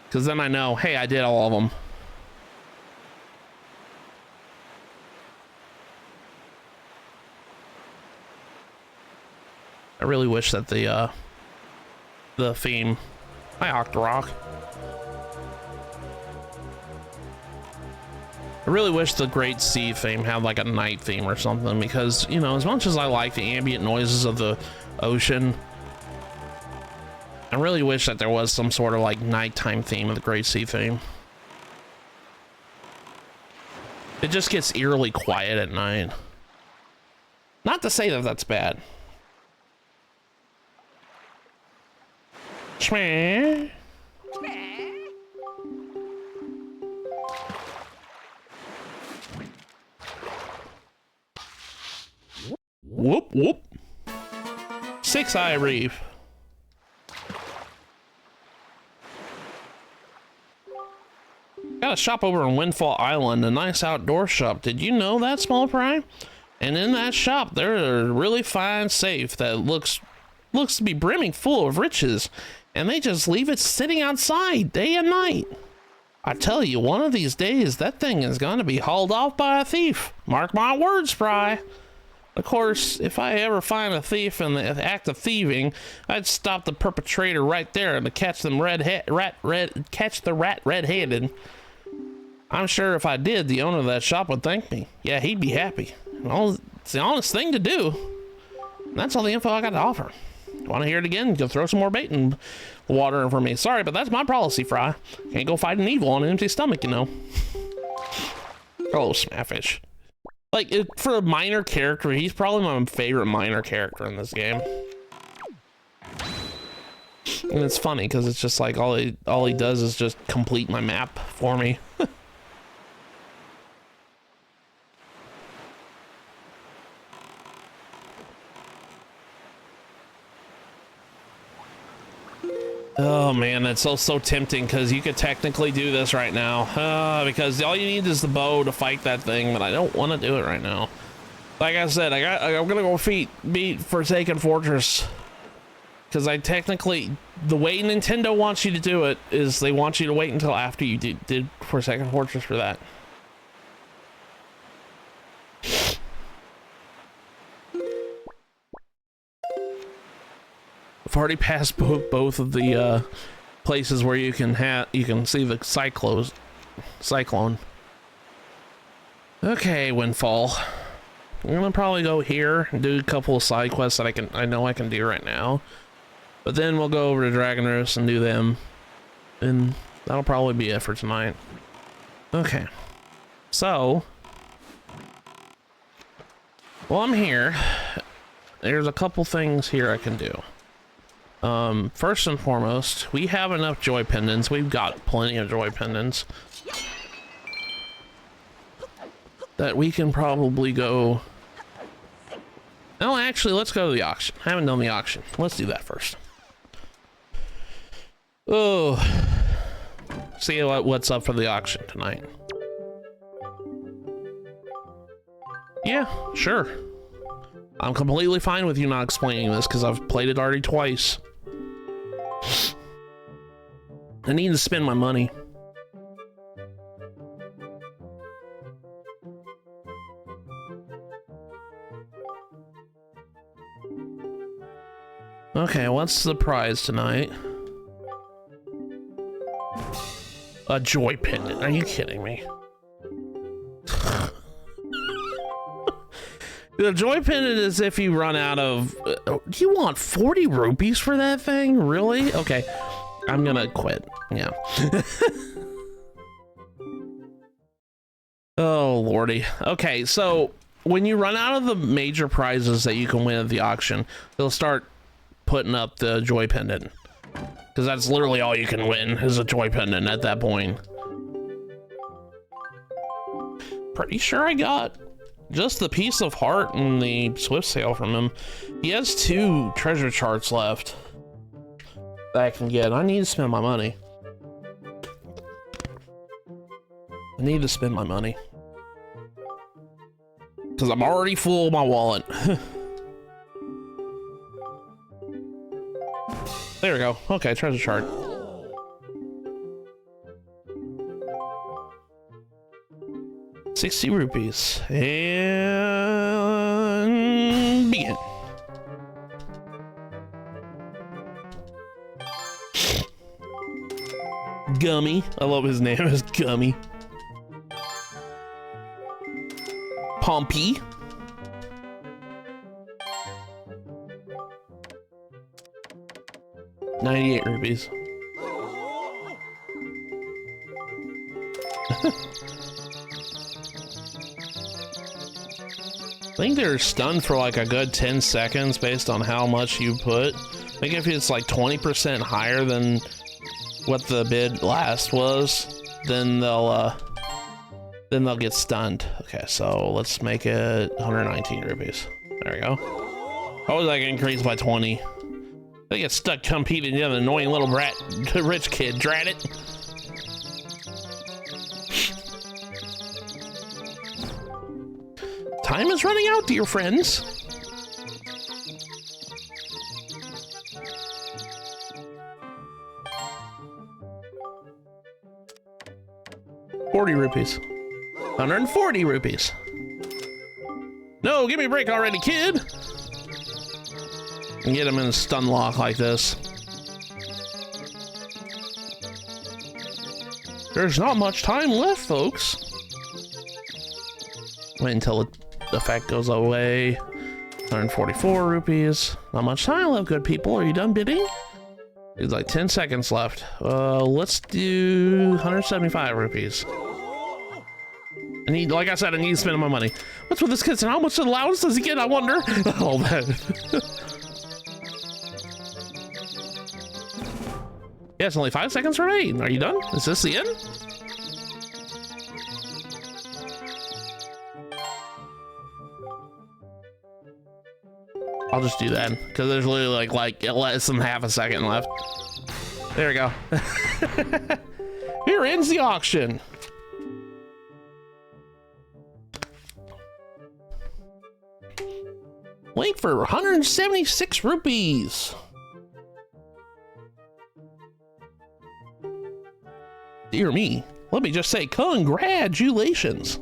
because then I know, hey, I did all of them. I really wish that the theme, hi Octorok. I really wish the Great Sea theme had like a night theme or something, because, you know, as much as I like the ambient noises of the ocean, I really wish that there was some sort of like nighttime theme of the Great Sea theme. It just gets eerily quiet at night. Not to say that that's bad. Schmeh. Whoop whoop. Six-Eye Reef. Got a shop over on Windfall Island, a nice outdoor shop. Did you know that, Small Fry? And in that shop, there's a really fine safe that looks to be brimming full of riches, and they just leave it sitting outside day and night. I tell you, one of these days, that thing is going to be hauled off by a thief. Mark my words, Fry. Of course, if I ever find a thief in the act of thieving, I'd stop the perpetrator right there and catch them catch the rat red-handed. I'm sure if I did, the owner of that shop would thank me. Yeah, he'd be happy. Well, it's the honest thing to do. And that's all the info I got to offer. Want to hear it again? Go throw some more bait in the water for me. Sorry, but that's my policy, Fry. Can't go fighting evil on an empty stomach, you know. Oh, Smafish. Like, for a minor character, he's probably my favorite minor character in this game. And it's funny, because it's just like, all he does is just complete my map for me. Oh man, that's so tempting, because you could technically do this right now, because all you need is the bow to fight that thing, but I don't want to do it right now. Like I said, I'm gonna go beat Forsaken Fortress, because I technically, the way Nintendo wants you to do it is they want you to wait until after you did Forsaken Fortress for that. I've already passed both of the places where you can see the cyclone. Okay, Windfall. I'm gonna probably go here and do a couple of side quests that I know I can do right now. But then we'll go over to Dragon Roost and do them. And that'll probably be it for tonight. Okay. So, while I'm here, there's a couple things here I can do. First and foremost, we have enough joy pendants. We've got plenty of joy pendants that we can probably go. No, actually, let's go to the auction. I haven't done the auction. Let's do that first. Oh, see what's up for the auction tonight. Yeah, sure. I'm completely fine with you not explaining this because I've played it already twice. I need to spend my money. Okay, what's the prize tonight? A joy pendant. Are you kidding me? The joy pendant is if you run out of... do you want 40 rupees for that thing? Really? Okay. I'm gonna quit. Yeah. Oh, lordy. Okay, so when you run out of the major prizes that you can win at the auction, they'll start putting up the joy pendant. Because that's literally all you can win is a joy pendant at that point. Pretty sure I got just the piece of heart and the swift sail from him. He has 2 treasure charts left that I can get. I need to spend my money. I need to spend my money. Because I'm already full of my wallet. There we go. Okay, treasure chart. ₹60 and begin. Gummy. I love his name. It's Gummy. Pompey. ₹98. I think they're stunned for like a good 10 seconds based on how much you put. I think if it's like 20% higher than what the bid last was, then they'll get stunned. Okay, so let's make it ₹119. There we go. How was that increased by 20? They get stuck competing with an annoying little brat, rich kid, drat it. Time is running out, dear friends. ₹40. 140 rupees. No, give me a break already, kid. And get him in a stun lock like this. There's not much time left, folks. Wait until the effect goes away. 144 rupees. Not much time left, good people. Are you done bidding? There's like 10 seconds left. Let's do 175 rupees. I need, like I said, I need to spend my money. What's with this kid? And how much allowance does he get? I wonder. Oh, that. Yeah, it's only 5 seconds remain. Are you done? Is this the end? I'll just do that because there's literally like less than half a second left. There we go. Here ends the auction. Link for 176 rupees. Dear me, let me just say congratulations.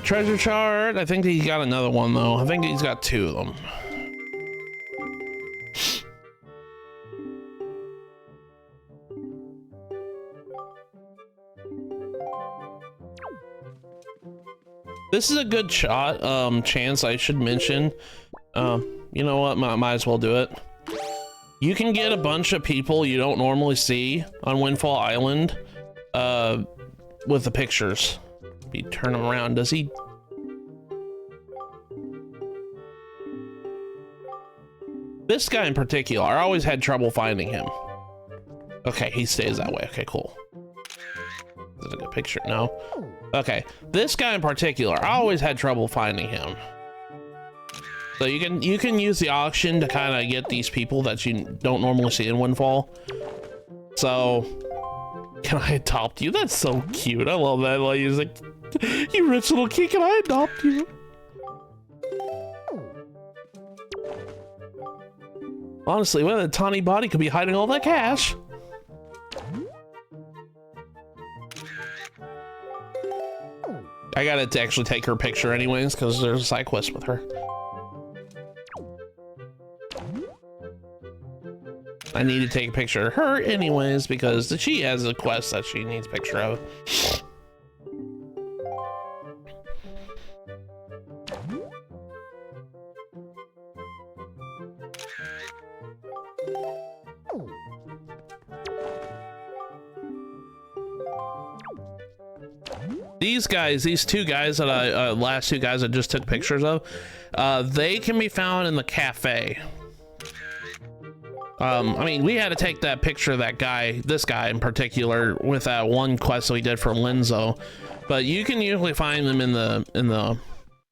Treasure chart, I think he got another one though. I think he's got 2 of them. This is a good shot, chance I should mention. You know what, might as well do it. You can get a bunch of people you don't normally see on Windfall Island, with the pictures. You turn him around, does he? This guy in particular, I always had trouble finding him. Okay, he stays that way, okay, cool. Is it a good picture? No. Okay, this guy in particular, I always had trouble finding him. So you can use the auction to kind of get these people that you don't normally see in Windfall. So, can I adopt you? That's so cute. I love that. Like, he's like, you rich little kid, can I adopt you? Honestly, well, the tawny body could be hiding all that cash. I gotta actually take her picture anyways, because there's a side quest with her. I need to take a picture of her anyways, because she has a quest that she needs a picture of. These guys, these two guys that last two guys I just took pictures of, they can be found in the cafe. I mean, we had to take that picture of that guy, this guy in particular, with that one quest we did for Linzo, but you can usually find them in the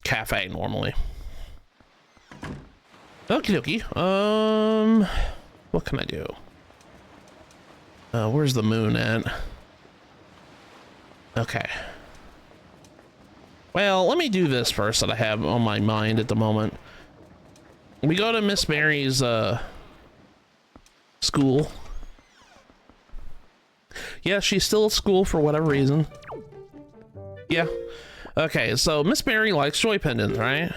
cafe normally. Okie dokie. What can I do? Where's the moon at? Okay. Well, let me do this first that I have on my mind at the moment. We go to Miss Mary's school. Yeah, she's still at school for whatever reason. Yeah. Okay, so Miss Mary likes joy pendants, right?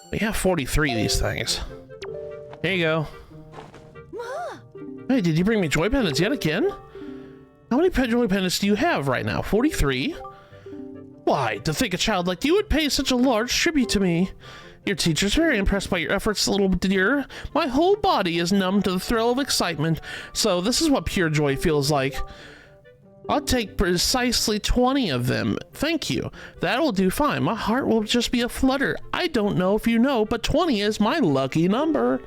We have 43 of these things. Here you go. Hey, did you bring me joy pendants yet again? How many joy pendants do you have right now? 43? Why, to think a child like you would pay such a large tribute to me. Your teacher's very impressed by your efforts, little dear. My whole body is numb to the thrill of excitement, so this is what pure joy feels like. I'll take precisely 20 of them. Thank you. That'll do fine. My heart will just be a flutter. I don't know if you know, but 20 is my lucky number.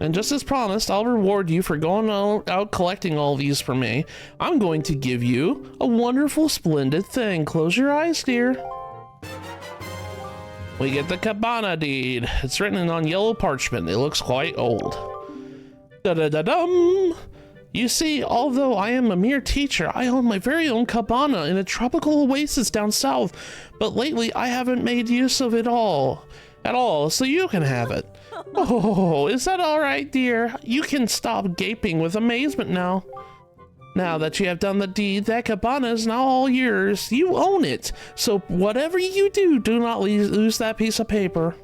And just as promised, I'll reward you for going out collecting all these for me. I'm going to give you a wonderful, splendid thing. Close your eyes, dear. We get the Cabana deed. It's written on yellow parchment. It looks quite old. Da-da-da-dum! You see, although I am a mere teacher, I own my very own cabana in a tropical oasis down south. But lately, I haven't made use of it at all, so you can have it. Oh, is that all right, dear? You can stop gaping with amazement now. Now that you have done the deed, that cabana is now all yours. You own it. So whatever you do, do not lose that piece of paper.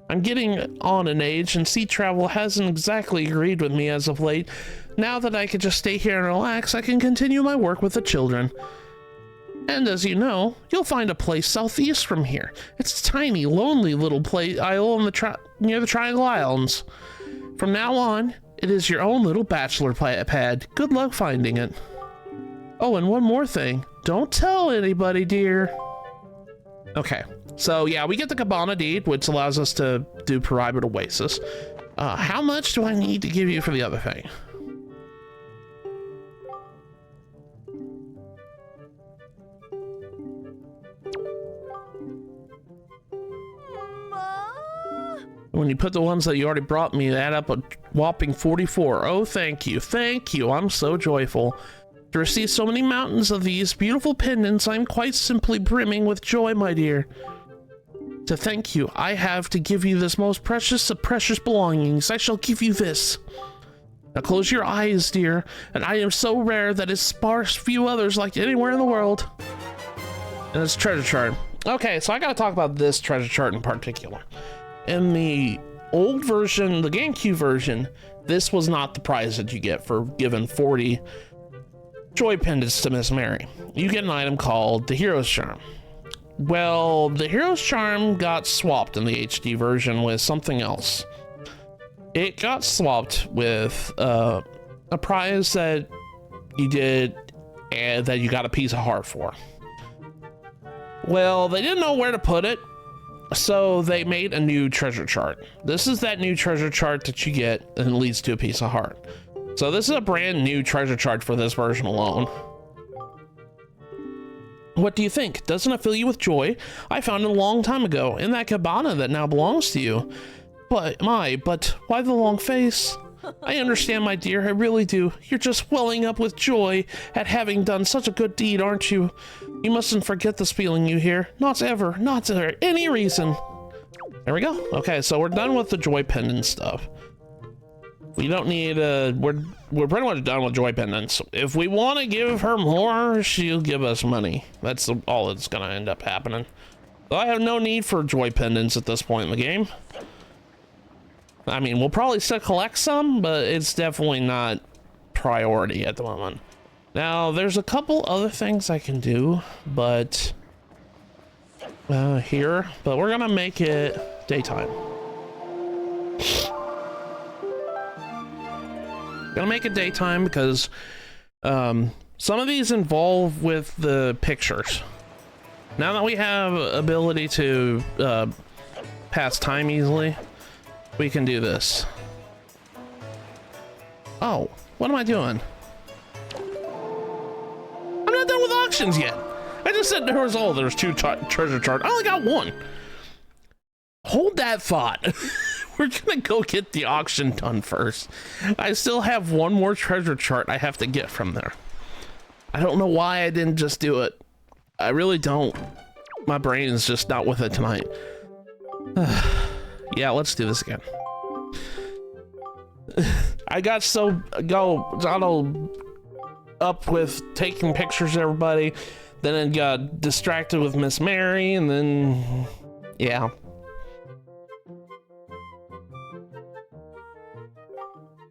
I'm getting on in age, and sea travel hasn't exactly agreed with me as of late. Now that I can just stay here and relax, I can continue my work with the children. And as you know, you'll find a place southeast from here. It's a tiny, lonely little isle near the Triangle Islands. From now on, it is your own little bachelor pad. Good luck finding it. Oh, and one more thing. Don't tell anybody, dear. Okay, so yeah, we get the Cabana deed, which allows us to do private oasis. How much do I need to give you for the other thing? When you put the ones that you already brought me, add up a whopping 44. Oh, thank you. Thank you. I'm so joyful. To receive so many mountains of these beautiful pendants, I'm quite simply brimming with joy, my dear. To thank you, I have to give you this most precious of precious belongings. I shall give you this. Now close your eyes, dear. An item so rare that it's sparse few others like anywhere in the world. And it's treasure chart. Okay, so I gotta talk about this treasure chart in particular. In the old version, the GameCube version, this was not the prize that you get for giving 40 joy pendants to Miss Mary. You get an item called the Hero's Charm. Well, the hero's charm got swapped in the HD version with something else. It got swapped with a prize that you did and that you got a piece of heart for. Well, they didn't know where to put it, so they made a new treasure chart. This is that new treasure chart that you get and it leads to a piece of heart. So this is a brand new treasure chart for this version alone. What do you think? Doesn't it fill you with joy? I found it a long time ago in that cabana that now belongs to you. But why the long face? I understand, my dear, I really do. You're just welling up with joy at having done such a good deed, aren't you? You mustn't forget this feeling you hear. Not ever, not for any reason. There we go. Okay, so we're done with the joy pendant stuff. We don't need we're pretty much done with joy pendants. If we want to give her more, she'll give us money. That's all that's gonna end up happening. So I have no need for joy pendants at this point in the game. I mean, we'll probably still collect some, but it's definitely not priority at the moment. Now, there's a couple other things I can do, but we're gonna make it daytime. Gonna make it daytime because some of these involve with the pictures. Now that we have ability to pass time easily, we can do this. Oh, what am I doing? I'm not done with auctions yet. I just said there's two treasure charts. I only got one. Hold that thought. We're gonna go get the auction done first. I still have one more treasure chart I have to get from there. I don't know why I didn't just do it. I really don't. My brain is just not with it tonight. Yeah, let's do this again. I got so up with taking pictures of everybody, then I got distracted with Miss Mary, and then yeah.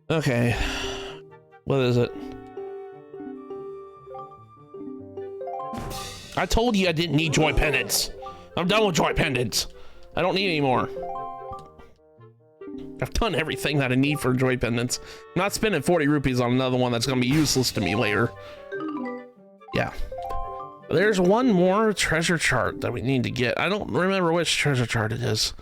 Okay, what is it? I told you I didn't need joy pendants. I'm done with joy pendants. I don't need any more. I've done everything that I need for joy pendants. I'm not spending 40 rupees on another one that's gonna be useless to me later. Yeah. There's one more treasure chart that we need to get. I don't remember which treasure chart it is.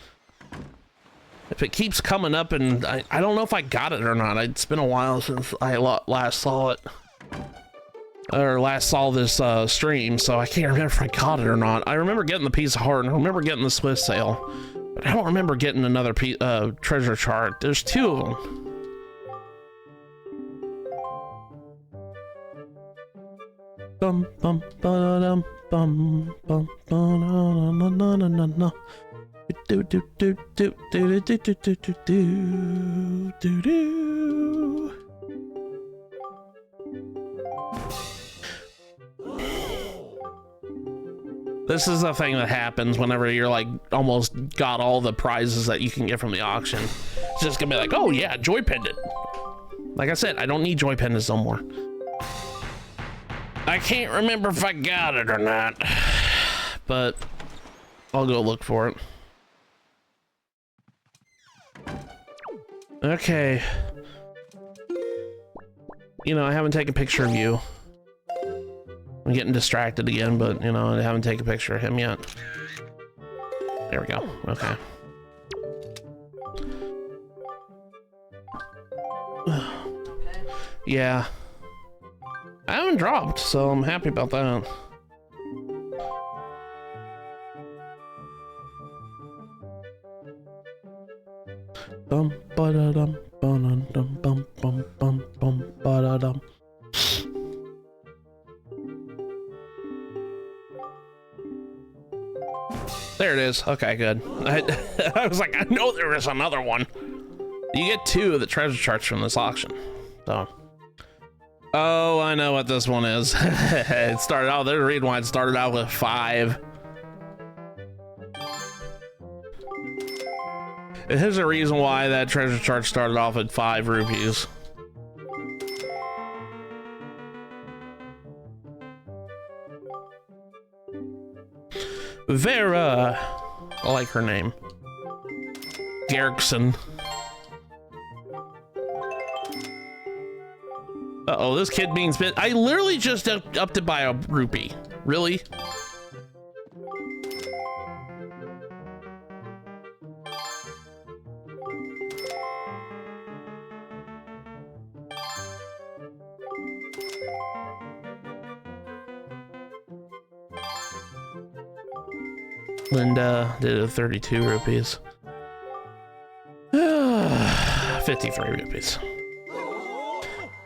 If it keeps coming up and I don't know if I got it or not. It's been a while since I last saw it. Or last saw this stream, so I can't remember if I got it or not. I remember getting the piece of heart and I remember getting the Swiss sale. But I don't remember getting another treasure chart. There's two of them. Bum bum ba dum bum bum ba na na na na na na. Do do do do do do do do do do do do. This is the thing that happens whenever you're like almost got all the prizes that you can get from the auction. It's just gonna be like, oh yeah, joy pendant. Like I said, I don't need joy pendants no more. I can't remember if I got it or not, but I'll go look for it. Okay. You know, I haven't taken a picture of you. I'm getting distracted again, but you know, I haven't taken a picture of him yet. There we go. Okay. Yeah. I haven't dropped, so I'm happy about that. Bum ba da dum bum dum bum bum bum bum ba da dum. There it is. Okay, good. I was like, I know there is another one. You get 2 of the treasure charts from this auction. So. Oh, I know what this one is. It started out, there's a reason why it started out with 5. There's a reason why that treasure chart started off at 5 rupees. Vera. I like her name. Garrickson. Uh-oh, this kid being spit. I literally just upped it by a rupee. Really? Linda did it 32 rupees. 53 rupees.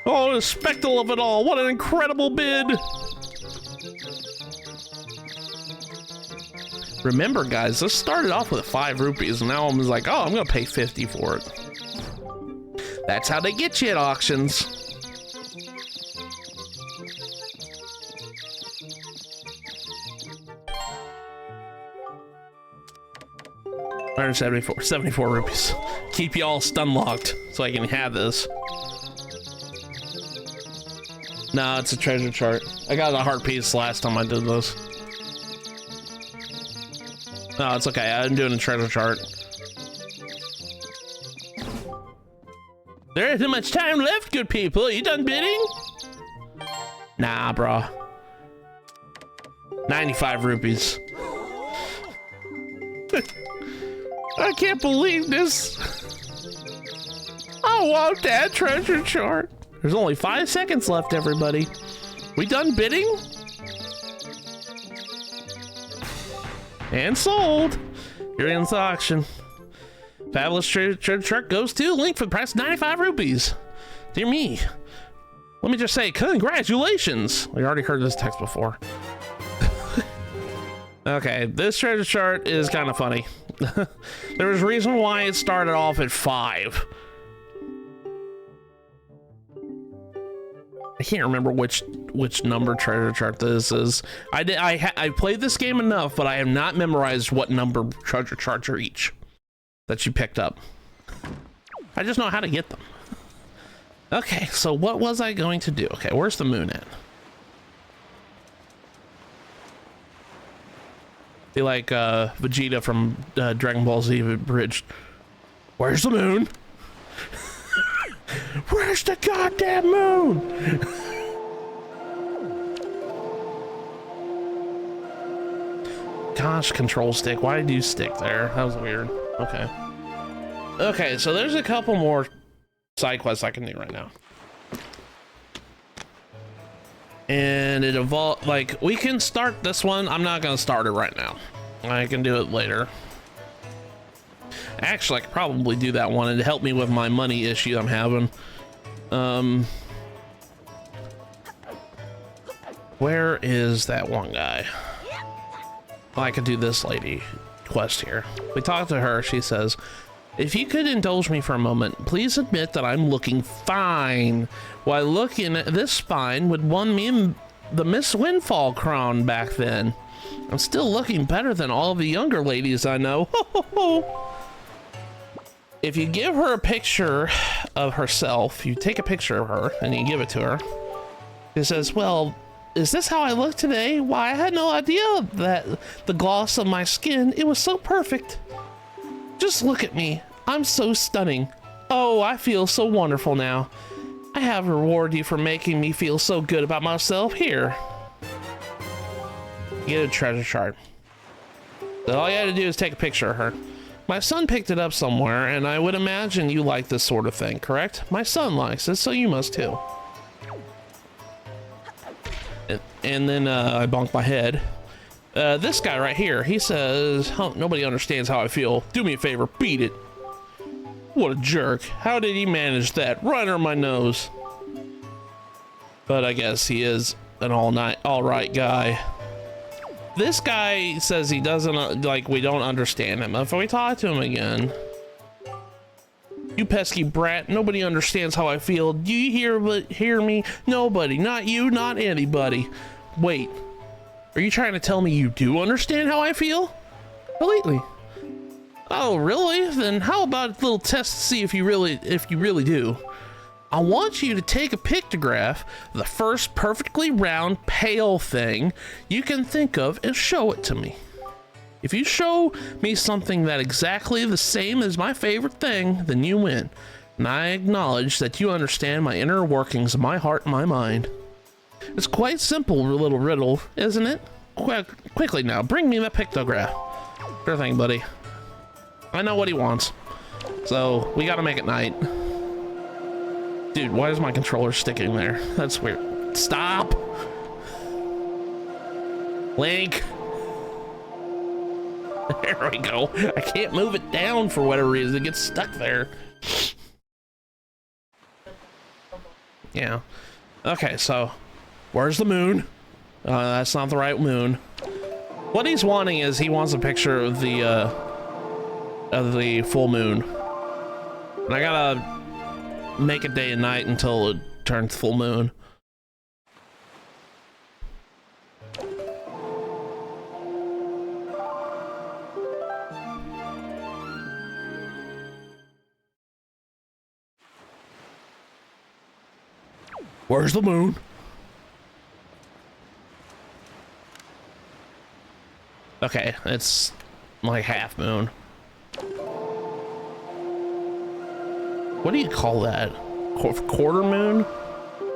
Oh, the spectacle of it all. What an incredible bid. Remember, guys, this started off with 5 rupees, and now I'm like, oh, I'm going to pay 50 for it. That's how they get you at auctions. $174 rupees. Keep you all stun locked so I can have this. No, it's a treasure chart. I got a heart piece last time I did this. No, it's okay. I'm doing a treasure chart. There isn't much time left, good people. Are you done bidding? Nah, bro. 95 rupees. I can't believe this. I want that treasure chart. There's only 5 seconds left, everybody. We done bidding? And sold. Here ends the auction. Fabulous treasure chart goes to Link for the price of 95 rupees. Dear me. Let me just say, congratulations. We already heard this text before. Okay, this treasure chart is kind of funny. There was a reason why it started off at 5. I can't remember which number treasure chart this is. I played this game enough, but I have not memorized what number treasure charts are each that you picked up. I just know how to get them. Okay, so what was I going to do? Okay, where's the moon at? Be like Vegeta from Dragon Ball Z Bridge. Where's the moon? Where's the goddamn moon? Gosh, control stick. Why did you stick there? That was weird. Okay. Okay, so there's a couple more side quests I can do right now. And it evolved, like, we can start this one. I'm not gonna start it right now. I can do it later. Actually, I could probably do that one and help me with my money issue I'm having. Where is that one guy? Well, I could do this lady quest here. We talked to her. She says, if you could indulge me for a moment, please admit that I'm looking fine. While looking at this spine would won me the Miss Windfall crown back then. I'm still looking better than all of the younger ladies I know. If you give her a picture of herself, you take a picture of her and you give it to her. She says, well, is this how I look today? Why, I had no idea that the gloss of my skin, it was so perfect. Just look at me. I'm so stunning. Oh, I feel so wonderful now. I have rewarded you for making me feel so good about myself. Here. Get a treasure chart. So all you had to do is take a picture of her. My son picked it up somewhere, and I would imagine you like this sort of thing, correct? My son likes it, so you must too. And then I bonked my head. This guy right here, he says, oh, nobody understands how I feel. Do me a favor, beat it. What a jerk. How did he manage that? Right under my nose. But I guess he is an all right guy. This guy says he doesn't, like, we don't understand him. If we talk to him again. You pesky brat, nobody understands how I feel. Do you hear me? Nobody, not you, not anybody. Wait, are you trying to tell me you do understand how I feel? Completely. Oh, really? Then how about a little test to see if you really do? I want you to take a pictograph of the first perfectly round, pale thing you can think of and show it to me. If you show me something that exactly the same as my favorite thing, then you win. And I acknowledge that you understand my inner workings of my heart and my mind. It's quite simple, little riddle, isn't it? Quickly now, bring me the pictograph. Sure thing, buddy. I know what he wants. So, we gotta make it night. Dude, why is my controller sticking there? That's weird. Stop! Link! There we go. I can't move it down for whatever reason. It gets stuck there. Yeah. Okay, so where's the moon? That's not the right moon. What he's wanting is he wants a picture of the full moon. And I gotta make it day and night until it turns full moon. Where's the moon? Okay, it's like half moon. What do you call that? Quarter moon?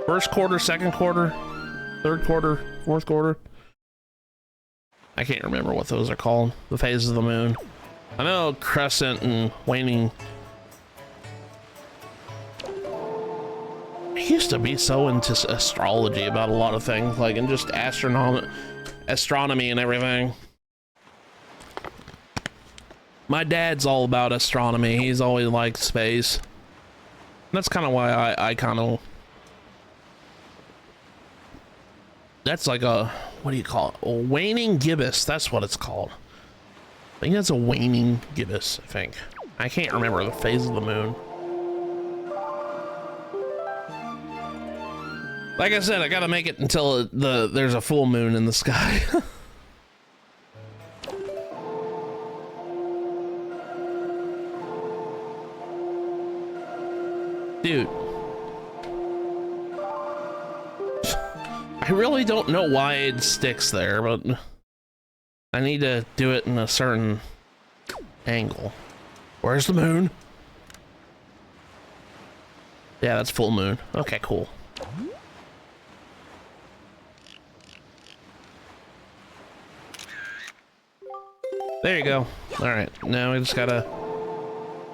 First quarter, second quarter, third quarter, fourth quarter? I can't remember what those are called. The phases of the moon. I know crescent and waning. I used to be so into astrology about a lot of things, like in just astronomy and everything. My dad's all about astronomy. He's always liked space. That's kind of why I kind of... That's like a... What do you call it? A waning gibbous. That's what it's called. I think that's a waning gibbous, I think. I can't remember the phase of the moon. Like I said, I gotta make it until there's a full moon in the sky. Dude. I really don't know why it sticks there, but I need to do it in a certain angle. Where's the moon? Yeah, that's full moon. Okay, cool. There you go. All right, now we just gotta...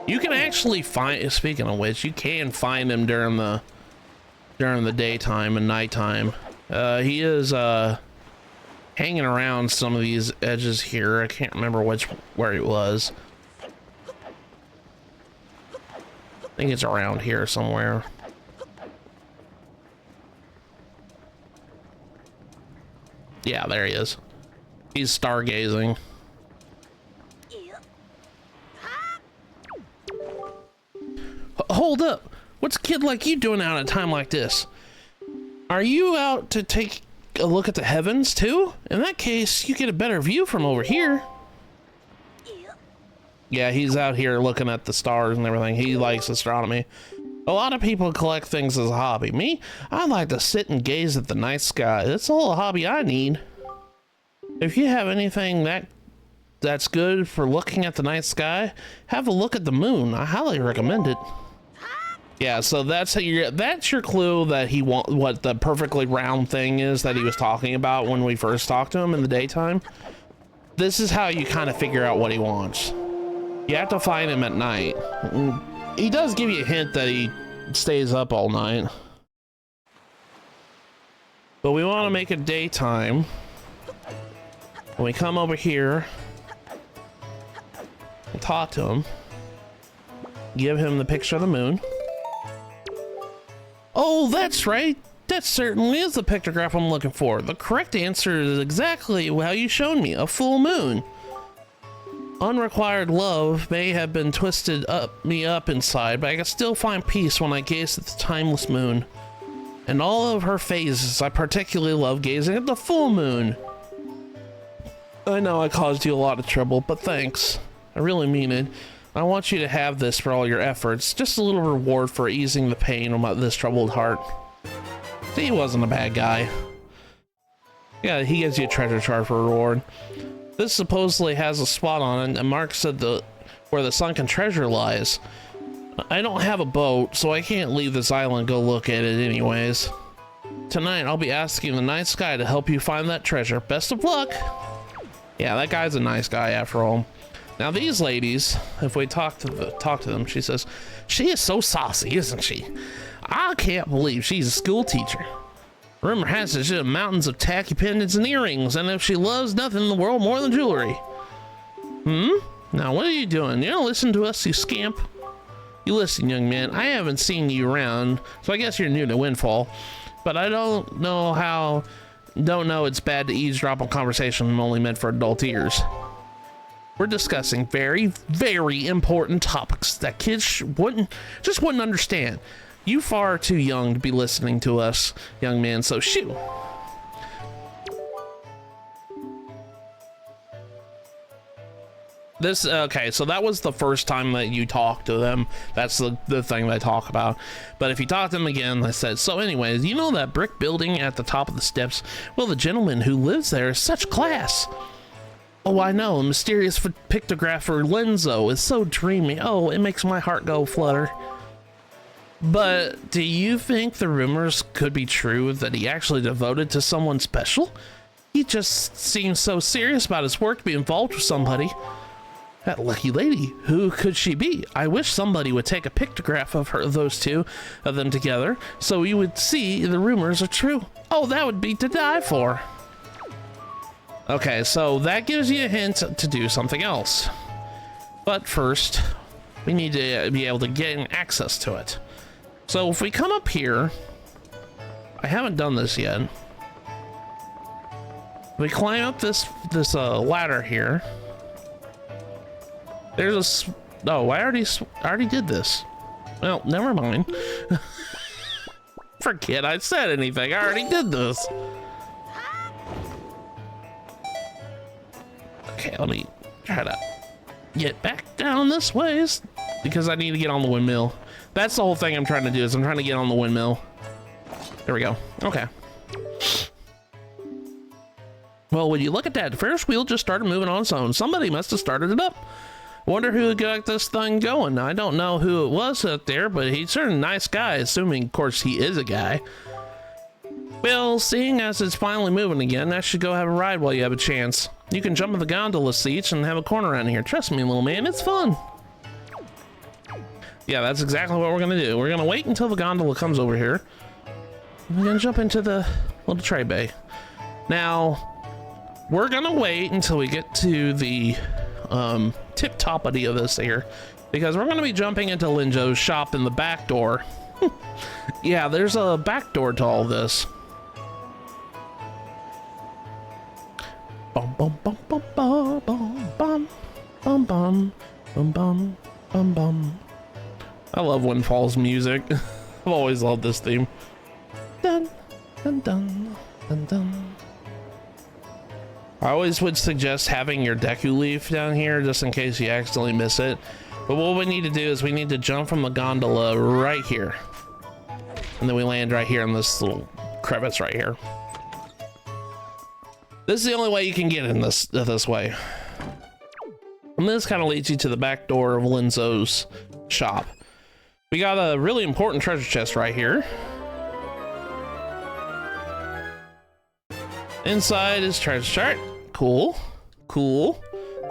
You can actually find, speaking of which, you can find him during the daytime and nighttime. He is hanging around some of these edges here. I can't remember where it was. I think it's around here somewhere. Yeah, there he is. He's stargazing. Hold up! What's a kid like you doing out at a time like this? Are you out to take a look at the heavens too? In that case, you get a better view from over here. Yeah, he's out here looking at the stars and everything. He likes astronomy. A lot of people collect things as a hobby. Me, I like to sit and gaze at the night sky. That's all a hobby I need. If you have anything that's good for looking at the night sky, have a look at the moon. I highly recommend it. Yeah, so that's your clue that he what the perfectly round thing is that he was talking about when we first talked to him in the daytime. This is how you kind of figure out what he wants. You have to find him at night. He does give you a hint that he stays up all night. But we want to make it daytime. When we come over here, we'll talk to him. Give him the picture of the moon. Oh, that's right. That certainly is the pictograph I'm looking for. The correct answer is exactly how you showed me, a full moon. Unrequited love may have been twisted me up inside, but I can still find peace when I gaze at the timeless moon. In all of her phases, I particularly love gazing at the full moon. I know I caused you a lot of trouble, but thanks. I really mean it. I want you to have this for all your efforts. Just a little reward for easing the pain of this troubled heart. See, he wasn't a bad guy. Yeah, he gives you a treasure chart for a reward. This supposedly has a spot on it, and Mark said where the sunken treasure lies. I don't have a boat, so I can't leave this island and go look at it anyways. Tonight, I'll be asking the nice guy to help you find that treasure. Best of luck! Yeah, that guy's a nice guy after all. Now these ladies, if we talk to them, she says, she is so saucy, isn't she? I can't believe she's a school teacher. Rumor has it she has mountains of tacky pendants and earrings, and if she loves nothing in the world more than jewelry. Now what are you doing? You don't listen to us, you scamp. You listen, young man, I haven't seen you around, so I guess you're new to Windfall, but I don't know it's bad to eavesdrop on conversation only meant for adult ears. We're discussing very, very important topics that kids wouldn't understand. You far too young to be listening to us, young man, so shoo. Okay, so that was the first time that you talked to them. That's the thing they talk about. But if you talk to them again, they said, so anyways, you know that brick building at the top of the steps? Well, the gentleman who lives there is such class. Oh, I know, a mysterious pictographer Lenzo is so dreamy. Oh, it makes my heart go flutter. But do you think the rumors could be true that he actually devoted to someone special? He just seems so serious about his work to be involved with somebody. That lucky lady, who could she be? I wish somebody would take a pictograph of those two of them together so you would see the rumors are true. Oh, that would be to die for. Okay, so that gives you a hint to do something else. But first, we need to be able to gain access to it. So if we come up here, I haven't done this yet. We climb up this ladder here. There's oh, I already did this. Well, never mind. Forget I said anything. I already did this. Okay, let me try to get back down this ways because I need to get on the windmill. That's the whole thing I'm trying to do, is I'm trying to get on the windmill. There we go. Okay. Well, when you look at that, the Ferris wheel just started moving on its own. Somebody must have started it up. Wonder who got this thing going. I don't know who it was out there, but he's certainly a nice guy, assuming, of course, he is a guy. Well, seeing as it's finally moving again, I should go have a ride while you have a chance. You can jump in the gondola seats and have a corner around here. Trust me, little man, it's fun. Yeah, that's exactly what we're gonna do. We're gonna wait until the gondola comes over here. We're gonna jump into the little tray bay. Now, we're gonna wait until we get to the tip-toppity of this here, because we're gonna be jumping into Linjo's shop in the back door. Yeah, there's a back door to all this. Bum bum bum bum bum bum bum bum bum bum bum bum. I love Windfall's music. I've always loved this theme. Dun dun dun dun dun. I always would suggest having your Deku leaf down here just in case you accidentally miss it. But what we need to do is we need to jump from the gondola right here. And then we land right here in this little crevice right here. This is the only way you can get in this way. And this kind of leads you to the back door of Linzo's shop. We got a really important treasure chest right here. Inside is treasure chart. Cool. Cool.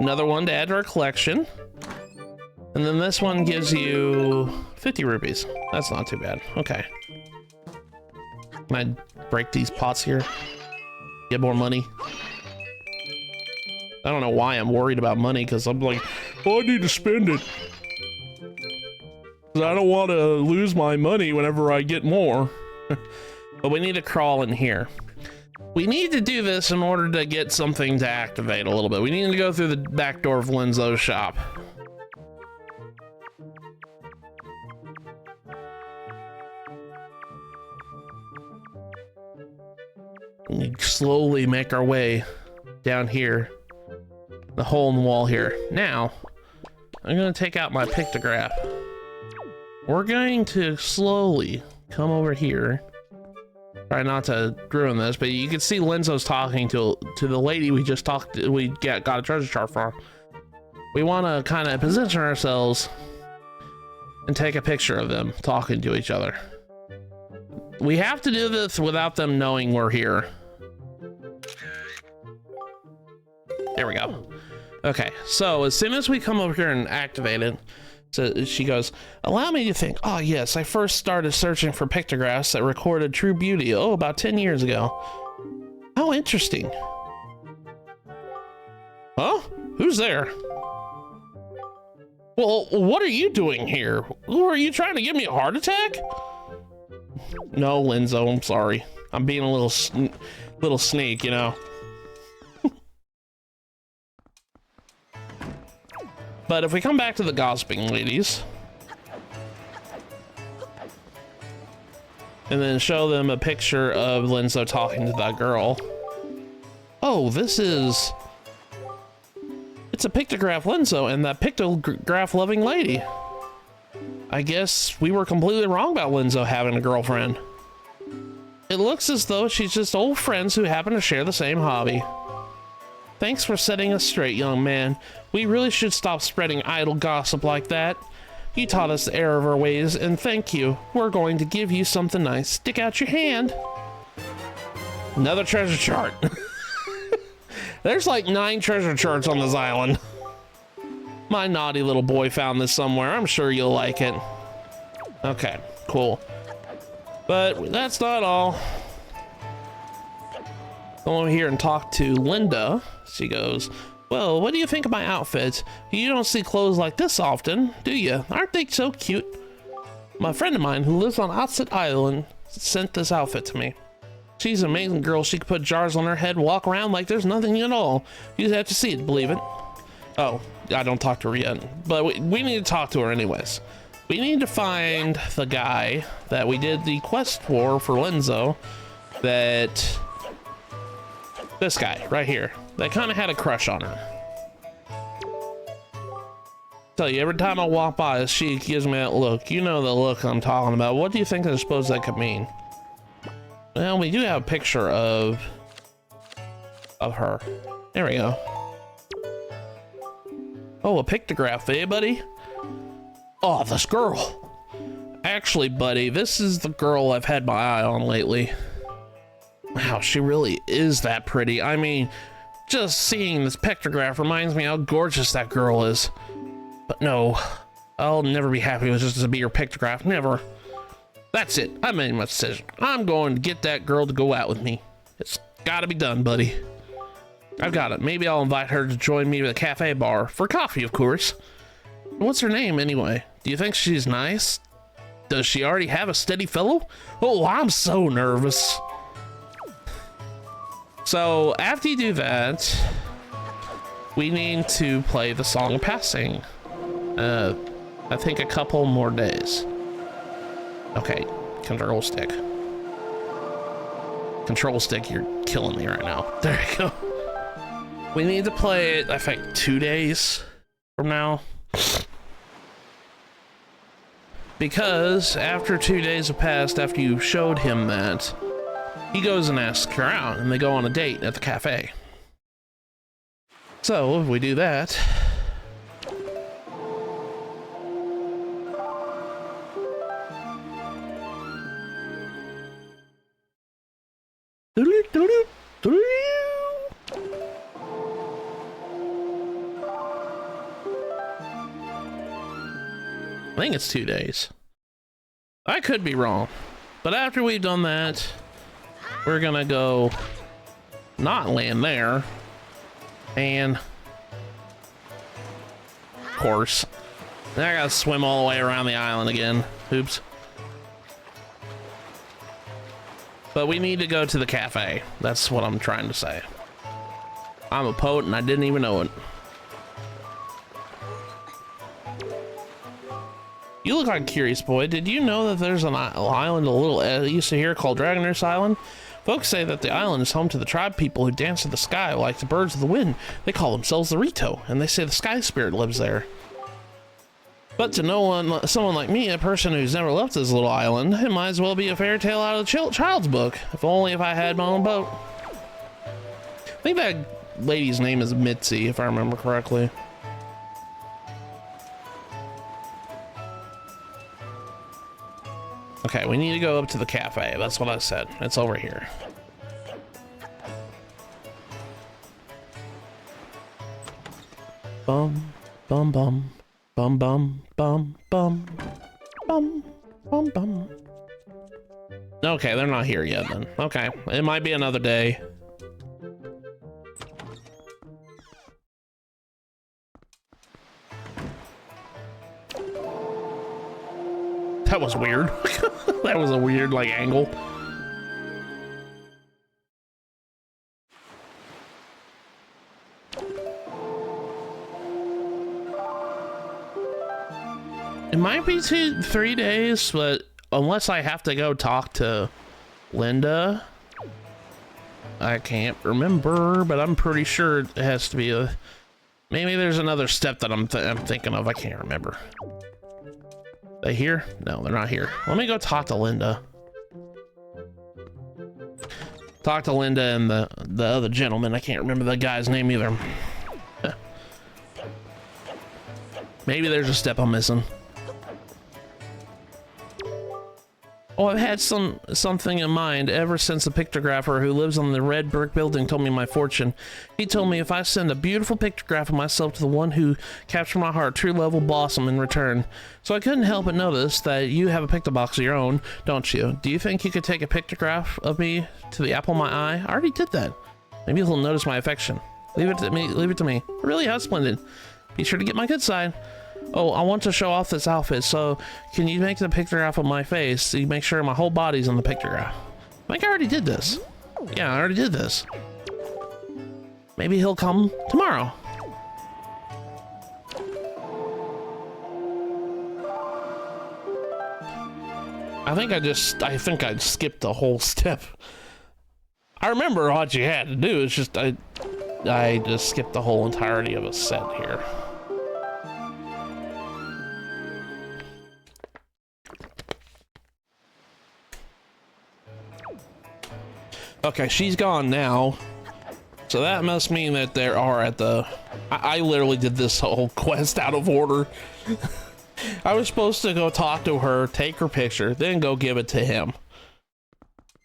Another one to add to our collection. And then this one gives you 50 rupees. That's not too bad. Okay. Can I break these pots here? Get more money? I don't know why I'm worried about money, because I'm like, oh, I need to spend it. I don't want to lose my money whenever I get more. But we need to crawl in here. We need to do this in order to get something to activate a little bit. We need to go through the back door of Linzo's shop. We slowly make our way down here. The hole in the wall here. Now, I'm going to take out my pictograph. We're going to slowly come over here. Try not to ruin this, but you can see Linzo's talking to the lady we just talked to, got a treasure chart from. We want to kind of position ourselves and take a picture of them talking to each other. We have to do this without them knowing we're here. There we go. Okay, so as soon as we come over here and activate it, so she goes, allow me to think. Oh yes, I first started searching for pictographs that recorded true beauty, about 10 years ago. How interesting. Huh? Who's there? Well, what are you doing here? Are you trying to give me a heart attack? No, Linzo, I'm sorry. I'm being a little sneak, you know. But if we come back to the gossiping ladies and then show them a picture of Linzo talking to that girl. Oh, it's a pictograph Linzo and that pictograph loving lady. I guess we were completely wrong about Linzo having a girlfriend. It looks as though she's just old friends who happen to share the same hobby. Thanks for setting us straight, young man. We really should stop spreading idle gossip like that. You taught us the error of our ways, and thank you. We're going to give you something nice. Stick out your hand. Another treasure chart. There's like 9 treasure charts on this island. My naughty little boy found this somewhere. I'm sure you'll like it. Okay, cool. But that's not all. Go over here and talk to Linda. She goes, well, what do you think of my outfit? You don't see clothes like this often, do you? Aren't they so cute? My friend of mine who lives on opposite island sent this outfit to me. She's an amazing girl. She could put jars on her head, walk around like there's nothing at all. You just have to see it to believe it. Oh, I don't talk to her yet, but we need to talk to her anyways. We need to find the guy that we did the quest for Linzo, that this guy right here that kind of had a crush on her. Tell you, every time I walk by, she gives me that look. You know the look I'm talking about. What do you think I suppose that could mean? Well, we do have a picture of her. There we go. Oh, a pictograph, eh, buddy? Oh, this girl. Actually, buddy, this is the girl I've had my eye on lately. Wow, she really is that pretty. I mean, just seeing this pictograph reminds me how gorgeous that girl is. But no, I'll never be happy with just to be your pictograph, never. That's it, I made my decision. I'm going to get that girl to go out with me. It's gotta be done, buddy. I've got it. Maybe I'll invite her to join me at the cafe bar, for coffee, of course. What's her name, anyway? Do you think she's nice? Does she already have a steady fellow? Oh, I'm so nervous. So, after you do that, we need to play the Song of Passing. I think a couple more days. Okay, control stick. Control stick, you're killing me right now. There you go. We need to play it, I think, 2 days from now. Because after 2 days have passed, after you showed him that, he goes and asks her out, and they go on a date at the cafe. So, if we do that... I think it's 2 days. I could be wrong. But after we've done that, we're gonna go not land there. And of course, then I gotta swim all the way around the island again. Oops. But we need to go to the cafe. That's what I'm trying to say. I'm a poet and I didn't even know it. You look like a curious boy. Did you know that there's an island a little east of here called Dragonurse Island? Folks say that the island is home to the tribe people who dance to the sky like the birds of the wind. They call themselves the Rito, and they say the sky spirit lives there. But to someone like me, a person who's never left this little island, it might as well be a fairy tale out of the child's book. If only if I had my own boat. I think that lady's name is Mitzi, if I remember correctly. Okay, we need to go up to the cafe. That's what I said. It's over here. Bum, bum, bum. Bum bum bum bum bum bum bum. Okay, they're not here yet then. Okay, it might be another day. That was weird. That was a weird like angle. It might be 3 days, but unless I have to go talk to Linda, I can't remember, but I'm pretty sure it has to be a... Maybe there's another step that I'm thinking of. I can't remember. They here? No, they're not here. Let me go talk to Linda. Talk to Linda and the other gentleman. I can't remember the guy's name either. Maybe there's a step I'm missing. Oh, I've had something in mind ever since the pictographer who lives on the red brick building told me my fortune. He told me if I send a beautiful pictograph of myself to the one who captured my heart, true love will blossom in return. So I couldn't help but notice that you have a pictobox of your own, don't you? Do you think you could take a pictograph of me to the apple of my eye? I already did that. Maybe he'll notice my affection. Leave it to me. Leave it to me. Really, how splendid. Be sure to get my good side. Oh, I want to show off this outfit, so can you make the pictograph of my face so you make sure my whole body's on the pictograph? I think I already did this. Yeah, I already did this. Maybe he'll come tomorrow. I think I skipped the whole step. I remember what you had to do, it's just I just skipped the whole entirety of a set here. Okay, she's gone now. So that must mean that there are at the... I literally did this whole quest out of order. I was supposed to go talk to her, take her picture, then go give it to him.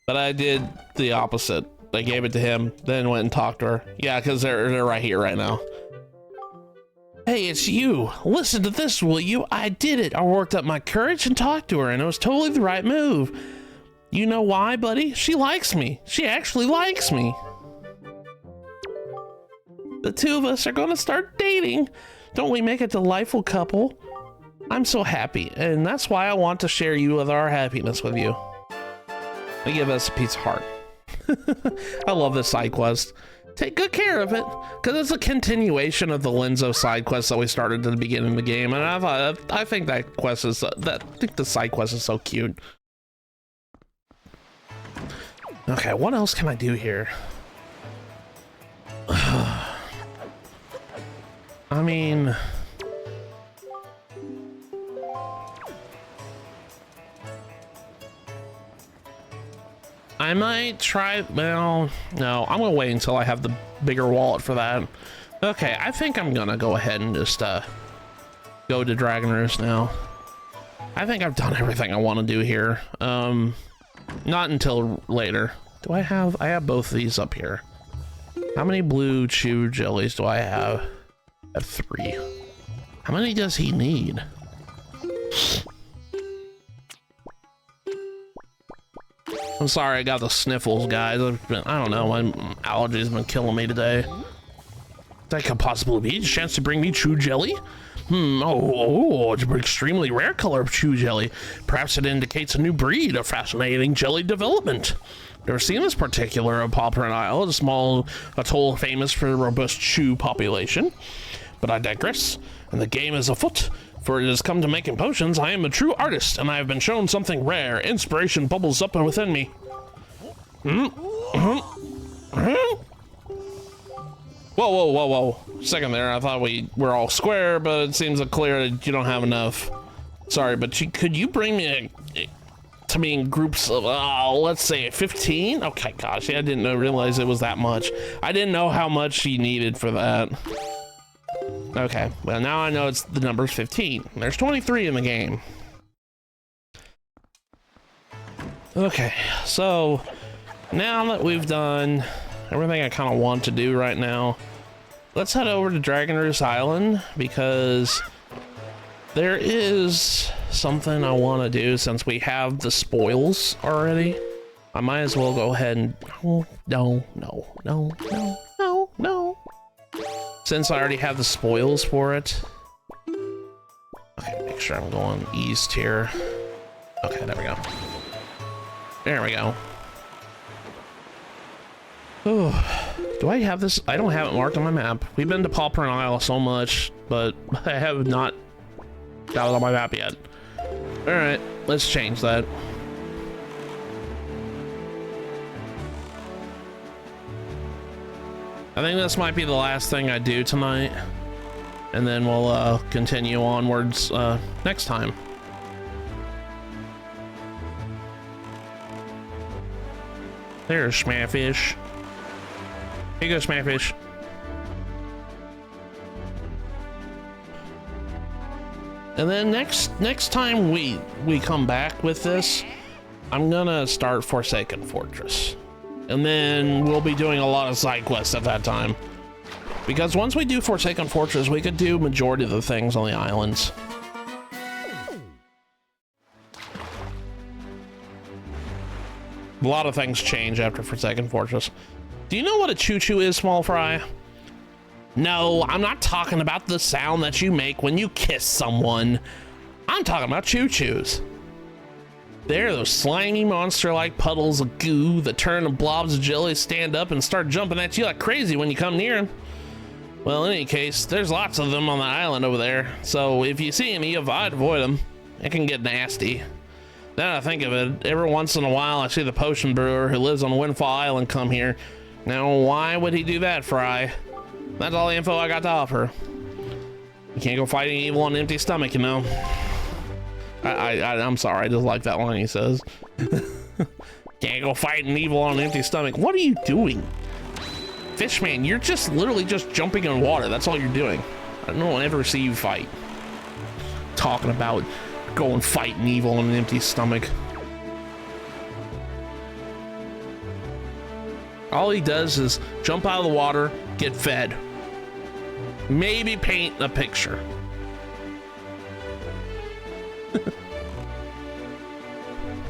But I did the opposite. I gave it to him, then went and talked to her. Yeah, because they're right here right now. Hey, it's you. Listen to this, will you? I did it. I worked up my courage and talked to her, and it was totally the right move. You know why, buddy? She likes me. She actually likes me. The two of us are gonna start dating. Don't we make a delightful couple? I'm so happy, and that's why I want to share you with our happiness with you. They give us a piece of heart. I love this side quest. Take good care of it, because it's a continuation of the Lenzo side quest that we started at the beginning of the game, and I think that quest is I think the side quest is so cute. Okay, what else can I do here? I mean... I might try... Well, no, I'm gonna wait until I have the bigger wallet for that. Okay, I think I'm gonna go ahead and just go to Dragon Roost now. I think I've done everything I want to do here. Not until later. Do I have both of these up here? How many blue chew jellies do I have? I have 3. How many does he need? I'm sorry, I got the sniffles, guys. I don't know, my allergies have been killing me today. That could possibly be a chance to bring me chew jelly? It's an extremely rare color of chew jelly. Perhaps it indicates a new breed of fascinating jelly development. Never seen this particular Pauperin Isle, a small atoll famous for the robust chew population. But I digress, and the game is afoot, for it has come to making potions. I am a true artist, and I have been shown something rare. Inspiration bubbles up within me. Whoa, whoa, whoa, whoa. Second there, I thought we were all square, but it seems clear that you don't have enough. Sorry, but could you bring me to me in groups of, let's say 15? Okay, gosh, I didn't realize it was that much. I didn't know how much you needed for that. Okay, well now I know it's the number's 15. There's 23 in the game. Okay, so now that we've done everything I kind of want to do right now, let's head over to Dragon Roost Island, because there is something I want to do since we have the spoils already. I might as well go ahead and... Oh, no. Since I already have the spoils for it. Okay, make sure I'm going east here. Okay, there we go. There we go. Oh, do I have this? I don't have it marked on my map. We've been to Pauper Isle so much, but I have not got it on my map yet. All right, let's change that. I think this might be the last thing I do tonight, and then we'll continue onwards next time. There's Smackfish. Here you go, Smackfish. And then next time we come back with this, I'm gonna start Forsaken Fortress. And then we'll be doing a lot of side quests at that time. Because once we do Forsaken Fortress, we could do majority of the things on the islands. A lot of things change after Forsaken Fortress. Do you know what a choo-choo is, Small Fry? No, I'm not talking about the sound that you make when you kiss someone. I'm talking about choo-choos. They're those slimy monster-like puddles of goo that turn into blobs of jelly, stand up, and start jumping at you like crazy when you come near them. Well, in any case, there's lots of them on the island over there, so if you see any, avoid them. It can get nasty. Now that I think of it, every once in a while I see the potion brewer who lives on Windfall Island come here. Now, why would he do that, Fry? That's all the info I got to offer. You can't go fighting evil on an empty stomach, you know. I'm sorry, I just like that line he says. Can't go fighting evil on an empty stomach. What are you doing? Fishman, you're just literally just jumping in water. That's all you're doing. I don't ever see you fight. Talking about going fighting evil on an empty stomach. All he does is jump out of the water, get fed. Maybe paint a picture.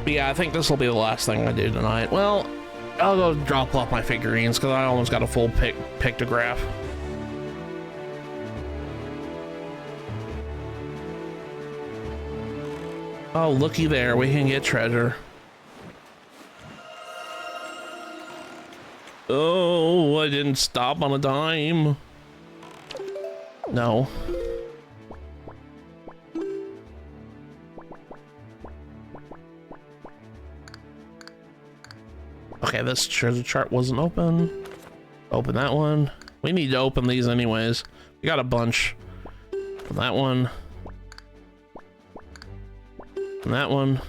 But yeah, I think this will be the last thing I do tonight. Well, I'll go drop off my figurines because I almost got a full pictograph. Oh, looky there, we can get treasure. Oh, I didn't stop on a dime. No. Okay, this treasure chart wasn't open. Open that one. We need to open these anyways. We got a bunch. Open that one. Open that one.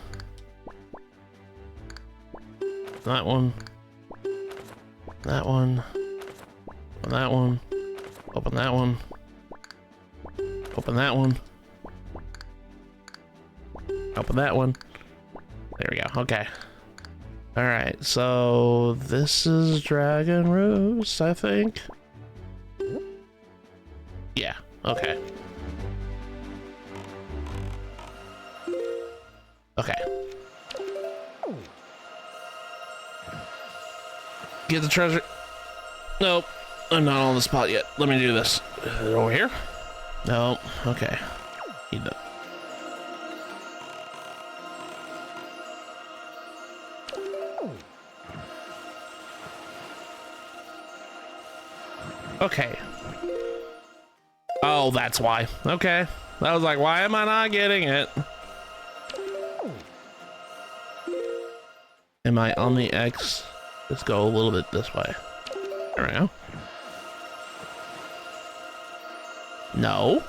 That one. That one. Open that one. Open that one. Open that one. Open that one. There we go. Okay. All right. So this is Dragon Roost, I think. Yeah. Okay. Okay. Get the treasure. Nope. I'm not on the spot yet. Let me do this. Over here? No. Okay. Need to... Okay. Oh, that's why. Okay. I was like, why am I not getting it? Am I on the X? Let's go a little bit this way. There we go. No.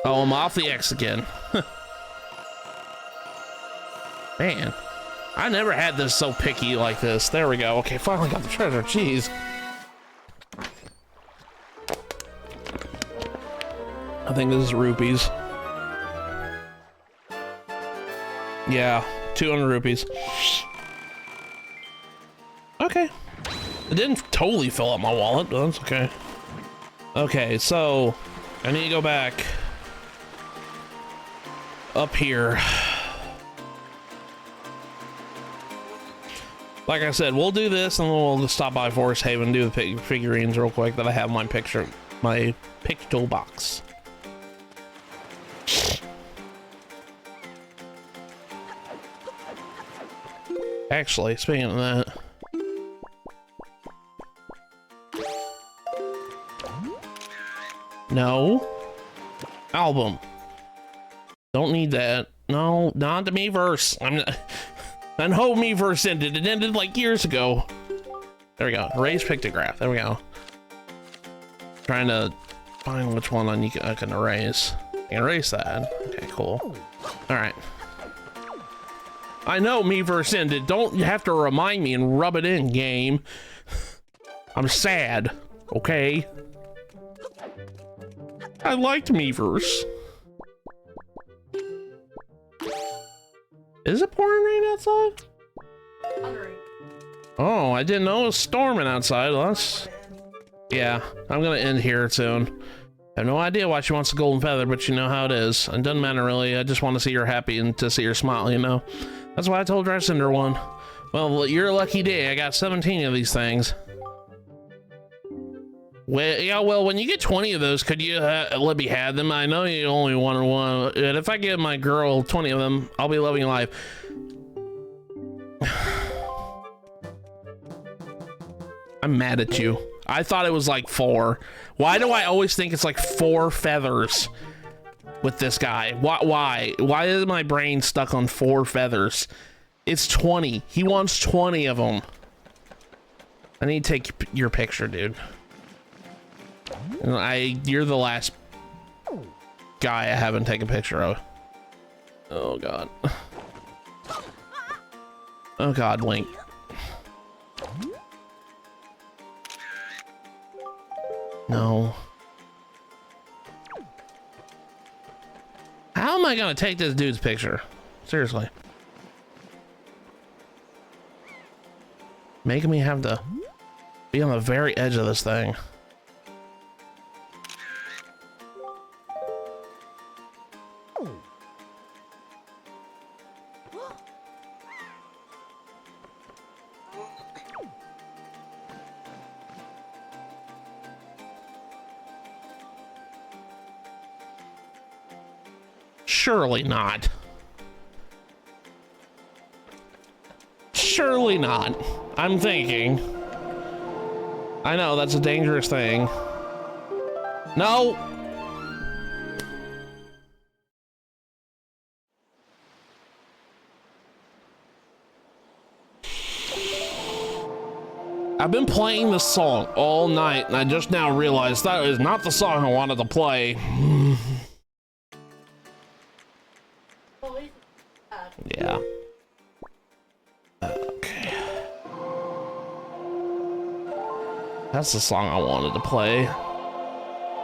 Oh, I'm off the X again. Man, I never had this so picky like this. There we go. Okay, finally got the treasure. Jeez. I think this is rupees. Yeah, 200 rupees. Okay. It didn't totally fill up my wallet, but that's okay. Okay, so I need to go back up here. Like I said, we'll do this and then we'll just stop by Forest Haven and do the figurines real quick that I have in my picture toolbox. Actually, speaking of that, no album. Don't need that. No, not the Miiverse. I'm not. I know Miiverse ended. It ended like years ago. There we go. Erase pictograph. There we go. Trying to find which one I can erase. I can erase that. Okay, cool. All right. I know Miiverse ended. Don't you have to remind me and rub it in, game. I'm sad. Okay. I liked Miiverse. Is it pouring rain outside? Oh, I didn't know it was storming outside. That's... Yeah, I'm gonna end here soon. I have no idea why she wants a golden feather, but you know how it is. It doesn't matter really. I just want to see her happy and to see her smile, you know? That's why I told her I send her one. Well, you're a lucky day. I got 17 of these things. Well, yeah, well, when you get 20 of those, could you let me have them? I know you only wanted one, and if I give my girl 20 of them, I'll be loving life. I'm mad at you. I thought it was like 4. Why do I always think it's like 4 feathers with this guy? Why? Why is my brain stuck on 4 feathers? It's 20. He wants 20 of them. I need to take your picture, dude. You're the last guy I haven't taken a picture of. Oh god. Oh god, Link. No. How am I gonna take this dude's picture? Seriously. Making me have to be on the very edge of this thing. Surely not. Surely not. I'm thinking. I know that's a dangerous thing. No. I've been playing this song all night and I just now realized that is not the song I wanted to play. Yeah. Okay. That's the song I wanted to play.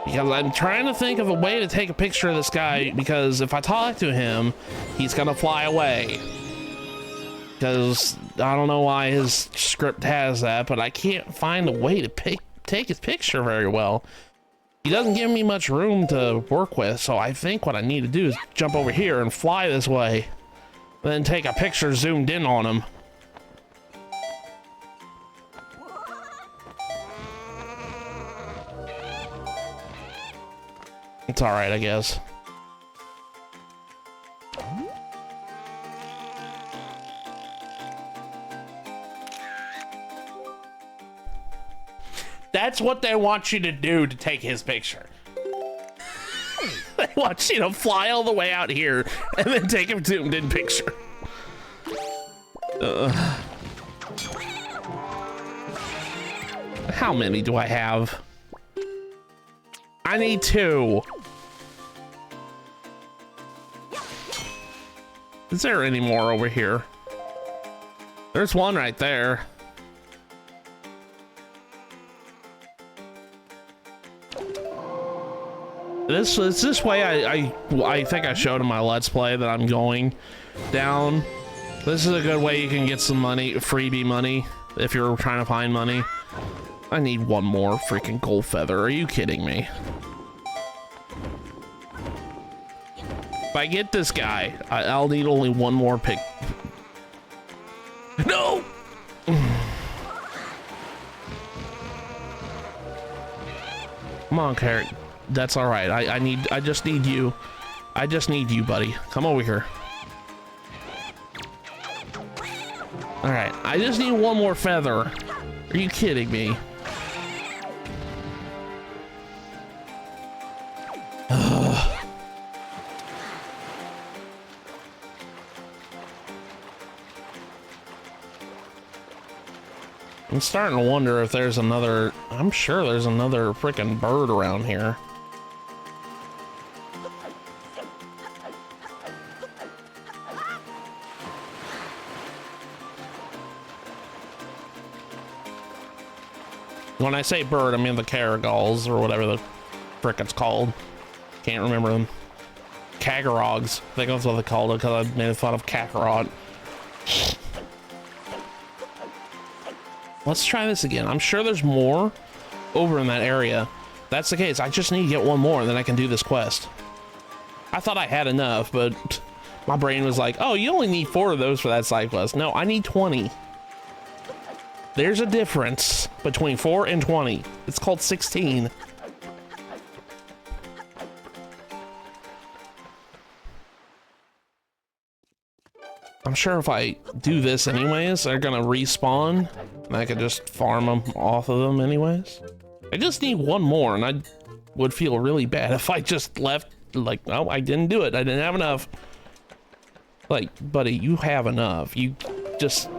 Because I'm trying to think of a way to take a picture of this guy, because if I talk to him, he's gonna fly away. Because I don't know why his script has that, but I can't find a way to take his picture very well. He doesn't give me much room to work with, so I think what I need to do is jump over here and fly this way. Then take a picture zoomed in on him. It's all right, I guess. That's what they want you to do to take his picture. They want you to fly all the way out here and then take a zoomed in picture. How many do I have? I need 2. Is there any more over here? There's one right there. This way I think I showed in my Let's Play that I'm going down. This is a good way you can get some money, freebie money, if you're trying to find money. I need one more freaking gold feather. Are you kidding me? If I get this guy, I'll need only one more pick. No! Come on, Carrot. That's all right. I just need you. I just need you, buddy. Come over here. All right. I just need one more feather. Are you kidding me? I'm starting to wonder if there's another. I'm sure there's another freaking bird around here. When I say bird, I mean the caragals or whatever the frick it's called. Can't remember them. Kagarogs. I think that's what they called it because I made fun of Kakarot. Let's try this again. I'm sure there's more over in that area. If that's the case, I just need to get one more and then I can do this quest. I thought I had enough, but my brain was like, oh, you only need 4 of those for that side quest. No, I need 20. There's a difference between 4 and 20. It's called 16. I'm sure if I do this anyways, they're gonna respawn and I could just farm them off of them anyways. I just need one more and I would feel really bad if I just left like, oh, I didn't do it. I didn't have enough. Like, buddy, you have enough. You just...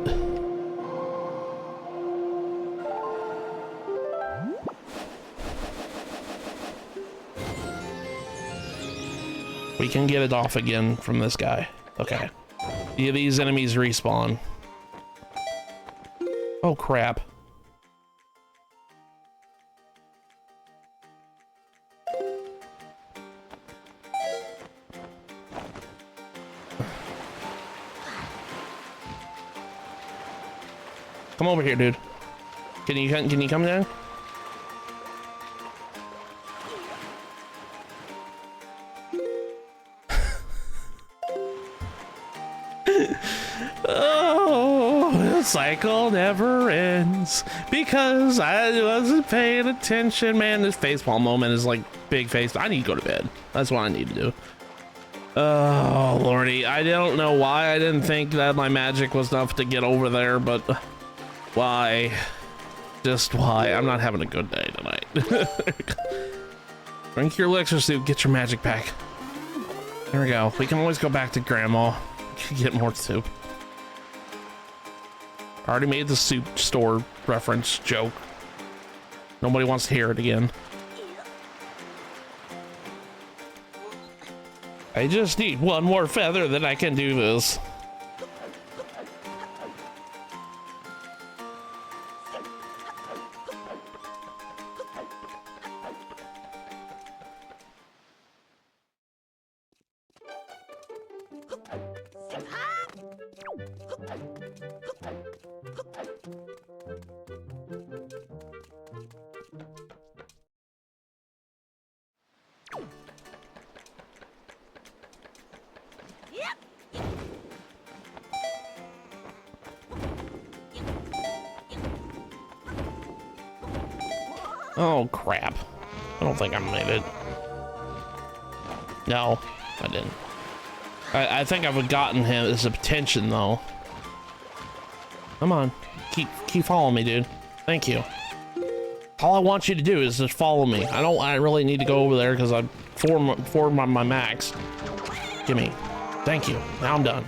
We can get it off again from this guy. Okay. Yeah, these enemies respawn. Oh, crap. Come over here, dude. Can you come down? Oh, the cycle never ends because I wasn't paying attention. Man, this facepalm moment is like big face. I need to go to bed. That's what I need to do. Oh, lordy. I don't know why I didn't think that my magic was enough to get over there, but why? Just why? I'm not having a good day tonight. Drink your elixir soup. Get your magic back. There we go. We can always go back to Grandma. Get more soup. I already made the soup store reference joke. Nobody wants to hear it again. I just need one more feather, then I can do this. Oh, crap. I don't think I made it. No, I didn't. I think I've gotten his attention, though. Come on. Keep following me, dude. Thank you. All I want you to do is just follow me. I really need to go over there because I'm for my max. Gimme. Thank you. Now I'm done.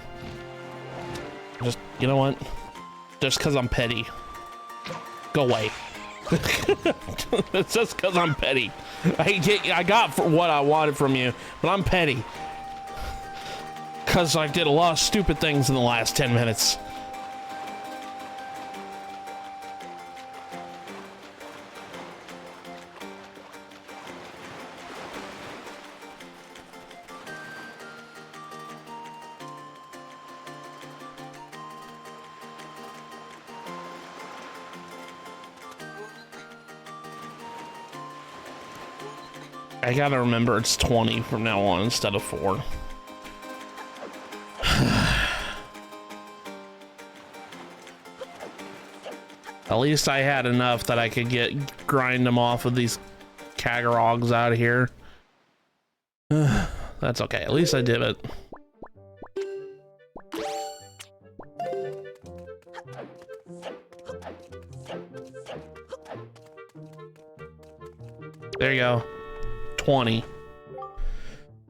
Just, you know what? Just because I'm petty. Go away. It's just because I'm petty. I got for what I wanted from you, but I'm petty. Because I did a lot of stupid things in the last 10 minutes. I gotta remember it's 20 from now on instead of 4. At least I had enough that I could grind them off of these Kagarogs out of here. That's okay. At least I did it. There you go. 20.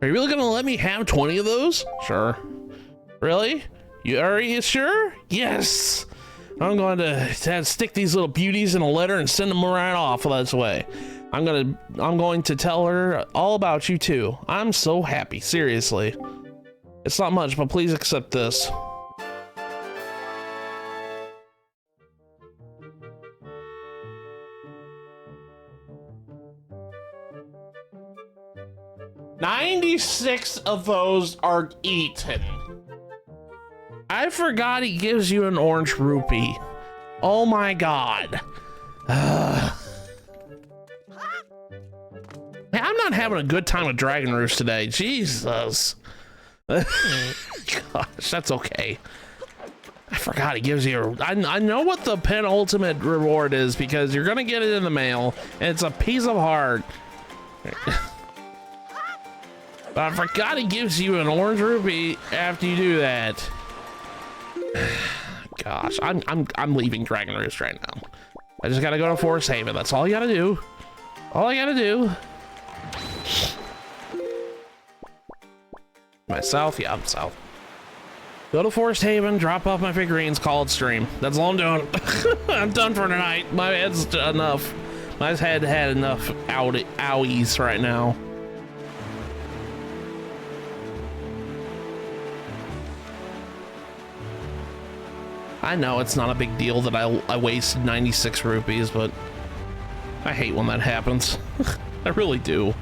Are you really gonna let me have 20 of those? Sure. Really? Are you sure? Yes. I'm going to stick these little beauties in a letter and send them right off this way. I'm going to tell her all about you too. I'm so happy, seriously. It's not much, but please accept this. $96 of those are eaten. I forgot he gives you an orange rupee. Oh my god. Man, I'm not having a good time with Dragon Roost today. Jesus. Gosh, that's okay. I forgot he gives you I know what the penultimate reward is because you're gonna get it in the mail and it's a piece of heart. But I forgot he gives you an orange rupee after you do that. Gosh, I'm leaving Dragon Roost right now. I just gotta go to Forest Haven. That's all you gotta do. All I gotta do. Am I south? Yeah, I'm south. Go to Forest Haven, drop off my figurines, call it stream. That's all I'm doing. I'm done for tonight. My head's enough. My head had enough owies right now. I know it's not a big deal that I wasted 96 rupees, but I hate when that happens. I really do.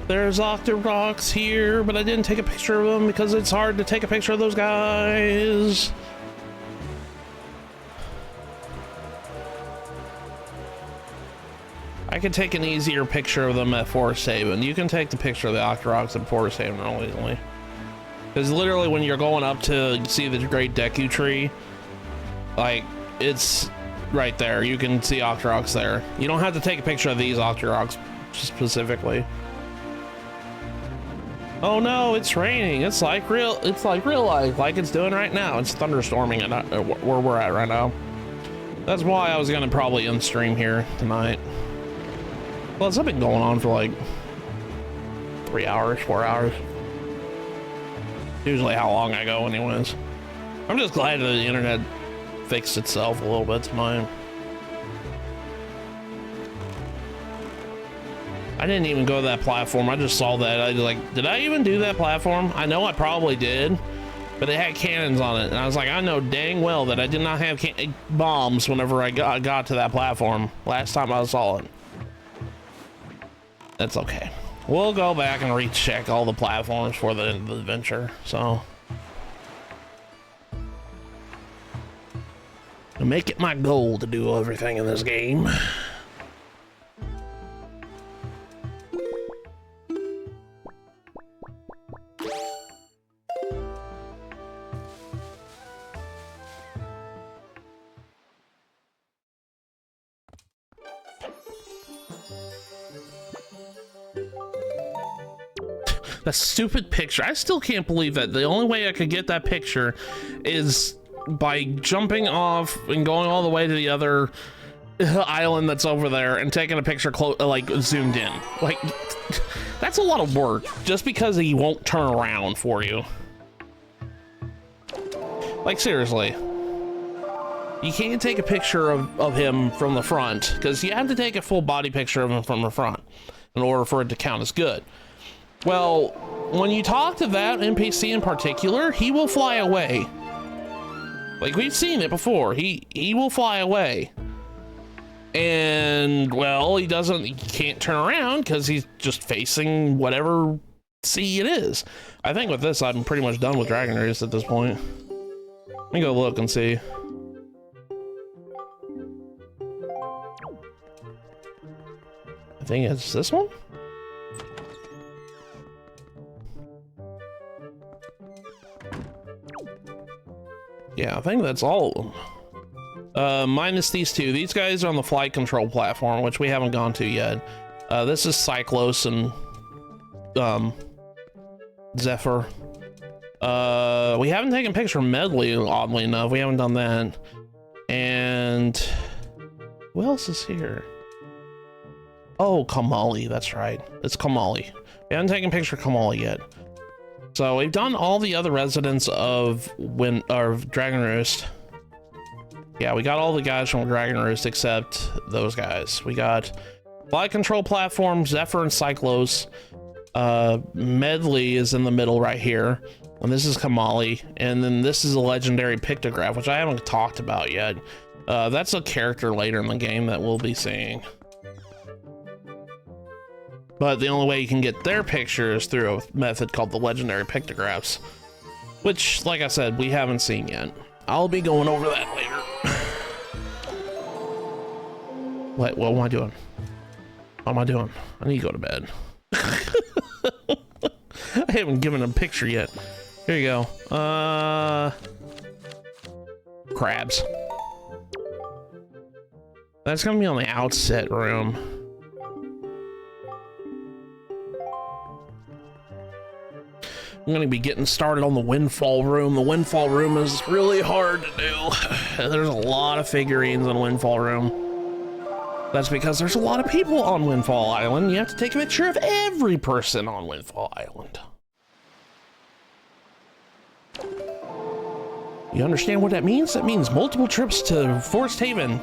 There's Octoroks here, but I didn't take a picture of them because it's hard to take a picture of those guys. I could take an easier picture of them at Forest Haven. You can take the picture of the Octoroks at Forest Haven real easily. Because literally when you're going up to see the Great Deku Tree, like, it's right there. You can see Octoroks there. You don't have to take a picture of these Octoroks specifically. Oh no, it's raining. It's like real life, like it's doing right now. It's thunderstorming at where we're at right now. That's why I was gonna probably unstream here tonight. Well, it's been going on for like 3 hours, 4 hours. Usually how long I go anyways. I'm just glad that the internet fixed itself a little bit tonight. I didn't even go to that platform. I just saw that. I was like, did I even do that platform? I know I probably did, but it had cannons on it. And I was like, I know dang well that I did not have bombs whenever I got to that platform last time I saw it. That's okay. We'll go back and recheck all the platforms for the end of the adventure. So to make it my goal to do everything in this game. The stupid picture. I still can't believe that the only way I could get that picture is by jumping off and going all the way to the other island that's over there and taking a picture like zoomed in. Like, that's a lot of work just because he won't turn around for you. Like, seriously. You can't take a picture of him from the front because you have to take a full body picture of him from the front in order for it to count as good. Well, when you talk to that NPC in particular, he will fly away. Like, we've seen it before. He will fly away. And, well, he can't turn around because he's just facing whatever sea it is. I think with this, I'm pretty much done with Dragon Roost at this point. Let me go look and see. I think it's this one. Yeah, I think that's all of them. Minus these two. These guys are on the flight control platform, which we haven't gone to yet. This is Cyclos and Zephyr. We haven't taken a picture of Medley, oddly enough. We haven't done that. And who else is here? Oh, Kamali, that's right. It's Kamali. We haven't taken a picture of Kamali yet. So we've done all the other residents of Dragon Roost. Yeah, we got all the guys from Dragon Roost except those guys. We got flight control platform, Zephyr and Cyclos. Medley is in the middle right here. And this is Kamali. And then this is a legendary pictograph, which I haven't talked about yet. That's a character later in the game that we'll be seeing. But the only way you can get their picture is through a method called the legendary pictographs, which, like I said, we haven't seen yet. I'll be going over that later. What am I doing? What am I doing? I need to go to bed. I haven't given a picture yet. Here you go. Crabs. That's gonna be on the outset room. I'm gonna be getting started on the Windfall room. The Windfall room is really hard to do. There's a lot of figurines in Windfall room. That's because there's a lot of people on Windfall Island. You have to take a picture of every person on Windfall Island. You understand what that means? That means multiple trips to Forest Haven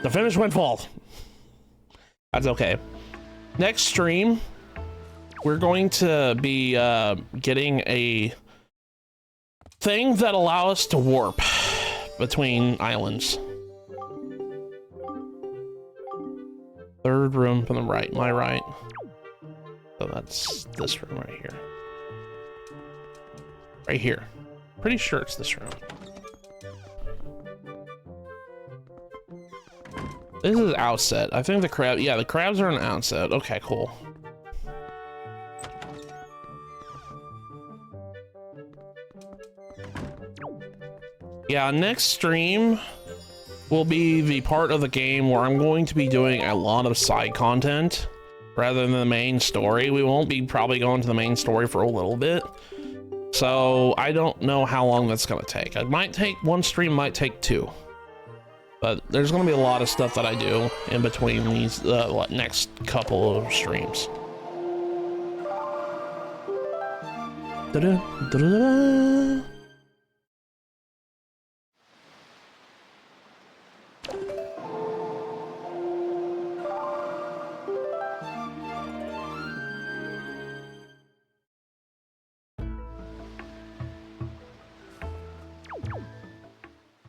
to finish Windfall. That's okay. Next stream, we're going to be getting a thing that allows us to warp between islands. Third room from the right, my right. So that's this room right here. Right here. Pretty sure it's this room. This is outset. I think the crab, yeah, the crabs are an outset. Okay, cool. Yeah, next stream will be the part of the game where I'm going to be doing a lot of side content rather than the main story. We won't be probably going to the main story for a little bit. So I don't know how long that's gonna take. It might take one stream, might take two. But there's gonna be a lot of stuff that I do in between these next couple of streams. Da-da, da-da-da-da.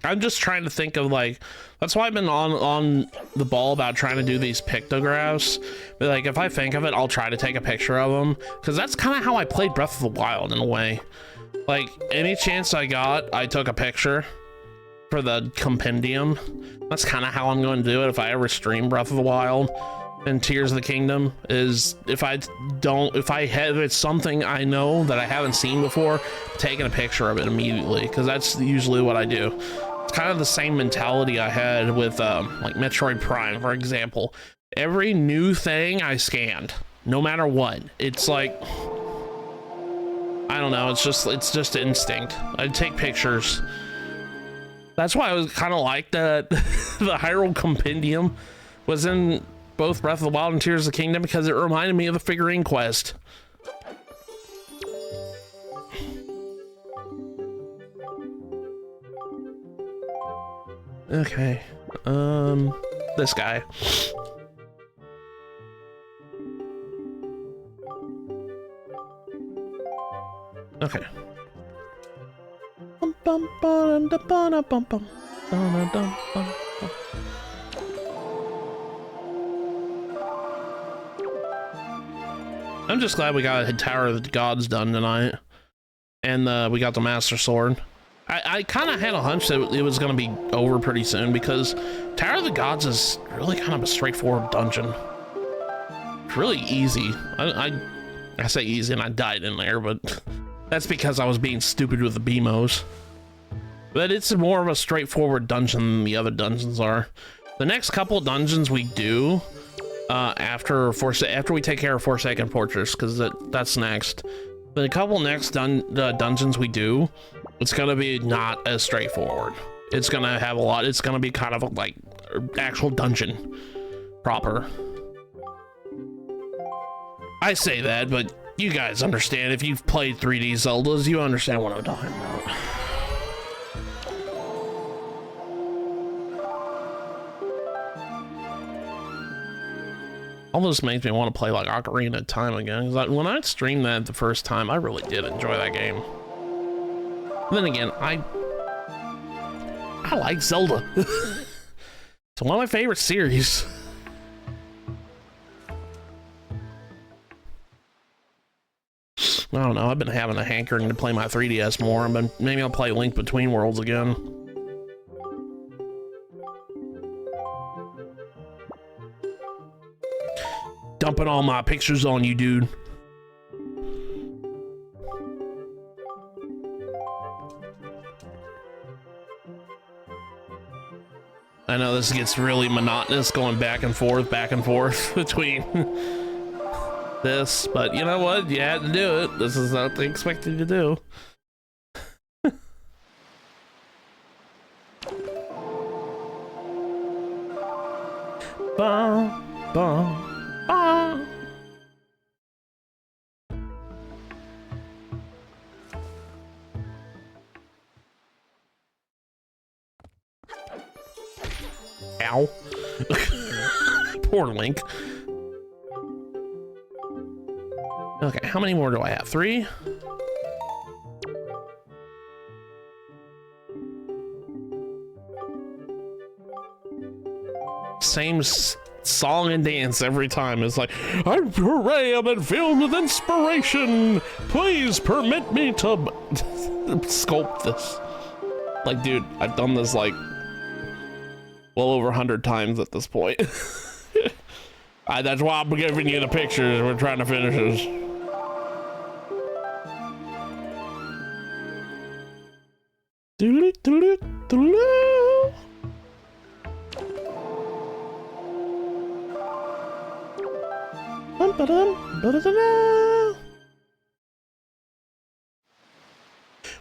I'm just trying to think of, like, that's why I've been on the ball about trying to do these pictographs. But like, if I think of it, I'll try to take a picture of them, because that's kind of how I played Breath of the Wild in a way. Like, any chance I got, I took a picture for the compendium. That's kind of how I'm going to do it if I ever stream Breath of the Wild and Tears of the Kingdom. Is if it's something I know that I haven't seen before, taking a picture of it immediately, because that's usually what I do. It's kind of the same mentality I had with like Metroid Prime, for example. Every new thing I scanned, no matter what. It's like don't know. It's just instinct. I take pictures. That's why I was kind of like that. The Hyrule Compendium was in both Breath of the Wild and Tears of the Kingdom because it reminded me of the figurine quest. Okay. This guy. Okay. I'm just glad we got a Tower of the Gods done tonight, and we got the Master Sword. I kind of had a hunch that it was going to be over pretty soon because Tower of the Gods is really kind of a straightforward dungeon. It's really easy. I say easy and I died in there, but that's because I was being stupid with the BMOs. But it's more of a straightforward dungeon than the other dungeons are. The next couple dungeons we do after we take care of Forsaken Fortress, because that's next. The couple next dungeons we do, it's gonna be not as straightforward. It's gonna have a lot. It's gonna be kind of like actual dungeon proper. I say that, but you guys understand. If you've played 3D Zeldas, you understand what I'm talking about. Almost makes me want to play like Ocarina of Time again. Because when I streamed that the first time, I really did enjoy that game. Then again, I like Zelda. It's one of my favorite series. I don't know. I've been having a hankering to play my 3DS more, but maybe I'll play Link Between Worlds again. Dumping all my pictures on you, dude. I know this gets really monotonous going back and forth between this, but you know what? You had to do it. This is what they expected you to do. Bum, bum. Ow. Poor Link. Okay, how many more do I have? 3? Same song and dance every time. It's like, hooray, I've been filled with inspiration. Please permit me to sculpt this. Like, dude, I've done this like well over 100 times at this point. That's why I'm giving you the pictures. We're trying to finish this.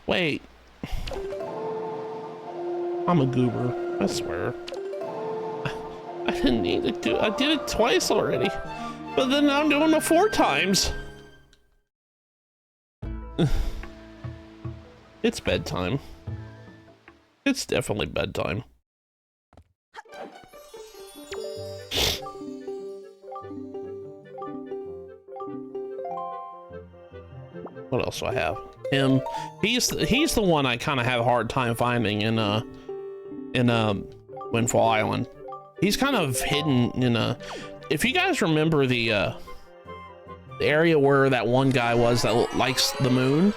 Wait. I'm a goober, I swear. I didn't need to do I did it twice already. But then now I'm doing it 4 times. It's bedtime. It's definitely bedtime. What else do I have? Him. He's the one I kind of have a hard time finding in Windfall Island. He's kind of hidden in if you guys remember the area where that one guy was that likes the moon,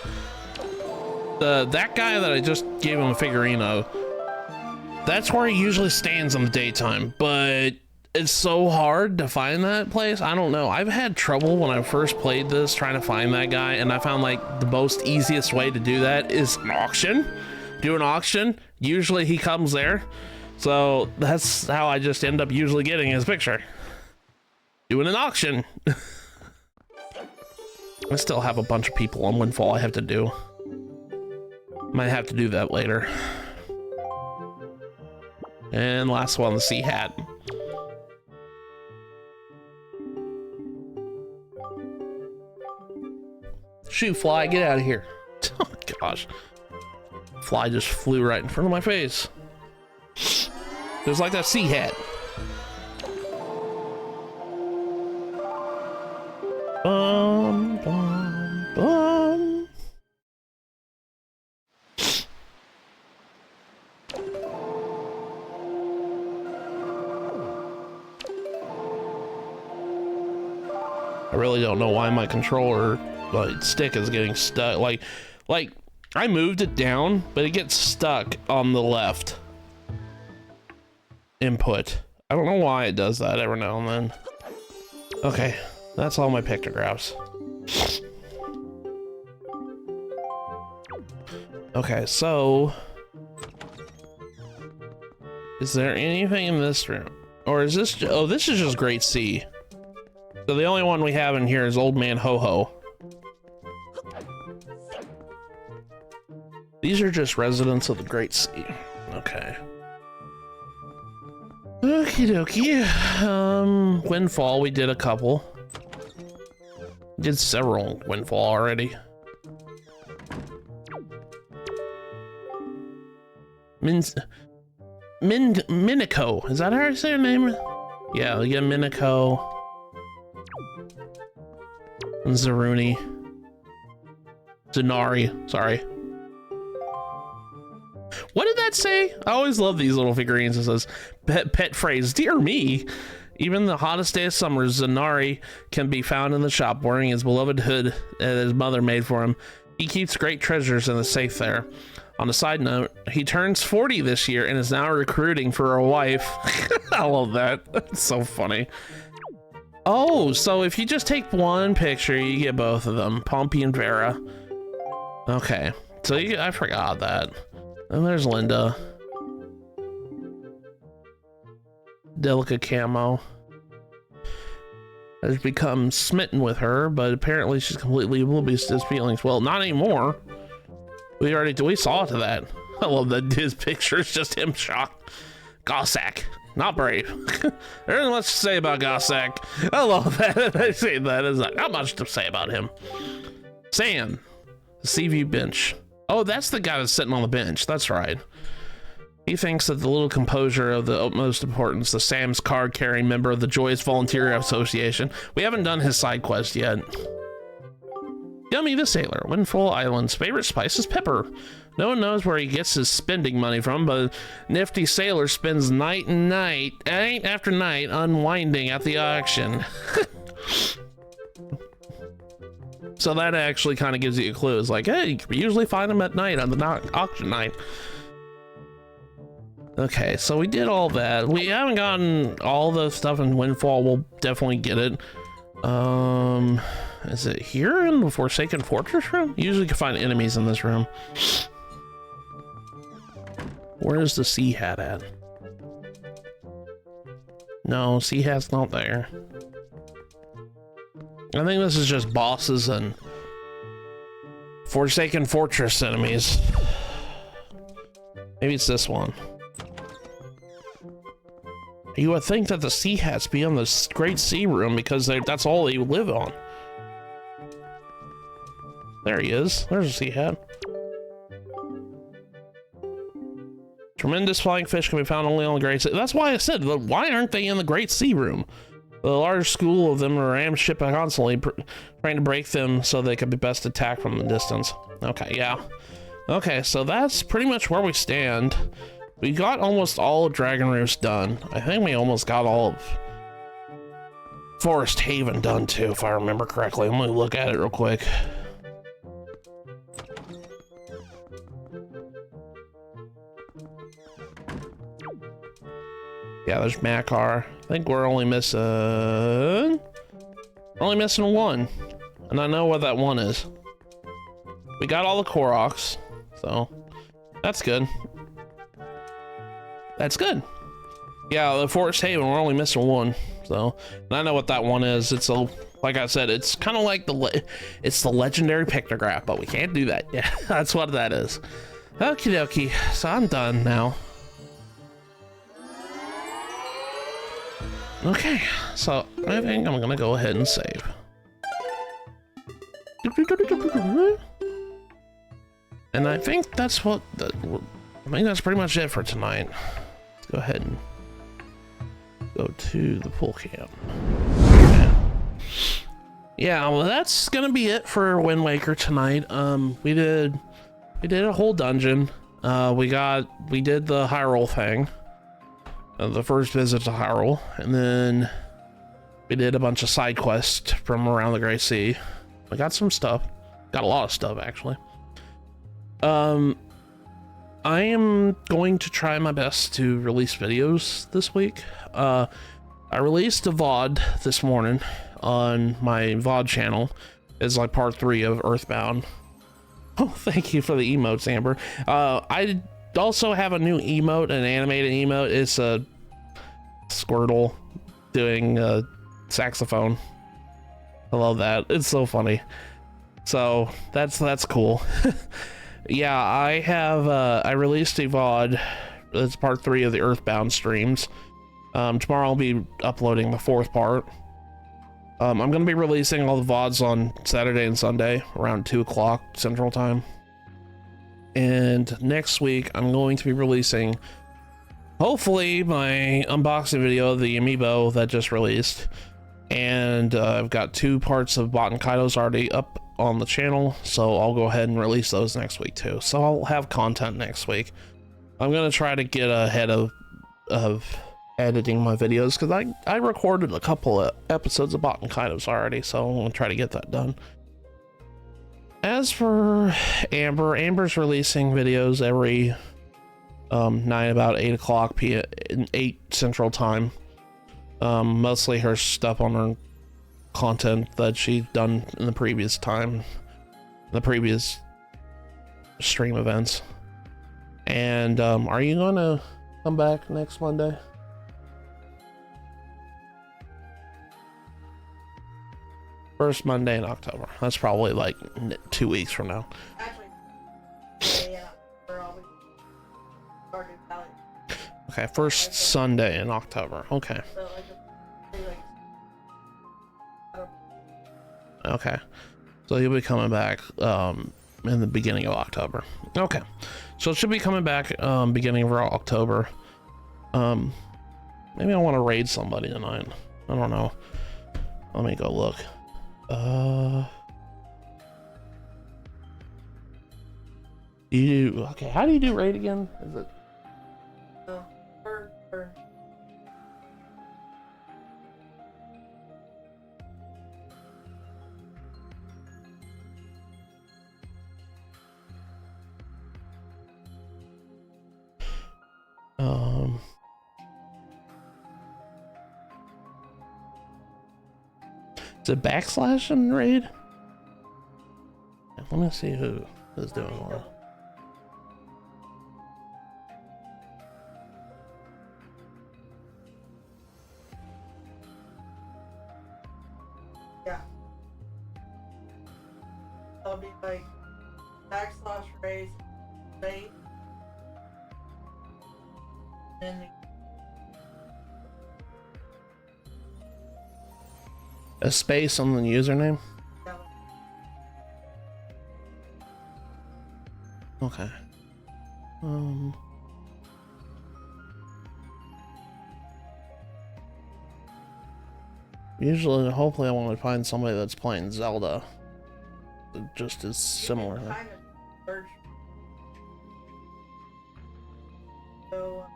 that guy that I just gave him a figurine of, that's where he usually stands in the daytime, but it's so hard to find that place. I don't know. I've had trouble when I first played this trying to find that guy, and I found like the most easiest way to do that is an auction. Do an auction. Usually he comes there. So that's how I just end up usually getting his picture. Doing an auction. I still have a bunch of people on Windfall I have to do. Might have to do that later. And last one, the Sea Hat. Shoot, fly, get out of here. Oh gosh. Fly just flew right in front of my face. Just like that Sea Hat. Bum, bum, bum. I really don't know why my controller, stick is getting stuck. Like I moved it down, but it gets stuck on the left input. I don't know why it does that every now and then. Okay, that's all my pictographs. Okay, so is there anything in this room? Or is this, oh, this is just Great Sea. So the only one we have in here is Old Man Ho-Ho. These are just residents of the Great Sea. Okay. Okie dokie. Windfall, we did a couple. Did several Windfall already. Minako, is that how I say her name? Yeah, we get Minako. And Zaruni. Zanari, sorry. What did that say? I always love these little figurines. It says, pet phrase, dear me. Even the hottest day of summer, Zanari can be found in the shop wearing his beloved hood that his mother made for him. He keeps great treasures in the safe there. On a side note, he turns 40 this year and is now recruiting for a wife. I love that. That's so funny. Oh, so if you just take one picture, you get both of them, Pompey and Vera. Okay, so I forgot that. And there's Linda. Delicate camo. Has become smitten with her, but apparently she's completely oblivious to his feelings. Well, not anymore. We saw to that. I love that his picture is just him shocked. Gossack, not brave. There isn't much to say about Gossack. I love that. I say that. There's not much to say about him. Sam, the Seaview bench. Oh, that's the guy that's sitting on the bench. That's right. He thinks that the little composure of the utmost importance, the Sam's card-carrying member of the Joyous Volunteer Association. We haven't done his side quest yet. Yummy the Sailor, Windfall Island's favorite spice is pepper. No one knows where he gets his spending money from, but Nifty Sailor spends night after night unwinding at the auction. So that actually kind of gives you a clue. It's like, hey, you can usually find him at night on the auction night. Okay, so we did all that. We haven't gotten all the stuff in Windfall. We'll definitely get it. Is it here in the Forsaken Fortress room? Usually you can find enemies in this room. Where is the Sea Hat at? No, Sea Hat's not there. I think this is just bosses and Forsaken Fortress enemies. Maybe it's this one. You would think that the Sea Hats be on this Great Sea room because that's all they live on. There he is. There's a Sea Hat. Tremendous flying fish can be found only on the Great Sea. That's why I said, why aren't they in the Great Sea room? The large school of them ram ship constantly trying to break them so they could be best attacked from the distance. Okay, yeah. Okay, so that's pretty much where we stand. We got almost all of Dragon Roost done. I think we almost got all of Forest Haven done too, if I remember correctly. Let me look at it real quick. Yeah, there's Makar. I think we're only missing one. And I know what that one is. We got all the Koroks, so that's good. That's good. Yeah, the Forest Haven, we're only missing one. So, and I know what that one is. It's a Like I said, it's kind of like it's the legendary pictograph, but we can't do that. Yeah, that's what that is. Okie dokie, so I'm done now. Okay, so I think I'm gonna go ahead and save. And I think that's that's pretty much it for tonight. Let's go ahead and go to the pool camp. Yeah, well, that's gonna be it for Wind Waker tonight. We did a whole dungeon. We did the Hyrule thing, the first visit to Hyrule, and then we did a bunch of side quests from around the Great Sea. We got some stuff, got a lot of stuff actually. I am going to try my best to release videos this week. I released a VOD this morning on my VOD channel. It's like part 3 of Earthbound. Oh, thank you for the emotes, Amber. I also have a new emote, an animated emote. It's a Squirtle doing a saxophone. I love that. It's so funny. So that's cool. Yeah, I released a VOD. It's part 3 of the Earthbound streams. Tomorrow I'll be uploading the 4th part. I'm going to be releasing all the VODs on Saturday and Sunday around 2 o'clock Central Time. And next week I'm going to be releasing, hopefully, my unboxing video of the amiibo that just released. And I've got 2 parts of Bot and Kaido's already up on the channel, so I'll go ahead and release those next week too. So I'll have content next week. I'm going to try to get ahead of editing my videos, because I recorded a couple of episodes of Bot and Kaido's already, so I'm going to try to get that done. As for Amber's releasing videos every night about 8 o'clock p.m. 8 Central Time. Mostly her stuff on her content that she's done in the previous stream events. And are you gonna come back next Monday? First Monday in October. That's probably like 2 weeks from now. Okay, first Sunday in October. Okay. Okay, so you'll be coming back in the beginning of October. Okay, so it should be coming back beginning of October. Maybe I want to raid somebody tonight. I don't know. Let me go look. Okay, how do you do raid again? Is it is it backslash and raid? Let me see who is doing what. Yeah. I'll be like backslash raise space. And A space on the username? yeah. Okay. Usually, hopefully I want to find somebody that's playing Zelda. That just is similar. Kind of search. So,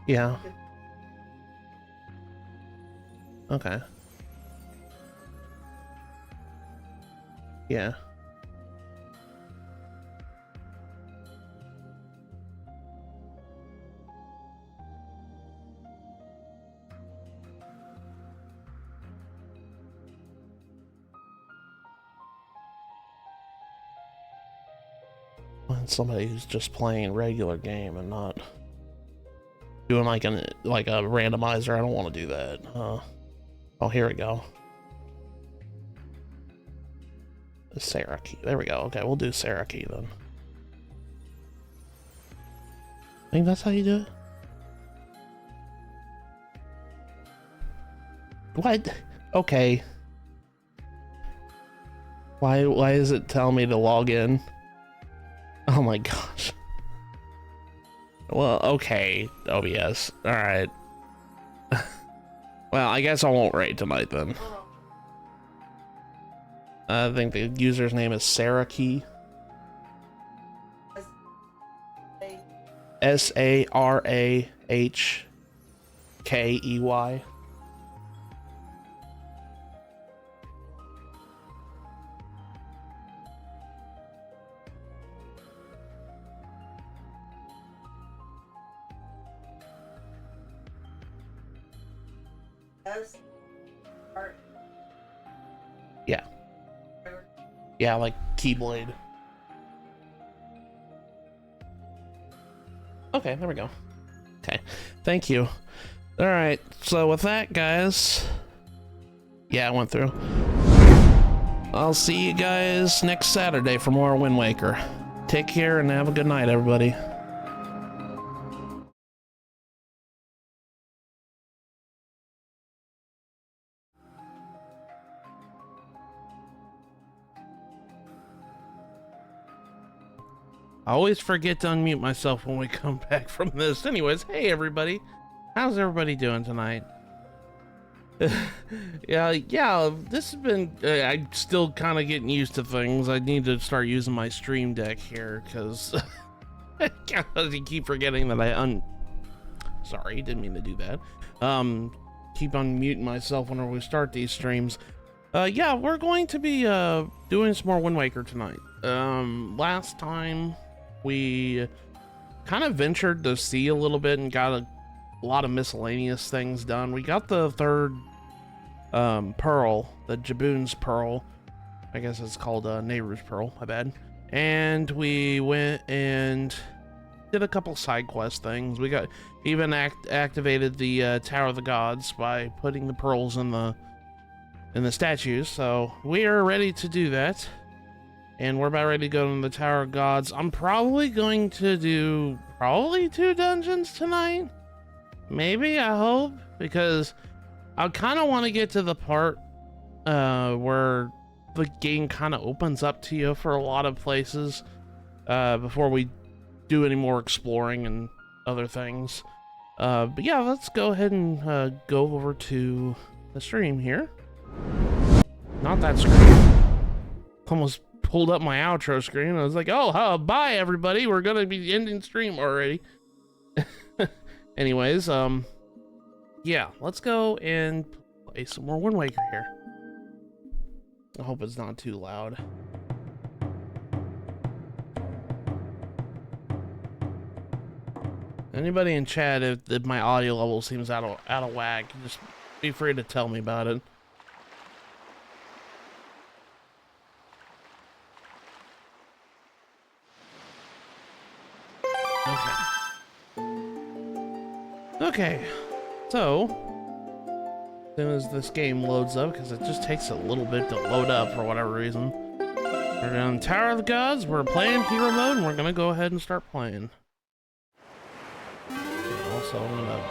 Yeah. Okay. Yeah. Find somebody who's just playing regular game and not doing like a randomizer. I don't want to do that. Oh, here we go. The Sarah key. There we go. Okay, we'll do Sarah key then. I think that's how you do it. What? Okay. Why is it telling me to log in? Oh my gosh. Well, okay, OBS. All right. Well, I guess I won't raid tonight then. I think the user's name is Sarah Key. SARAHKEY. Yeah. Yeah, like Keyblade. Okay, there we go. Okay, thank you. All right, so with that, guys, yeah, I went through. I'll see you guys next Saturday for more Wind Waker. Take care and have a good night, everybody. I always forget to unmute myself when we come back from this. Anyways, hey everybody. How's everybody doing tonight? yeah, this has been... I'm still kind of getting used to things. I need to start using my stream deck here, because... I keep forgetting that Sorry, didn't mean to do that. Keep on muting myself whenever we start these streams. Yeah, we're going to be doing some more Wind Waker tonight. Last time... we kind of ventured to sea a little bit and got a lot of miscellaneous things done. We got the third pearl, the Jaboon's pearl. I guess it's called Nehru's pearl, my bad. And we went and did a couple side quest things. We got even activated the Tower of the Gods by putting the pearls in the statues. So we are ready to do that. And we're about ready to go to the Tower of Gods. I'm probably going to do 2 dungeons tonight. Maybe, I hope. Because I kind of want to get to the part where the game kind of opens up to you for a lot of places before we do any more exploring and other things. But yeah, let's go ahead and go over to the stream here. Not that screen. Almost pulled up my outro screen. I was like, oh, bye everybody, we're gonna be ending stream already. Anyways, yeah, let's go and play some more Wind Waker here. I hope it's not too loud. Anybody in chat, if my audio level seems out of whack, just be free to tell me about it. Okay, so as soon as this game loads up, because it just takes a little bit to load up for whatever reason. We're down Tower of the Gods, we're playing hero mode, and we're gonna go ahead and start playing. Also, I'm gonna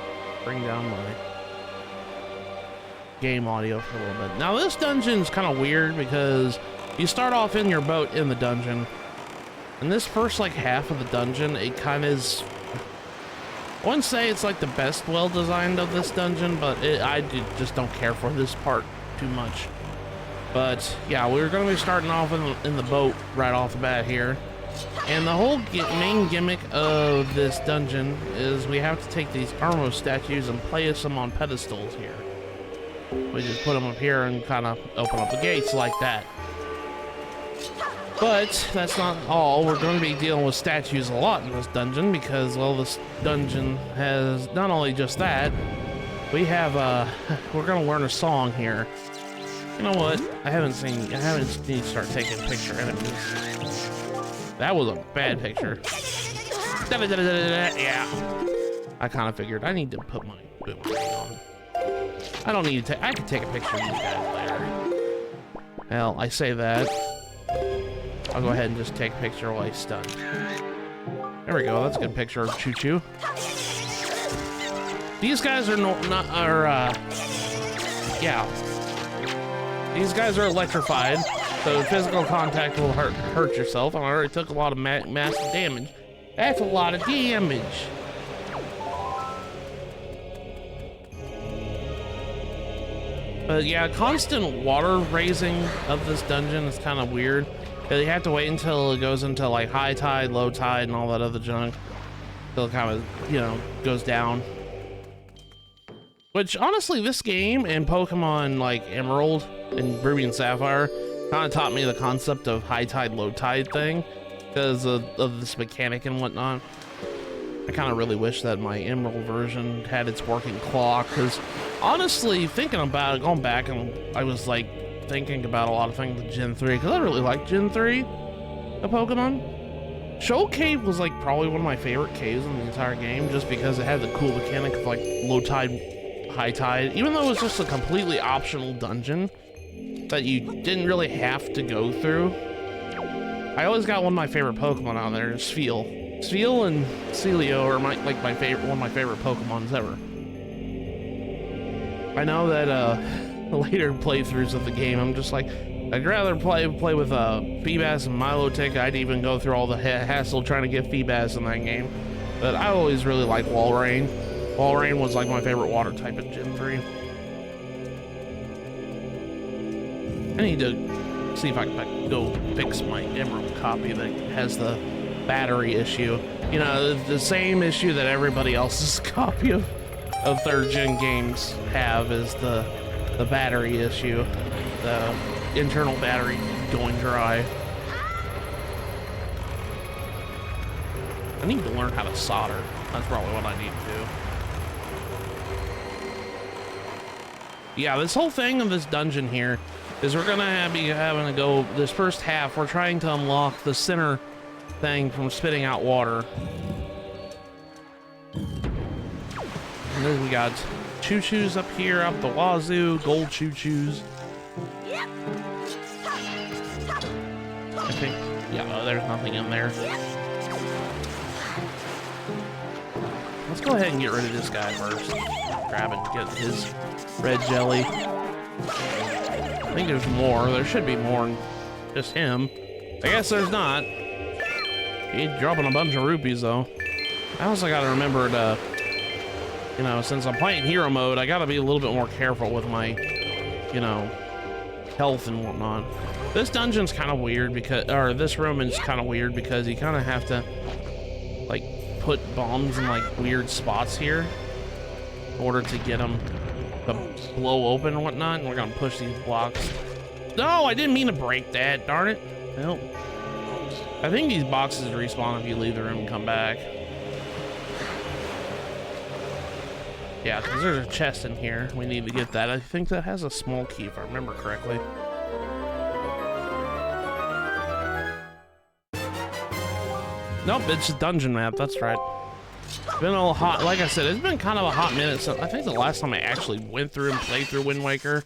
bring down my game audio for a little bit. Now this dungeon is kind of weird because you start off in your boat in the dungeon, and this first like half of the dungeon, it kind of is... I wouldn't say it's like the best well-designed of this dungeon, but I just don't care for this part too much. But yeah, we're going to be starting off in the boat right off the bat here. And the whole main gimmick of this dungeon is we have to take these Armo statues and place them on pedestals here. We just put them up here and kind of open up the gates like that. But that's not all. We're going to be dealing with statues a lot in this dungeon because, well, this dungeon has not only just that. We have we're going to learn a song here. You know what? I haven't need to start taking a picture of it. That was a bad picture. Yeah. I kind of figured I need to put my boomerang on. I don't need to I can take a picture of these guys later. Well, I say that. I'll go ahead and just take a picture while he's stunned. There we go, that's a good picture of Choo Choo. These guys are yeah. These guys are electrified, so physical contact will hurt yourself. And I already took a lot of massive damage. That's a lot of damage. But yeah, constant water raising of this dungeon is kind of weird. You have to wait until it goes into like high tide, low tide, and all that other junk. Till it kind of, you know, goes down. Which honestly, this game and Pokemon like Emerald and Ruby and Sapphire kind of taught me the concept of high tide, low tide thing because of this mechanic and whatnot. I kind of really wish that my Emerald version had its working clock, because honestly, thinking about it, going back, and I was like thinking about a lot of things with Gen 3, because I really like Gen 3 of Pokemon. Shoal Cave was like probably one of my favorite caves in the entire game, just because it had the cool mechanic of like low tide, high tide, even though it was just a completely optional dungeon that you didn't really have to go through. I always got one of my favorite Pokemon out there, Spheal. Spheal and Celio are one of my favorite Pokemons ever. I know that later playthroughs of the game, I'm just like, I'd rather play with Feebas and Milotic. I'd even go through all the hassle trying to get Feebas in that game. But I always really liked Walrein. Walrein was like my favorite water type in Gen 3. I need to see if I can go fix my Emerald copy that has the battery issue. You know, the same issue that everybody else's copy of 3rd gen games have is the battery issue. The internal battery going dry. I need to learn how to solder. That's probably what I need to do. Yeah, this whole thing of this dungeon here is we're gonna be having to go, this first half, we're trying to unlock the center thing from spitting out water. And then we got Choo Choos up here, up the wazoo, gold Choo Choos. I think, yeah, there's nothing in there. Let's go ahead and get rid of this guy first. Grab and get his red jelly. I think there's more. There should be more than just him. I guess there's not. He's dropping a bunch of rupees though. I also gotta remember to, you know, since I'm playing hero mode, I gotta be a little bit more careful with my, you know, health and whatnot. This dungeon's kind of weird because, or this room is kind of weird because you kind of have to, like, put bombs in like weird spots here in order to get them to blow open and whatnot. And we're gonna push these blocks. No, I didn't mean to break that. Darn it. Well, I think these boxes respawn if you leave the room and come back. Yeah, because there's a chest in here. We need to get that. I think that has a small key, if I remember correctly. Nope, it's a dungeon map. That's right. It's been a hot, like I said, it's been kind of a hot minute. So I think the last time I actually went through and played through Windwaker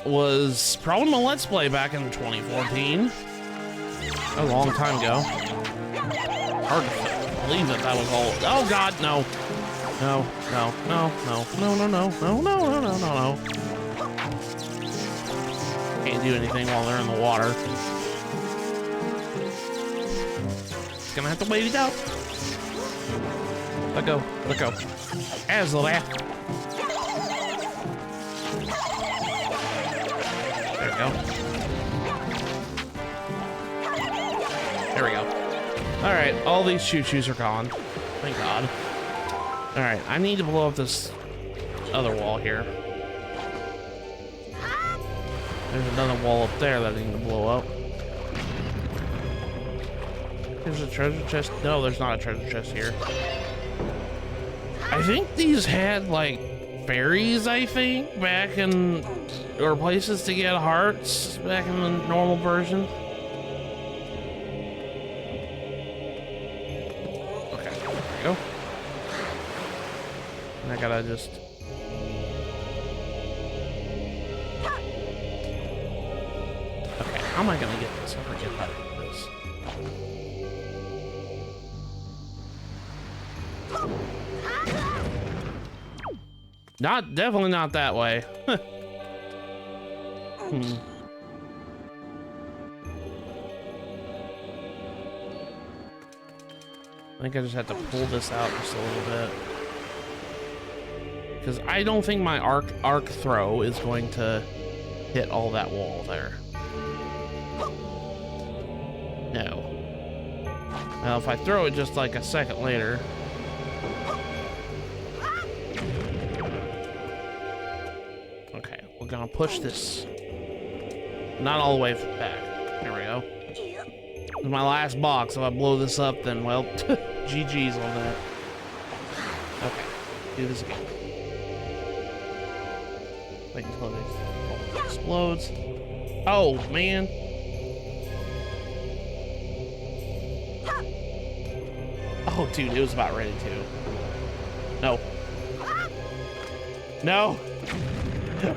was probably my Let's Play back in 2014. A long time ago. Hard to believe that was all. Oh God, no. No, no, no, no, no, no, no, no, no, no, no, no. Can't do anything while they're in the water. Gonna have to wait it out. Let go, let go. As the laugh. There we go. There we go. All right, all these Choo Choos are gone. Thank God. All right, I need to blow up this other wall here. There's another wall up there that I need to blow up. There's a treasure chest. No, there's not a treasure chest here. I think these had like fairies, I think, back in, or places to get hearts back in the normal version. Okay, there we go. I gotta just... Okay, how am I gonna get this? I forget how to do this. Definitely not that way. I think I just have to pull this out just a little bit. Because I don't think my arc throw is going to hit all that wall there. No. Now if I throw it just like a second later. Okay, we're gonna push this. Not all the way back. There we go. This is my last box. If I blow this up, then, well, GG's on that. Okay, do this again. Wait until it explodes. Oh, man. Oh, dude, it was about ready to. No. No!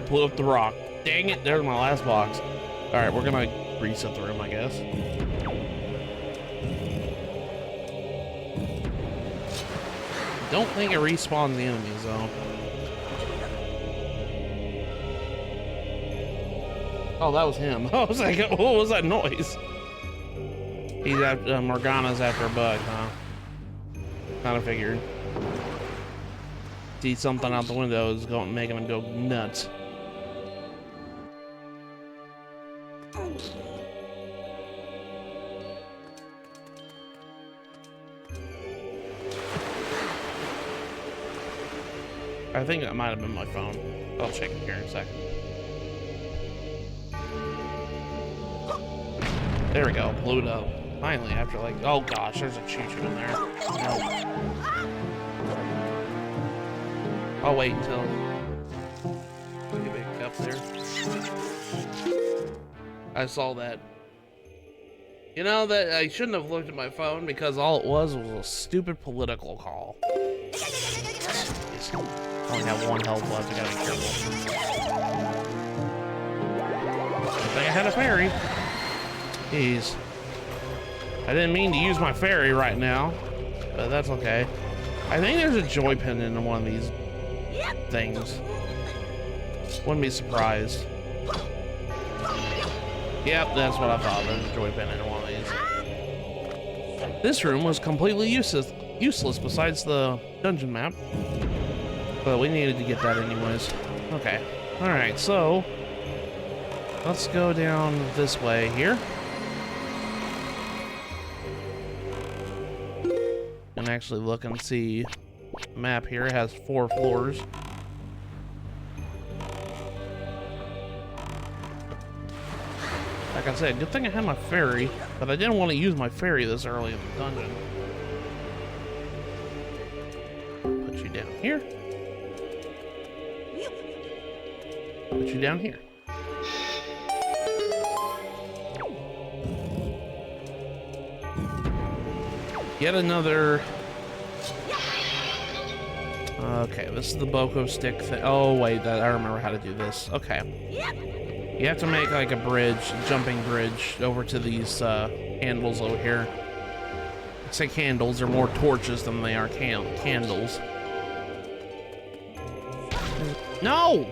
Blew up the rock. Dang it, there's my last box. Alright, we're gonna reset the room, I guess. Don't think it respawns the enemies, though. Oh, that was him. I was like, what was that noise? He's after, Morgana's after a bug, huh? Kinda figured. See something out the window is going making him go nuts. I think that might have been my phone. I'll check it here in a second. There we go, blew it up. Finally, after like, oh gosh, there's a choo-choo in there. No. I'll wait until we get back up there. I saw that. You know, that I shouldn't have looked at my phone because all it was a stupid political call. I only have one health left, I gotta be careful. I think I had a fairy. Jeez. I didn't mean to use my fairy right now, but that's okay. I think there's a joy pin in one of these things. Wouldn't be surprised. Yep, that's what I thought. There's a joy pin in one of these. This room was completely useless besides the dungeon map. But we needed to get that anyways. Okay. Alright, so let's go down this way here. And actually look and see the map here. It has 4 floors. Like I said, good thing I had my fairy, but I didn't want to use my fairy this early in the dungeon. Put you down here. Put you down here. Yet another. Okay, this is the Boko stick thing. Oh wait, I remember how to do this. Okay. You have to make like a bridge, a jumping bridge over to these handles over here. I say candles, they're more torches than they are candles. No!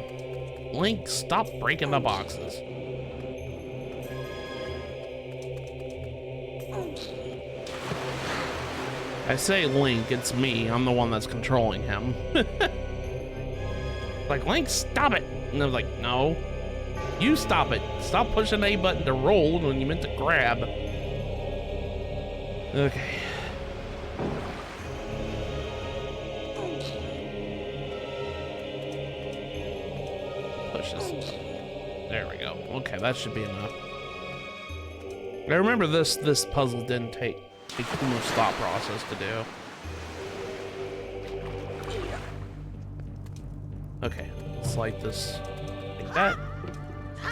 Link, stop breaking the boxes. I say Link, it's me. I'm the one that's controlling him. Like, Link, stop it! And I was like, no. You stop it. Stop pushing A button to roll when you meant to grab. Okay. Push this. There we go. Okay, that should be enough. I remember this puzzle didn't take too much thought process to do. Okay, let's light this like that.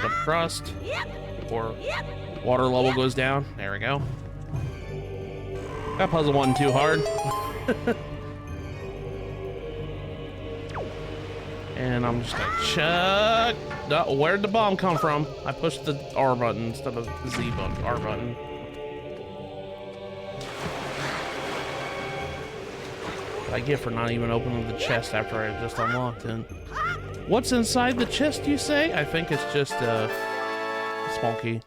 Jump across, or water level goes down. There we go. That puzzle wasn't too hard. And I'm just gonna chuck. No, where'd the bomb come from? I pushed the R button instead of the Z button, R button. I get for not even opening the chest after I just unlocked it. What's inside the chest, you say? I think it's just a small key.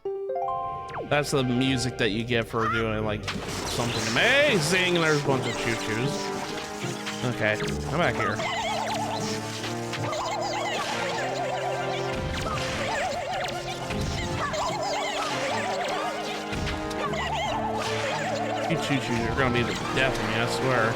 That's the music that you get for doing like something amazing. There's a bunch of choo-choos. Okay, come back here. You choo-choos are gonna be the death of me, I swear.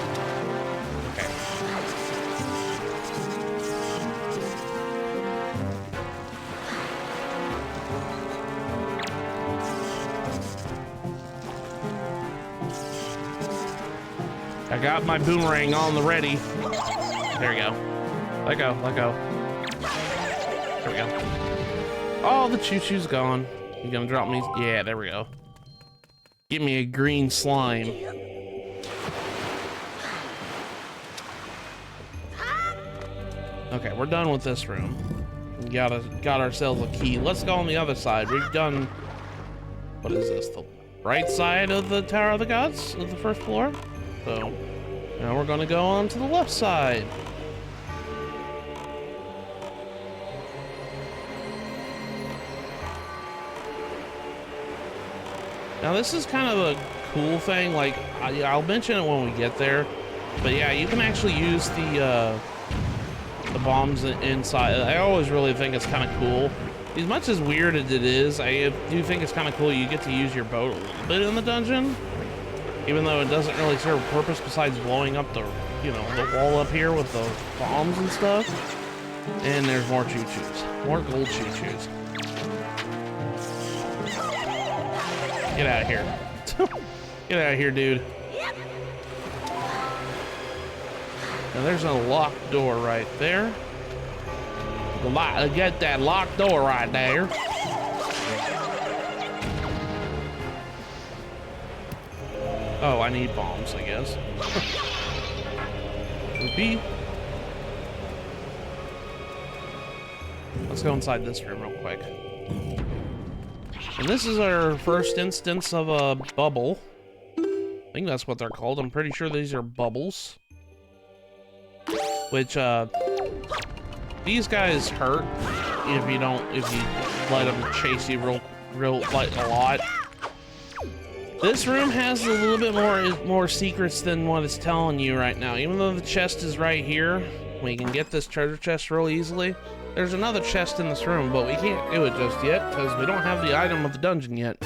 I got my boomerang on the ready. There we go. Let go, let go. There we go. Oh, the choo-choo's gone. You gonna drop me? Yeah, there we go. Give me a green slime. Okay, we're done with this room. We got ourselves a key. Let's go on the other side. We've done... What is this? The right side of the Tower of the Gods? Of the first floor? So, now we're gonna go on to the left side. Now this is kind of a cool thing, like, I'll mention it when we get there, but yeah, you can actually use the bombs inside. I always really think it's kind of cool. As much as weird as it is, I do think it's kind of cool you get to use your boat a little bit in the dungeon. Even though it doesn't really serve a purpose besides blowing up the, you know, the wall up here with the bombs and stuff. And there's more choo-choos. More gold choo-choos. Get out of here. Get out of here, dude. Now there's a locked door right there. Get that locked door right there. Oh, I need bombs, I guess. Rupee. Let's go inside this room real quick. And this is our first instance of a bubble. I think that's what they're called. I'm pretty sure these are bubbles. Which, these guys hurt if you let them chase you real like a lot. This room has a little bit more secrets than what it's telling you right now. Even though the chest is right here, we can get this treasure chest real easily. There's another chest in this room, but we can't do it just yet because we don't have the item of the dungeon yet.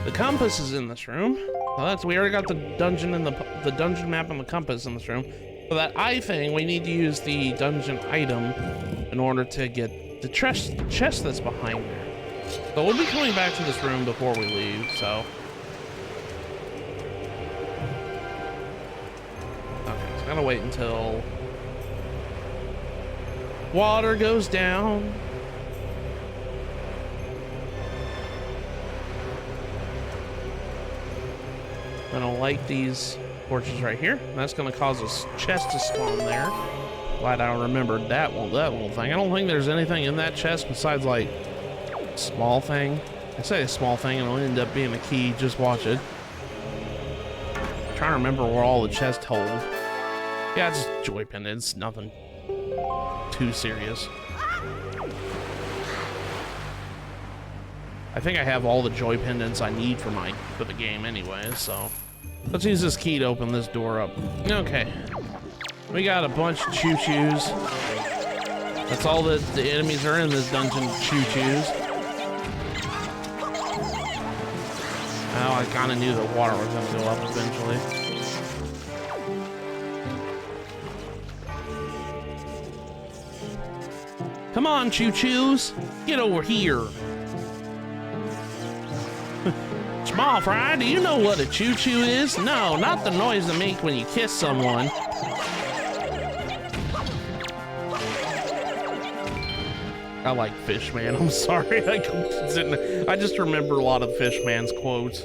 The compass is in this room. Well, we already got the dungeon and the dungeon map and the compass in this room. For that eye thing, we need to use the dungeon item in order to get the chest that's behind there. So we'll be coming back to this room before we leave, so. Okay, so gotta wait until water goes down. I don't like these torches right here. That's gonna cause a chest to spawn there. Glad I remembered that little thing. I don't think there's anything in that chest besides like small thing. I say a small thing and it'll end up being a key. Just watch it. I'm trying to remember where all the chests hold. Yeah, it's just joy pendants. Nothing too serious. I think I have all the joy pendants I need for the game anyway, so let's use this key to open this door up. Okay. We got a bunch of choo-choos. That's all that the enemies are in this dungeon, choo-choos. Oh, I kind of knew the water was going to go up eventually. Come on, choo-choos. Get over here. Small fry, do you know what a choo-choo is? No, not the noise they make when you kiss someone. I like Fishman. I'm sorry. I just remember a lot of Fishman's quotes.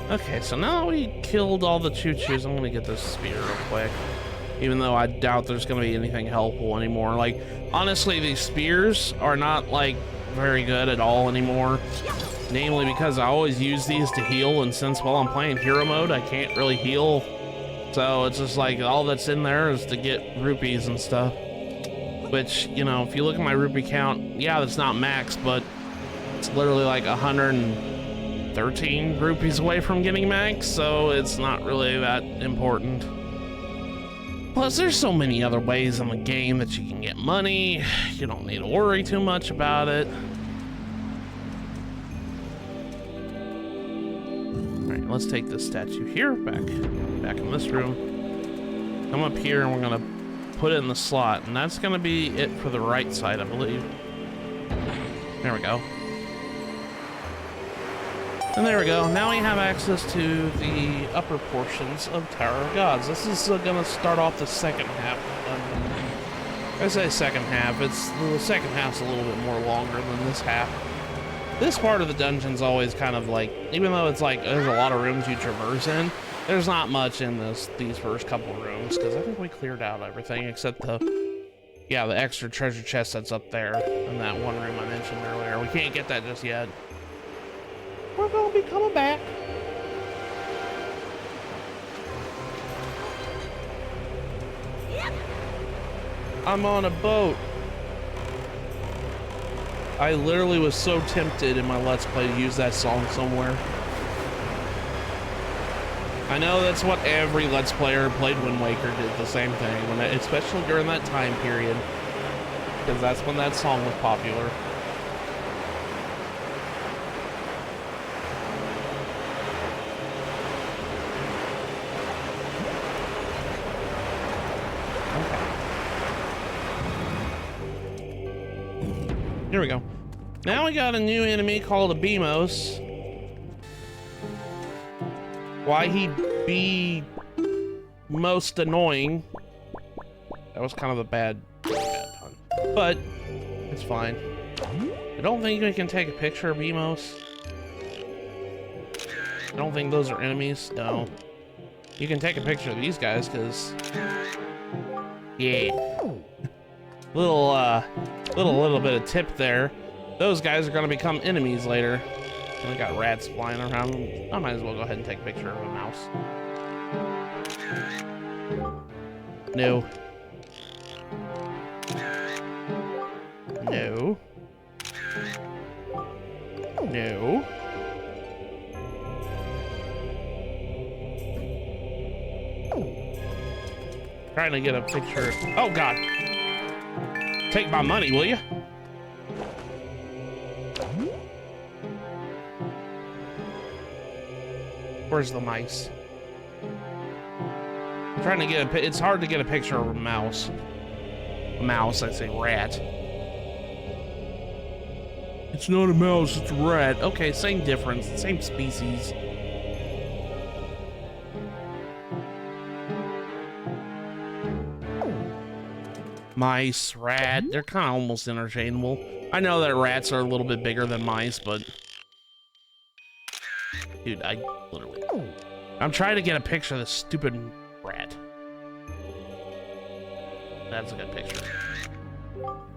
Okay, so now that we killed all the choo-choos, I'm gonna get this spear real quick. Even though I doubt there's gonna be anything helpful anymore. Like, honestly, these spears are not, like, very good at all anymore. Namely because I always use these to heal, and since while I'm playing hero mode, I can't really heal. So it's just like, all that's in there is to get rupees and stuff. Which, you know, if you look at my rupee count, yeah, that's not max, but it's literally like 113 rupees away from getting max, so it's not really that important. Plus, there's so many other ways in the game that you can get money. You don't need to worry too much about it. Alright, let's take this statue here, back in this room. Come up here and we're gonna put it in the slot, and that's gonna be it for the right side, I believe. There we go. And there we go. Now we have access to the upper portions of Tower of Gods. This is gonna start off the second half. I say second half. The second half's a little bit more longer than this half. This part of the dungeon's always kind of like, even though it's like there's a lot of rooms you traverse in, there's not much in these first couple rooms, because I think we cleared out everything except the extra treasure chest that's up there in that one room I mentioned earlier. We can't get that just yet. We're gonna be coming back. I'm on a boat. I literally was so tempted in my Let's Play to use that song somewhere. I know that's what every Let's Player who played Windwaker did, the same thing, especially during that time period, because that's when that song was popular. Here we go. Now we got a new enemy called a Beamos. Why he be most annoying? That was kind of a bad pun, but it's fine. I don't think we can take a picture of Beamos. I don't think those are enemies. No. You can take a picture of these guys, because yeah. Little bit of tip there. Those guys are gonna become enemies later. And we got rats flying around. I might as well go ahead and take a picture of a mouse. No. No. No. Trying to get a picture. Oh God. Take my money, will you? Where's the mice? I'm trying to get it's hard to get a picture of a mouse. Mouse, I say rat. It's not a mouse, it's a rat. Okay, same difference, same species. Mice, rat, they're kind of almost interchangeable. I know that rats are a little bit bigger than mice, but... Dude, I'm trying to get a picture of this stupid rat. That's a good picture.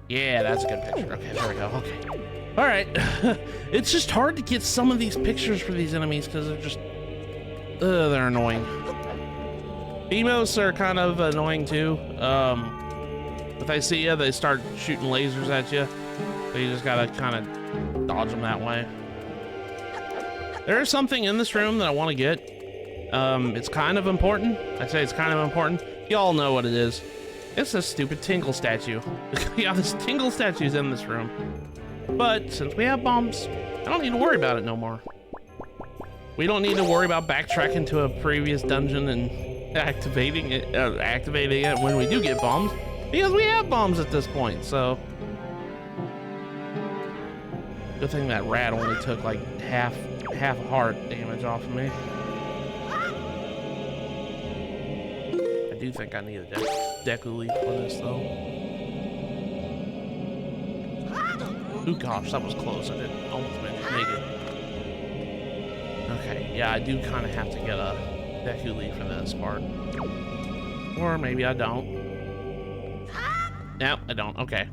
Yeah, that's a good picture. Okay, there we go. Okay. All right. It's just hard to get some of these pictures for these enemies because they're just... they're annoying. Beamos are kind of annoying too. If they see you, they start shooting lasers at you. So you just gotta kind of dodge them that way. There is something in this room that I want to get. It's kind of important. I say it's kind of important. Y'all know what it is. It's this stupid Tingle statue. Yeah, this Tingle statue's in this room. But since we have bombs, I don't need to worry about it no more. We don't need to worry about backtracking to a previous dungeon and activating it when we do get bombs, because we have bombs at this point. So good thing that rat only took like half heart damage off of me. I do think I need a Deku Leaf for this though. Ooh gosh, that was close. I didn't almost make it. Okay, yeah, I do kind of have to get a Deku Leaf for this part. Or maybe I don't. No, I don't. Okay.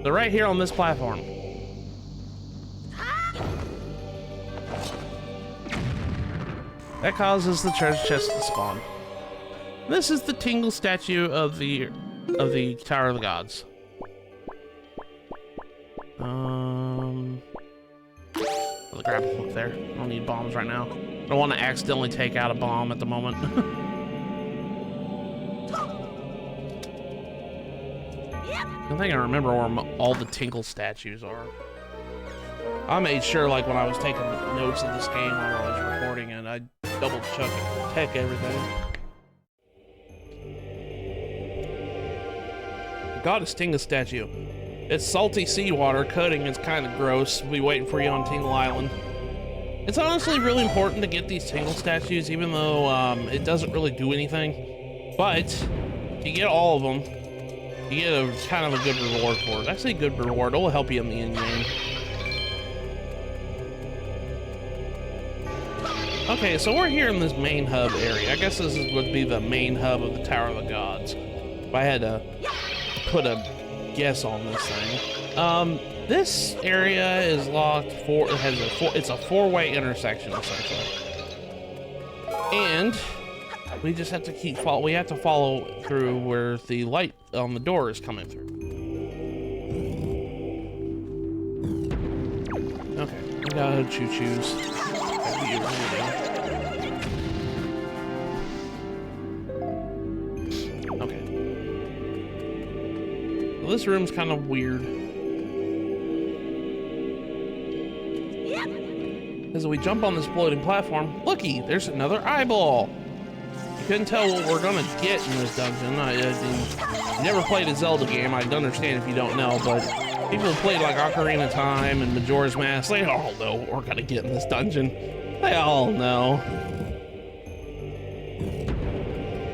So right here on this platform. That causes the treasure chest to spawn. This is the Tingle statue of the Tower of the Gods. The grapple hook there. I don't need bombs right now. I don't want to accidentally take out a bomb at the moment. I think I remember where all the Tingle statues are. I made sure, like, when I was taking notes of this game while I was recording it, I double check everything. Goddess Tingle statue. It's salty seawater. Cutting is kind of gross. We'll be waiting for you on Tingle Island. It's honestly really important to get these Tingle statues, even though it doesn't really do anything. But if you get all of them, you get a kind of a good reward for it. I say good reward. It will help you in the end game. Okay, so we're here in this main hub area. I guess this would be the main hub of the Tower of the Gods. If I had to put a guess on this thing. This area is locked it's a four-way intersection essentially. And we just have to we have to follow through where the light on the door is coming through. Okay, we gotta choo-choos. Okay. Well, this room's kind of weird. As we jump on this floating platform, looky, there's another eyeball. You couldn't tell what we're gonna get in this dungeon. I never played a Zelda game. I'd understand if you don't know, but people who played like Ocarina of Time and Majora's Mask, they all know what we're gonna get in this dungeon. They all know.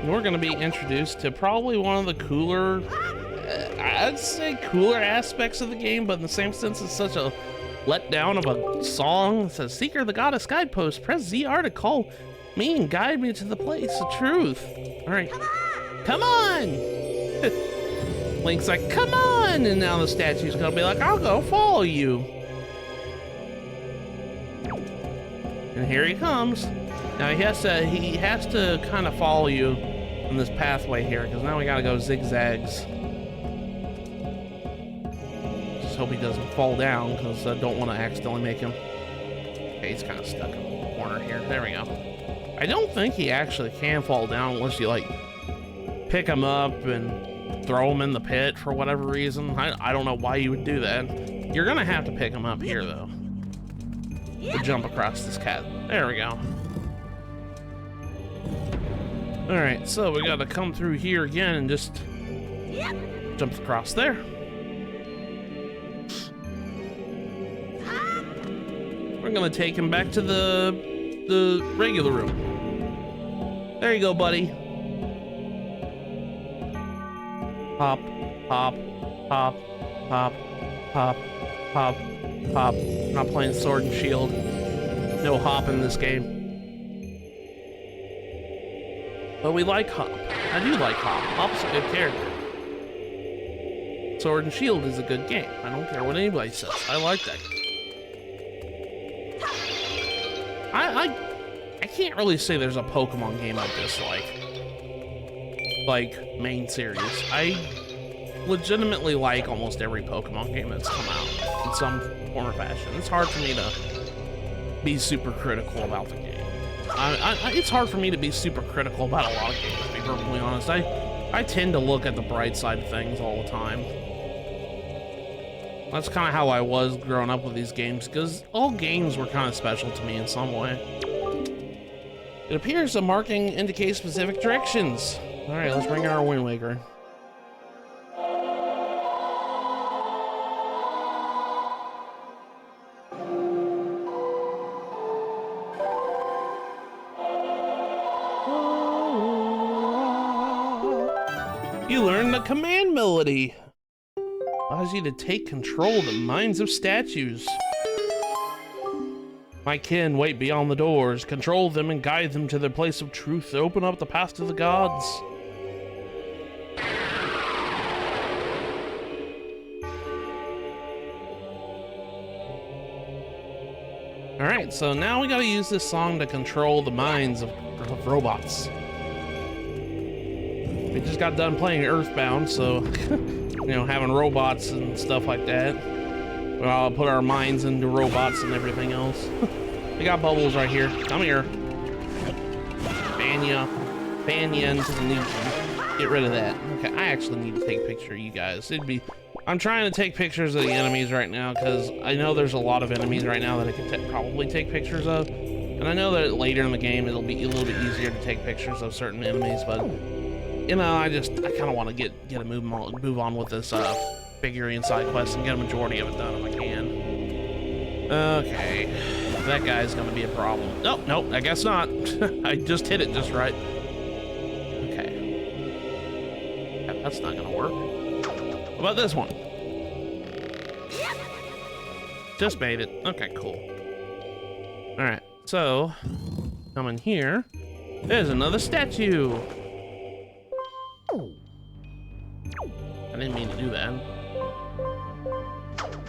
And we're gonna be introduced to probably one of the cooler, I'd say cooler aspects of the game, but in the same sense, it's such a letdown of a song. It says, Seeker the Goddess Guidepost, press ZR to call me and guide me to the place of truth. All right, come on. Link's like, come on, and now the statue's gonna be like, I'll go follow you. And here he comes. Now he has to kind of follow you in this pathway here, because now we gotta go zigzags. Just hope he doesn't fall down, because I don't want to accidentally make him. Okay, he's kind of stuck in the corner here. There we go. I don't think he actually can fall down unless you like pick him up and throw him in the pit for whatever reason. I don't know why you would do that. You're gonna have to pick him up here though, to jump across this chasm. There we go. All right, so we gotta come through here again and just jump across there. We're gonna take him back to the regular room. There you go, buddy. Hop, hop, hop, hop, hop, hop, hop. Not playing Sword and Shield. No hop in this game. But we like Hop. I do like Hop. Hop's a good character. Sword and Shield is a good game. I don't care what anybody says. I like that game. I can't really say there's a Pokemon game I dislike. Like, main series. I legitimately like almost every Pokemon game that's come out in some form or fashion. It's hard for me to be super critical about the game. It's hard for me to be super critical about a lot of games, to be perfectly honest. I tend to look at the bright side of things all the time. That's kind of how I was growing up with these games, because all games were kind of special to me in some way. It appears the marking indicates specific directions. All right, let's bring our Windwaker. You learned the command melody. Allows you to take control of the minds of statues. My kin wait beyond the doors. Control them and guide them to their place of truth to open up the path to the gods. Alright, so now we gotta use this song to control the minds of robots. We just got done playing Earthbound, so, you know, having robots and stuff like that. We'll put our minds into robots and everything else. We got Bubbles right here. Come here. Ban ya into the Legion. Get rid of that. Okay, I actually need to take a picture of you guys. I'm trying to take pictures of the enemies right now because I know there's a lot of enemies right now that I can probably take pictures of. And I know that later in the game it'll be a little bit easier to take pictures of certain enemies, but you know, I kind of want to get a move on with this figurine side quest and get a majority of it done if I can. Okay, that guy's gonna be a problem. Nope, I guess not. I just hit it just right. Okay, yeah, that's not gonna work. What about this one? Just made it. Okay, cool. All right, so come in here. There's another statue. I didn't mean to do that.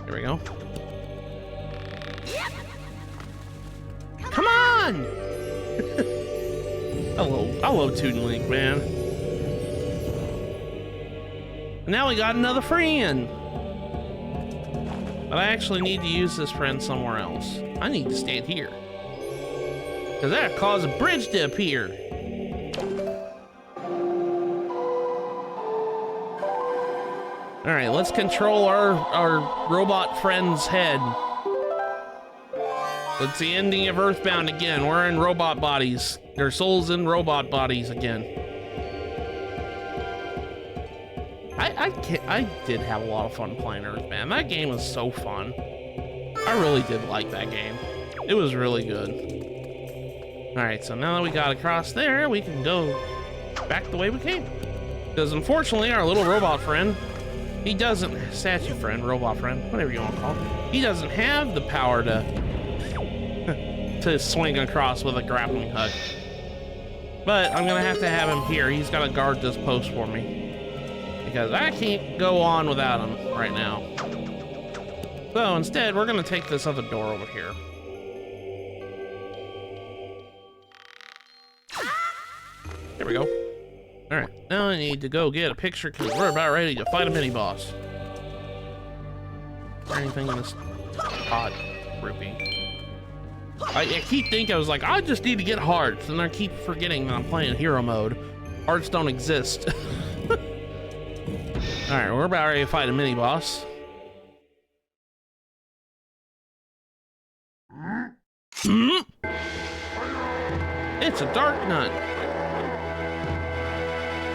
Here we go. Come on! I love Toon Link, man. And now we got another friend. But I actually need to use this friend somewhere else. I need to stand here. Because that caused a bridge to appear. All right, let's control our robot friend's head. It's the ending of Earthbound again. We're in robot bodies. Their souls in robot bodies again. I did have a lot of fun playing Earthbound. That game was so fun. I really did like that game. It was really good. All right, so now that we got across there, we can go back the way we came. Because unfortunately, our little robot friend, he doesn't, statue friend, robot friend, whatever you want to call him, he doesn't have the power to swing across with a grappling hook. But I'm gonna have to have him here. He's gotta guard this post for me. Because I can't go on without him right now. So instead, we're gonna take this other door over here. There we go. All right, now I need to go get a picture because we're about ready to fight a mini-boss. Is there anything in this pod rupee? I keep thinking, I was like, I just need to get hearts, and I keep forgetting that I'm playing hero mode. Hearts don't exist. All right, we're about ready to fight a mini-boss. It's a dark nut.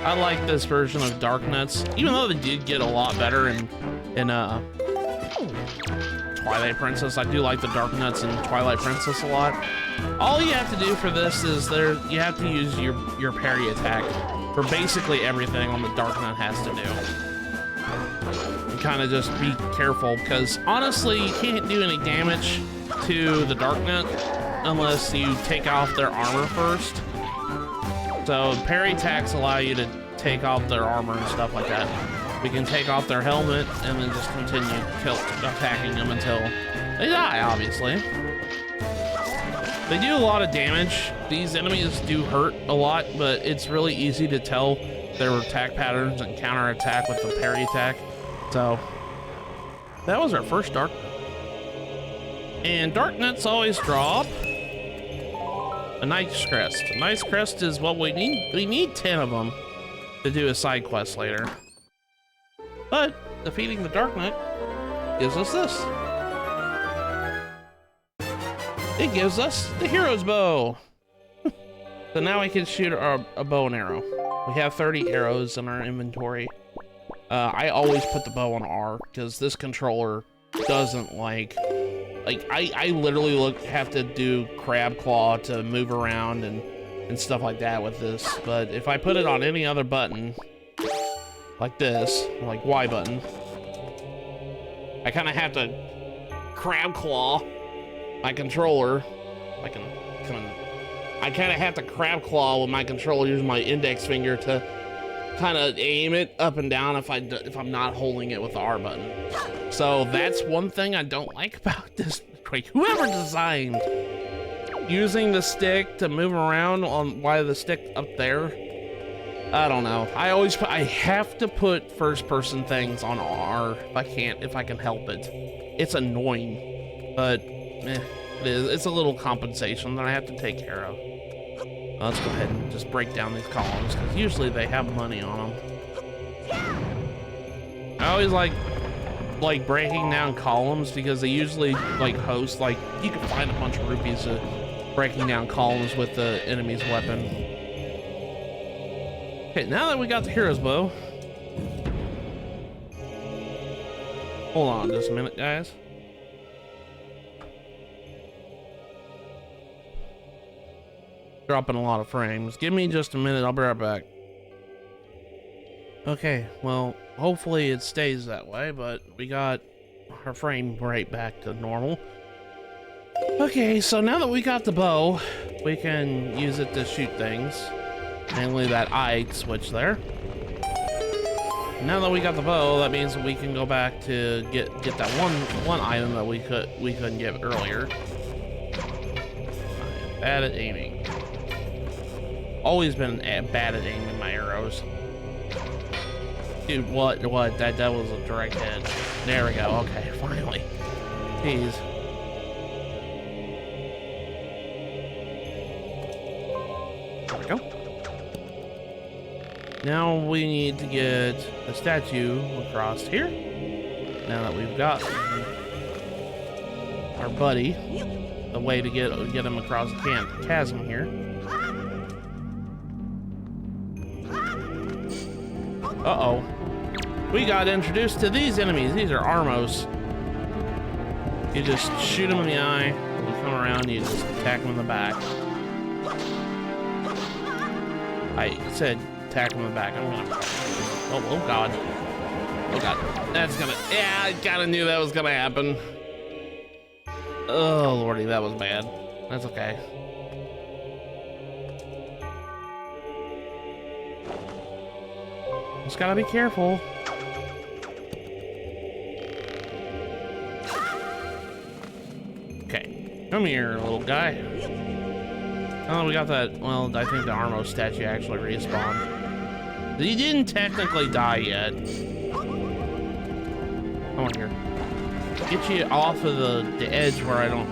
I like this version of Dark Nuts, even though they did get a lot better in Twilight Princess. I do like the Dark Nuts in Twilight Princess a lot. All you have to do for this is you have to use your parry attack for basically everything on the Dark Nut has to do. And kind of just be careful, because honestly, you can't do any damage to the Dark Nut unless you take off their armor first. So parry attacks allow you to take off their armor and stuff like that. We can take off their helmet and then just continue attacking them until they die, obviously. They do a lot of damage. These enemies do hurt a lot, but it's really easy to tell their attack patterns and counter attack with the parry attack. So that was our first Dark Nut. And Dark Nuts always drop a Knight's Crest. A Knight's Crest is what we need. We need 10 of them to do a side quest later. But defeating the Dark Nut gives us this. It gives us the hero's bow. So now we can shoot a bow and arrow. We have 30 arrows in our inventory. I always put the bow on R because this controller doesn't like I literally have to do crab claw to move around and stuff like that with this. But if I put it on any other button, like this, like Y button, I kind of have to crab claw my controller. I can kind of have to crab claw with my controller, using my index finger to kind of aim it up and down if I'm not holding it with the R button. So that's one thing I don't like about this. Whoever designed using the stick to move around on why the stick up there, I don't know. I have to put first person things on R if I can help it. It's annoying, but it's a little compensation that I have to take care of. Let's go ahead and just break down these columns, because usually they have money on them. I always like breaking down columns, because they usually like host, like, you can find a bunch of rupees breaking down columns with the enemy's weapon. Okay, now that we got the hero's bow, hold on just a minute, guys. Dropping a lot of frames. Give me just a minute, I'll be right back. Okay, well, hopefully it stays that way, but we got our frame rate back to normal. Okay, so now that we got the bow, we can use it to shoot things. Mainly that eye switch there. Now that we got the bow, that means that we can go back to get that one item that we couldn't get earlier. I am bad at aiming. Always been bad at aiming my arrows. Dude, what? That was a direct hit. There we go. Okay, finally. Jeez. There we go. Now we need to get the statue across here. Now that we've got our buddy, a way to get him across the chasm here. Uh-oh. We got introduced to these enemies. These are Armos. You just shoot them in the eye. You come around, you just attack them in the back. I said attack them in the back. I'm gonna... Oh God. Oh God. That's gonna... Yeah, I kinda knew that was gonna happen. Oh, Lordy, that was bad. That's okay. Just gotta be careful. Okay, come here, little guy. Oh, we got that. Well, I think the Armo statue actually respawned. He didn't technically die yet. Come on here. Get you off of the edge where I don't...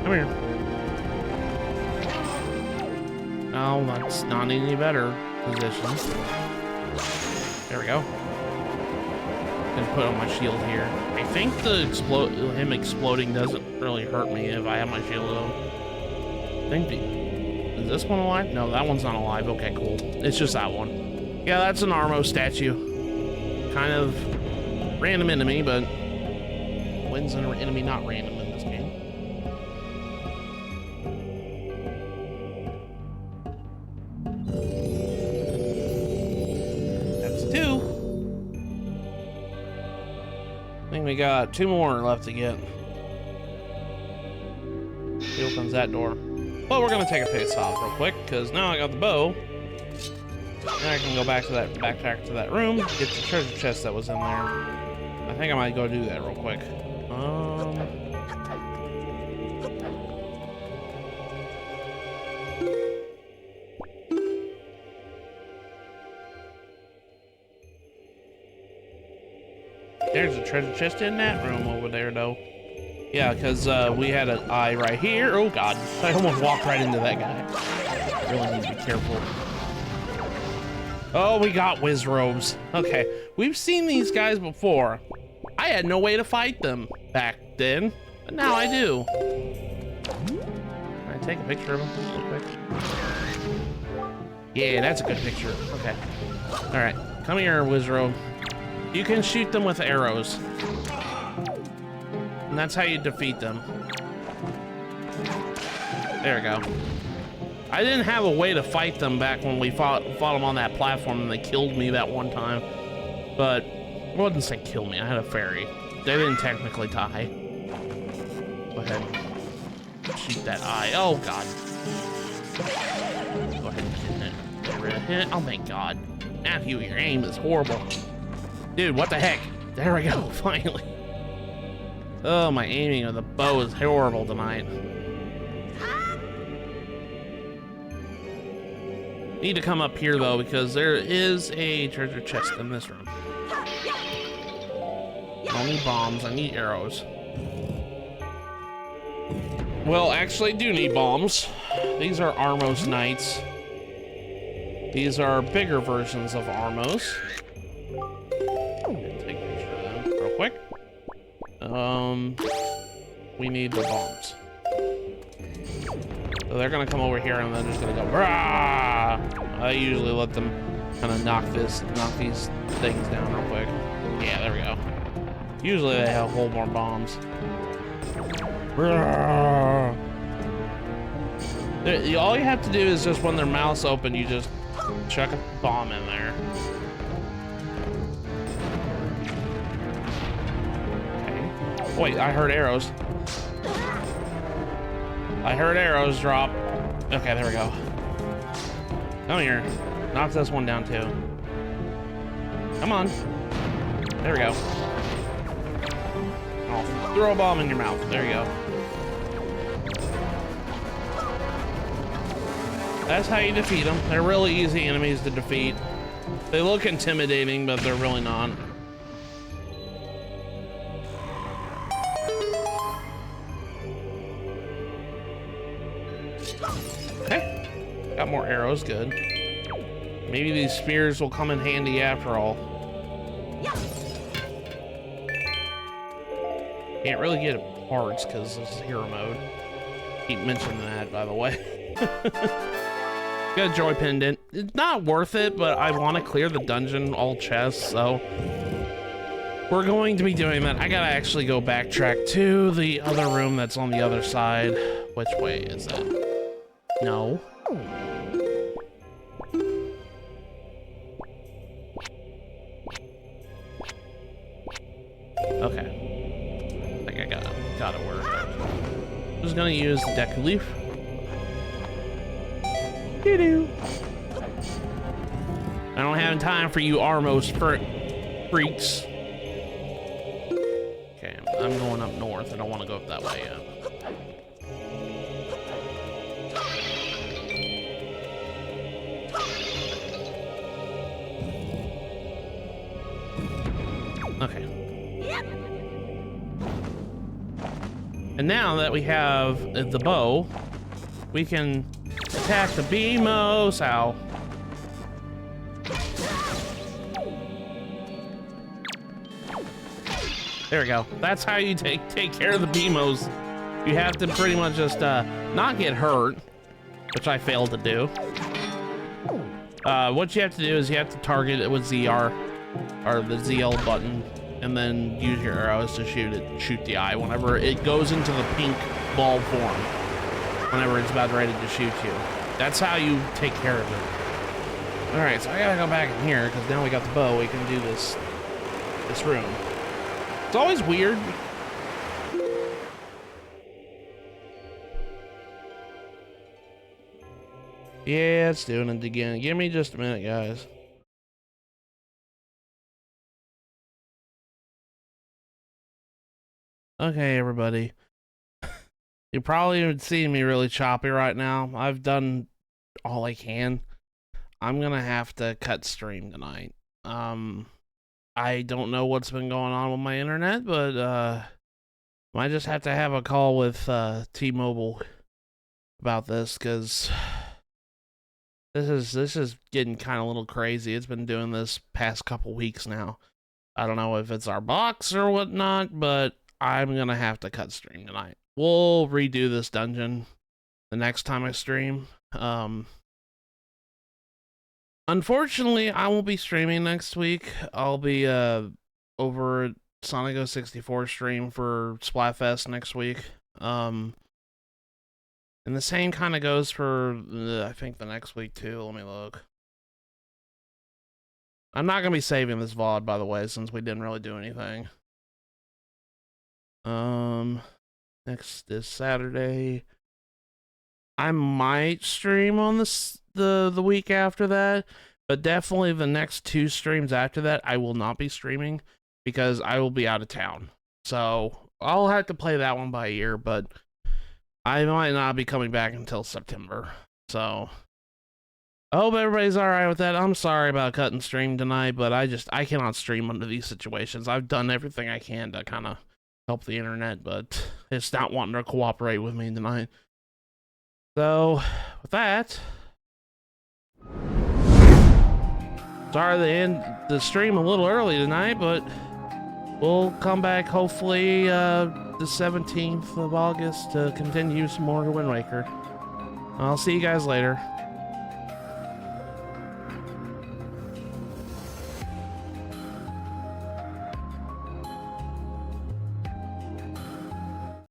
Come here. Oh, that's not any better position. There we go. Gonna put on my shield here. I think him exploding doesn't really hurt me if I have my shield on. I think is this one alive? No, that one's not alive. Okay, cool. It's just that one. Yeah, that's an Armo statue. Kind of random enemy, but when's an enemy not random in this game? I think we got 2 more left to get. He opens that door. Well, we're gonna take a pace off real quick, because now I got the bow. Now I can go back to that room, get the treasure chest that was in there. I think I might go do that real quick. There's a treasure chest in that room over there, though. Yeah, because we had an eye right here. Oh, God. I almost walked right into that guy. Really need to be careful. Oh, we got whiz robes. Okay, we've seen these guys before. I had no way to fight them back then, but now I do. Can I take a picture of them real quick? Yeah, that's a good picture. Okay. All right, come here, whiz robe. You can shoot them with arrows. And that's how you defeat them. There we go. I didn't have a way to fight them back when we fought them on that platform and they killed me that one time. But, I wouldn't say kill me, I had a fairy. They didn't technically die. Go ahead. Shoot that eye. Oh, God. Go ahead and get rid of it. Oh, my God. Matthew, your aim is horrible. Dude, what the heck? There we go, finally. Oh, my aiming of the bow is horrible tonight. Need to come up here, though, because there is a treasure chest in this room. I don't need bombs, I need arrows. Well, actually, I do need bombs. These are Armos Knights. These are bigger versions of Armos. Take a picture of them real quick. We need the bombs. So they're gonna come over here and they're just gonna go, rah! I usually let them kind of knock these things down real quick. Yeah, there we go. Usually they hold more bombs. All you have to do is just when their mouth's open, you just chuck a bomb in there. Okay. Wait, I heard arrows. I heard arrows drop. Okay, there we go. Come here. Knock this one down too. Come on. There we go. I'll throw a bomb in your mouth. There you go. That's how you defeat them. They're really easy enemies to defeat. They look intimidating, but they're really not. Okay. Got more arrows, good. Maybe these spears will come in handy after all. Can't really get parts because this is hero mode. Keep mentioning that, by the way. Got a joy pendant. It's not worth it, but I want to clear the dungeon, all chests, so we're going to be doing that. I gotta actually go backtrack to the other room that's on the other side. Which way is that? No. Okay. I think I got it work. I'm just gonna use the Deku Leaf. Doo-doo. I don't have time for you Armos freaks. Okay, I'm going up north. I don't want to go up that way yet. Okay. And now that we have the bow, we can attack the Beamos. Ow. There we go. That's how you take care of the Beamos. You have to pretty much just not get hurt, which I failed to do. What you have to do is you have to target it with ZR, or the ZL button, and then use your arrows to shoot the eye whenever it goes into the pink ball form. Whenever it's about ready to shoot you. That's how you take care of it. All right, so I gotta go back in here because now we got the bow. We can do this room. It's always weird. Yeah, it's doing it again. Give me just a minute, guys. Okay, everybody. You probably would see me really choppy right now. I've done all I can. I'm gonna have to cut stream tonight. I don't know what's been going on with my internet, but might just have to have a call with T-Mobile about this, because this is getting kind of a little crazy. It's been doing this past couple weeks now. I don't know if it's our box or whatnot, but I'm gonna have to cut stream tonight. We'll redo this dungeon the next time I stream. Unfortunately, I won't be streaming next week. I'll be over at Sonic 64 stream for Splatfest next week. And the same kind of goes for I think the next week too. Let me look. I'm not gonna be saving this VOD, by the way, since we didn't really do anything. Next is Saturday. I might stream on the week after that, but definitely the next 2 streams after that, I will not be streaming because I will be out of town. So I'll have to play that one by ear, but I might not be coming back until September. So I hope everybody's all right with that. I'm sorry about cutting stream tonight, but I cannot stream under these situations. I've done everything I can to kind of help the internet, but it's not wanting to cooperate with me tonight. So with that, sorry to end the stream a little early tonight, but we'll come back hopefully the 17th of August to continue some more Wind Waker. I'll see you guys later.